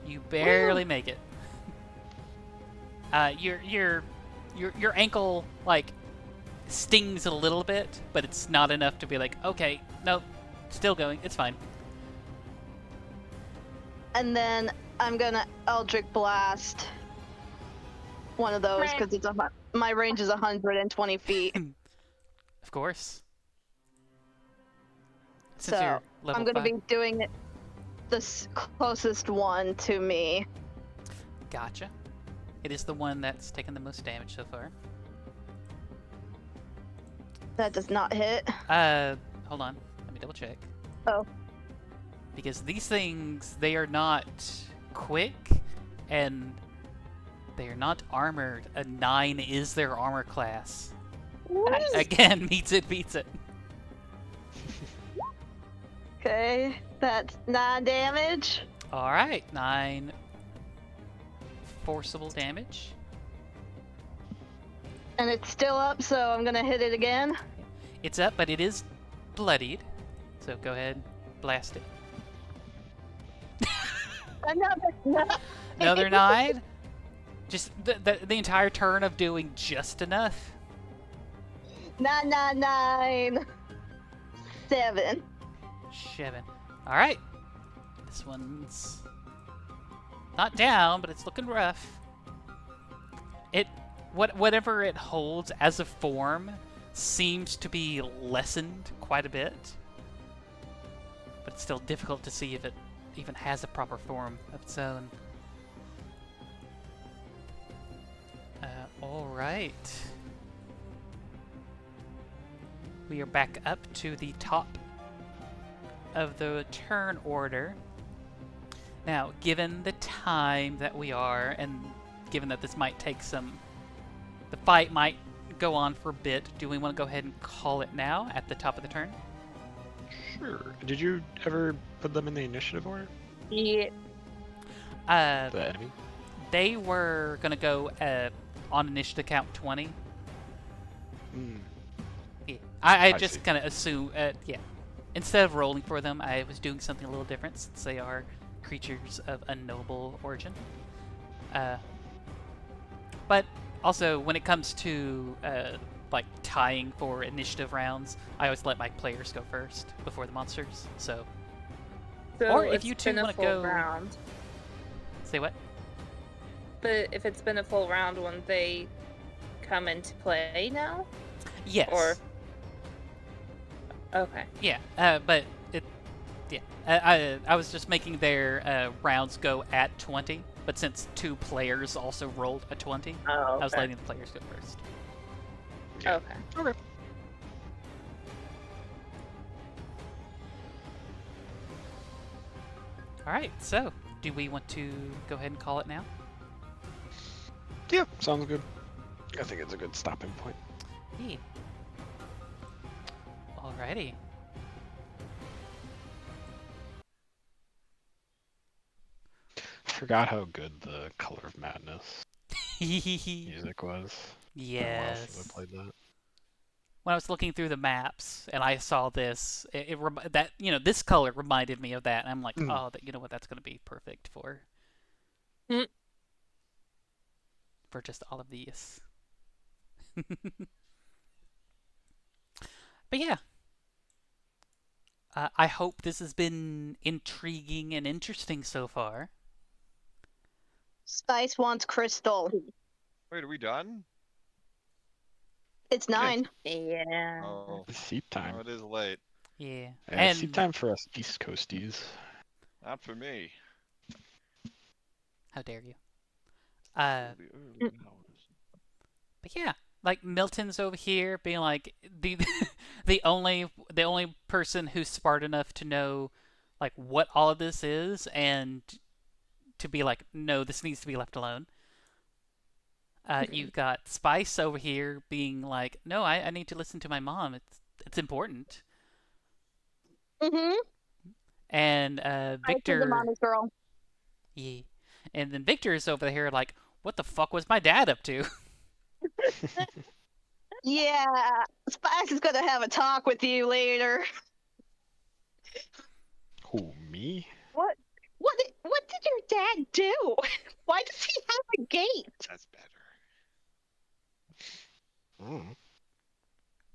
You barely make it. Your ankle like stings a little bit, but it's not enough to be like, okay, nope, still going, it's fine. And then I'm gonna Eldritch Blast one of those Right. because my range is 120 feet. Of course. Since So you're level I'm going to 5. be doing it closest one to me. Gotcha. It is the one that's taken the most damage so far. That does not hit. Hold on. Let me double check. Oh. Because these things, they are not quick, and they are not armored. A 9 is their armor class. Nice. Again, beats it. Okay, that's 9 damage. Alright, 9 forcible damage. And it's still up, so I'm gonna hit it again. It's up, but it is bloodied. So go ahead, blast it. Another 9? Just the entire turn of doing just enough? 9, 9, 9. 7. 7. Alright. This one's not down, but it's looking rough. Whatever it holds as a form seems to be lessened quite a bit. But it's still difficult to see if it even has a proper form of its own. Alright. We are back up to the top of the turn order. Now, given the time that we are, and given that this might take the fight might go on for a bit, do we want to go ahead and call it now at the top of the turn? Sure. Did you ever put them in the initiative order? Yeah. The enemy? They were going to go on initiative count 20. Mm. Yeah. I I just see. kind of assume, yeah. Instead of rolling for them, I was doing something a little different since they are creatures of unknowable origin. But also, when it comes to like tying for initiative rounds, I always let my players go first before the monsters. So, or if it's you two been a want to full go, round. say what? But if it's been a full round, wouldn't they come into play now? Yes. Or okay. Yeah. But it. Yeah. I was just making their rounds go at 20, but since 2 players also rolled a 20, Oh, okay. I was letting the players go first. Yeah. Okay. Okay. All right. So, do we want to go ahead and call it now? Yeah, sounds good. I think it's a good stopping point. Yeah. Alrighty. I forgot how good the Color of Madness Yes. music was. It's been a while since I played that. When I was looking through the maps and I saw this, that this color reminded me of that, and I'm like, oh, you know what? That's going to be perfect for Mm. for just all of these. But yeah, I hope this has been intriguing and interesting so far. Spice wants crystal. Wait, are we done? It's 9. Yeah. Oh, It's seat time. oh, it is late. Yeah, Yeah, it's seat time for us East Coasties. Not for me. how dare you? The early hours. But yeah, like Milton's over here being like the the only person who's smart enough to know like what all of this is and to be like, no, this needs to be left alone. You've got Spice over here being like, no, I need to listen to my mom. It's important. Mm-hmm. And I said the Victor, mommy's girl. yeah, and then Victor is over here like, what the fuck was my dad up to? Yeah, Spice is gonna have a talk with you later. Who, me? What? What did your dad do? Why does he have a gate? That's better. Mm.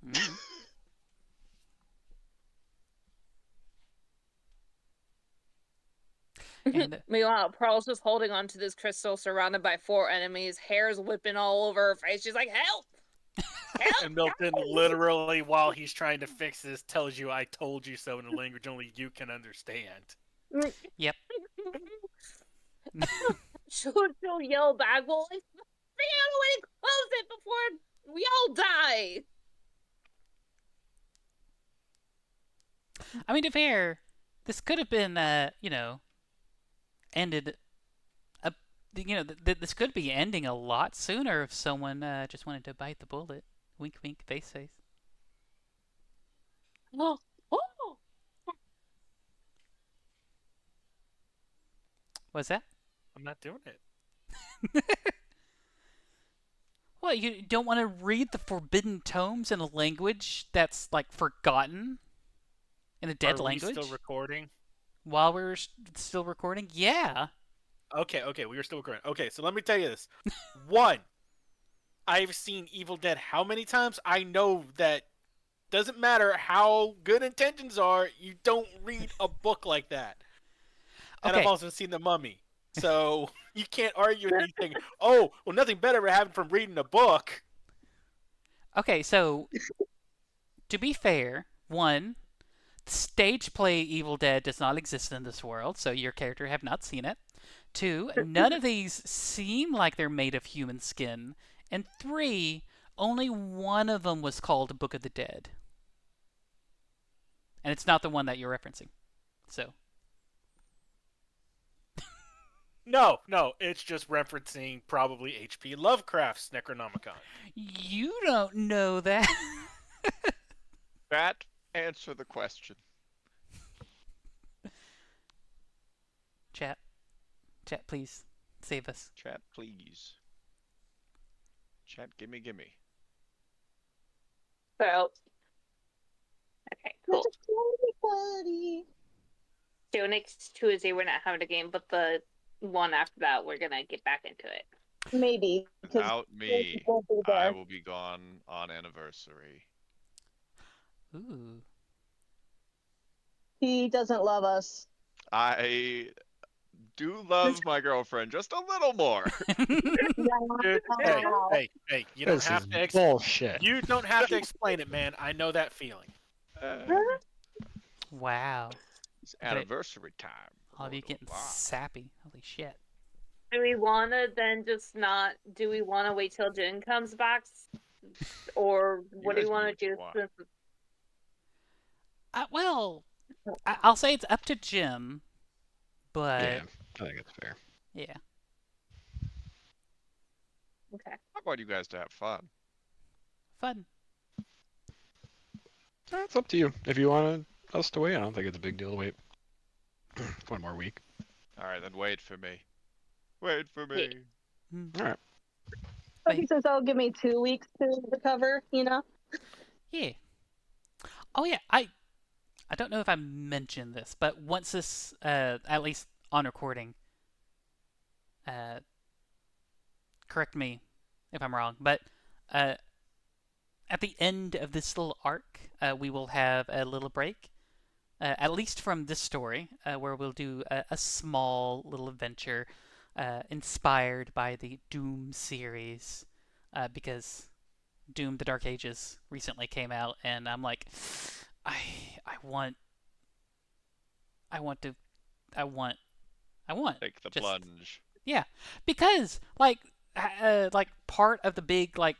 Mm. And Meanwhile, Pearl's just holding onto this crystal surrounded by 4 enemies, hair's whipping all over her face. She's like, help! Help! And Milton literally, while he's trying to fix this, tells you, "I told you so" in a language only you can understand. yep. She'll yell back, well, figure out a way to close it before we all die! I mean, to be fair, this could have been, ended. This could be ending a lot sooner if someone just wanted to bite the bullet. Wink, wink, face, face. Oh, oh. What's that? I'm not doing it. What, you don't want to read the forbidden tomes in a language that's, like, forgotten? In a dead Are language? we still recording? While we're still recording? Yeah. Okay, we are still recording. Okay, so let me tell you this. One, I've seen Evil Dead how many times? I know that doesn't matter how good intentions are, you don't read a book like that. And Okay. I've also seen The Mummy. So you can't argue with anything. Oh, well, nothing better ever happened from reading a book. Okay, so to be fair, one, stage play Evil Dead does not exist in this world, so your character have not seen it. Two, none of these seem like they're made of human skin. And three, only one of them was called Book of the Dead. And it's not the one that you're referencing. So. No, it's just referencing probably H.P. Lovecraft's Necronomicon. You don't know that. Chat, answer the question. Chat, please save us. Chat, please. Chat, gimme. So, okay, cool. Buddy. So next Tuesday we're not having a game, but the one after that we're gonna get back into it. Maybe. Without me, won't be I there. will be gone on anniversary. Ooh. He doesn't love us. I do love my girlfriend just a little more. Dude, hey, you don't This have is to bullshit. you don't have to explain it, man. I know that feeling. Wow. It's anniversary time. All of you getting Wow. sappy. Holy shit. Do we wanna then just not? Do we wanna wait till Jen comes back, or what do guys you do wanna what you do? want. Well, I'll say it's up to Jim, but Yeah, I think it's fair. yeah. Okay. I want you guys to have fun. Fun. It's up to you. If you want us to wait, I don't think it's a big deal to wait. One more week. Alright, then wait for me. Wait for me. All right. But he says, "Oh, give me 2 weeks to recover." You know. Yeah. Oh yeah, I don't know if I mentioned this, but once this at least on recording, correct me if I'm wrong, but at the end of this little arc, we will have a little break, at least from this story, where we'll do a small little adventure inspired by the Doom series, because Doom: The Dark Ages recently came out, and I'm like, I want. Take the Just, plunge. yeah, because like part of the big like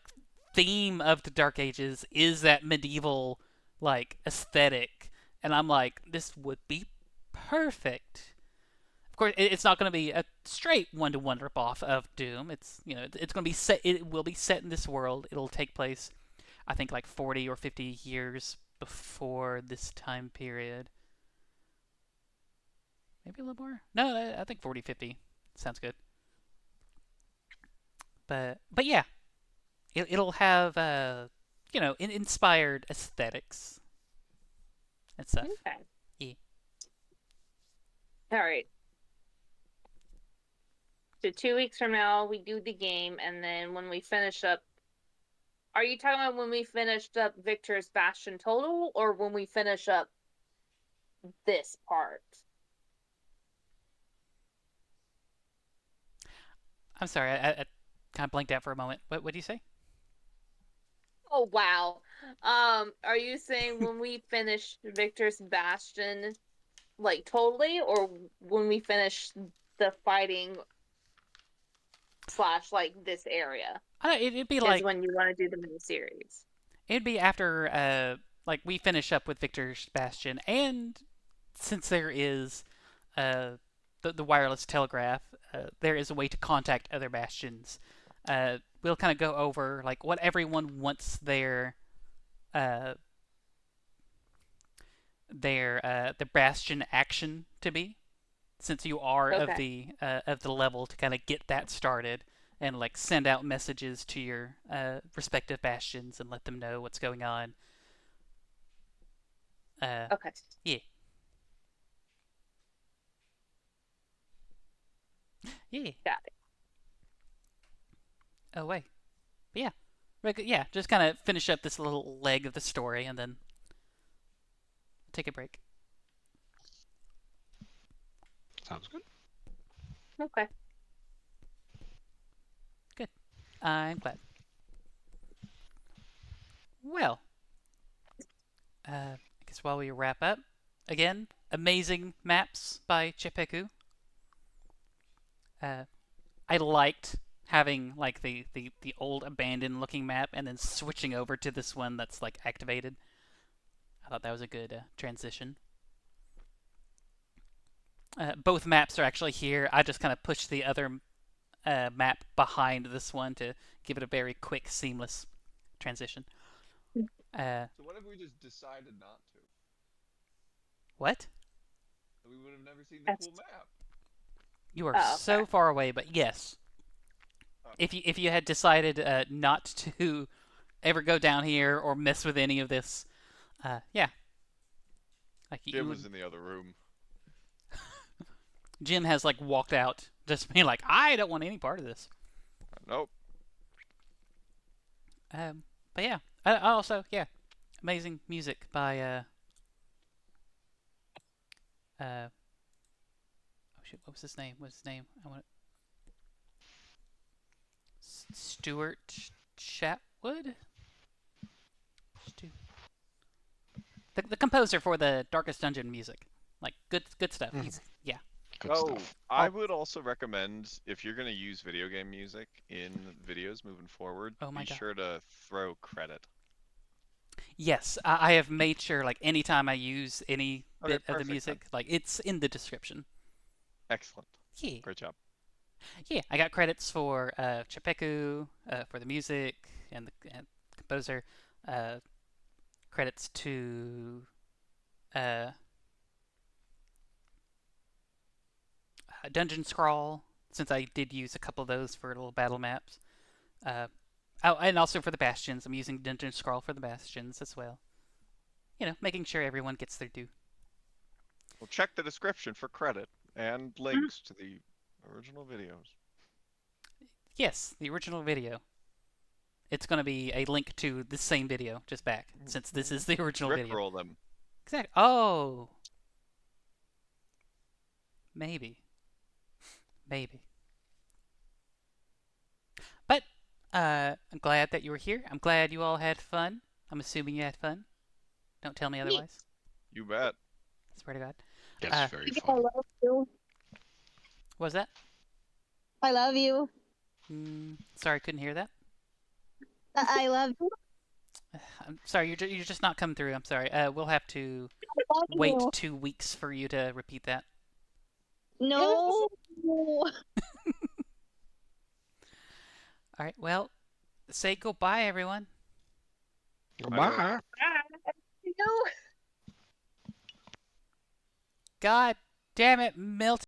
theme of the Dark Ages is that medieval like aesthetic, and I'm like, this would be perfect. Of course, it's not going to be a straight one-to-one ripoff of Doom. It's it's going to be set. It will be set in this world. It'll take place, I think, like 40 or 50 years before this time period. Maybe a little more. No, I think 40, 50 sounds good. But yeah, it'll have inspired aesthetics and stuff. Okay. Yeah. All right. So 2 weeks from now we do the game, and then when we finish up, are you talking about when we finished up Victor's Bastion total, or when we finish up this part? I'm sorry, I kind of blanked out for a moment. What do you say? Oh wow. Are you saying when we finish Victor's Bastion, like totally, or when we finish the fighting slash like this area It'd be is like when you want to do the miniseries? it'd be after like we finish up with Victor's Bastion, and since there is uh the wireless telegraph, there is a way to contact other bastions. We'll kind of go over like what everyone wants uh the bastion action to be, since you are Okay. of the level to kind of get that started and like send out messages to your respective bastions and let them know what's going on. Okay. Yeah, yeah. Got it. Oh wait, but yeah, yeah. Just kind of finish up this little leg of the story and then take a break. Sounds good. Okay. Good. I'm glad. Well, I guess while we wrap up, again, amazing maps by Chepeku. Uh, I liked having like the old abandoned looking map and then switching over to this one that's like activated. I thought that was a good transition. Both maps are actually here. I just kind of pushed the other map behind this one to give it a very quick, seamless transition. So what if we just decided not to? What? We would have never seen the That's- cool map. You are Oh, so okay. far away, but yes. If you had decided not to ever go down here or mess with any of this, yeah, like Jim you was in the other room. Jim has like walked out, just being like, I don't want any part of this. Nope. But yeah, I also amazing music by oh shit, what was his name? What's his name? I want Stuart Chatwood. The composer for the Darkest Dungeon music, like good stuff. Mhm. He's yeah. Good Oh, stuff. I would also recommend if you're going to use video game music in videos moving forward, Oh my be God. sure to throw credit. Yes, I have made sure like anytime I use any Okay, bit of the perfect music, then. like it's in the description. Excellent. Yeah, Great job. yeah. I got credits for Chepeku for the music and the composer. Credits to uh, Dungeon Scrawl, since I did use a couple of those for little battle maps. Uh, oh, and also for the bastions. I'm using Dungeon Scrawl for the bastions as well. You know, making sure everyone gets their due. Well, check the description for credit and links to the original videos. Yes, the original video. It's going to be a link to the same video, just back, since this is the original video. Rickroll them. Exactly. Oh, maybe, maybe. But I'm glad that you were here. I'm glad you all had fun. I'm assuming you had fun. Don't tell me otherwise. You bet. Swear to God. Yes, very I fun. love you. What was that? I love you. Sorry, couldn't hear that. I love you. I'm sorry, you're just not coming through. I'm sorry. We'll have to I love wait you. 2 weeks for you to repeat that. No. All right. Well, say goodbye, everyone. Goodbye. No. God damn it, Milton.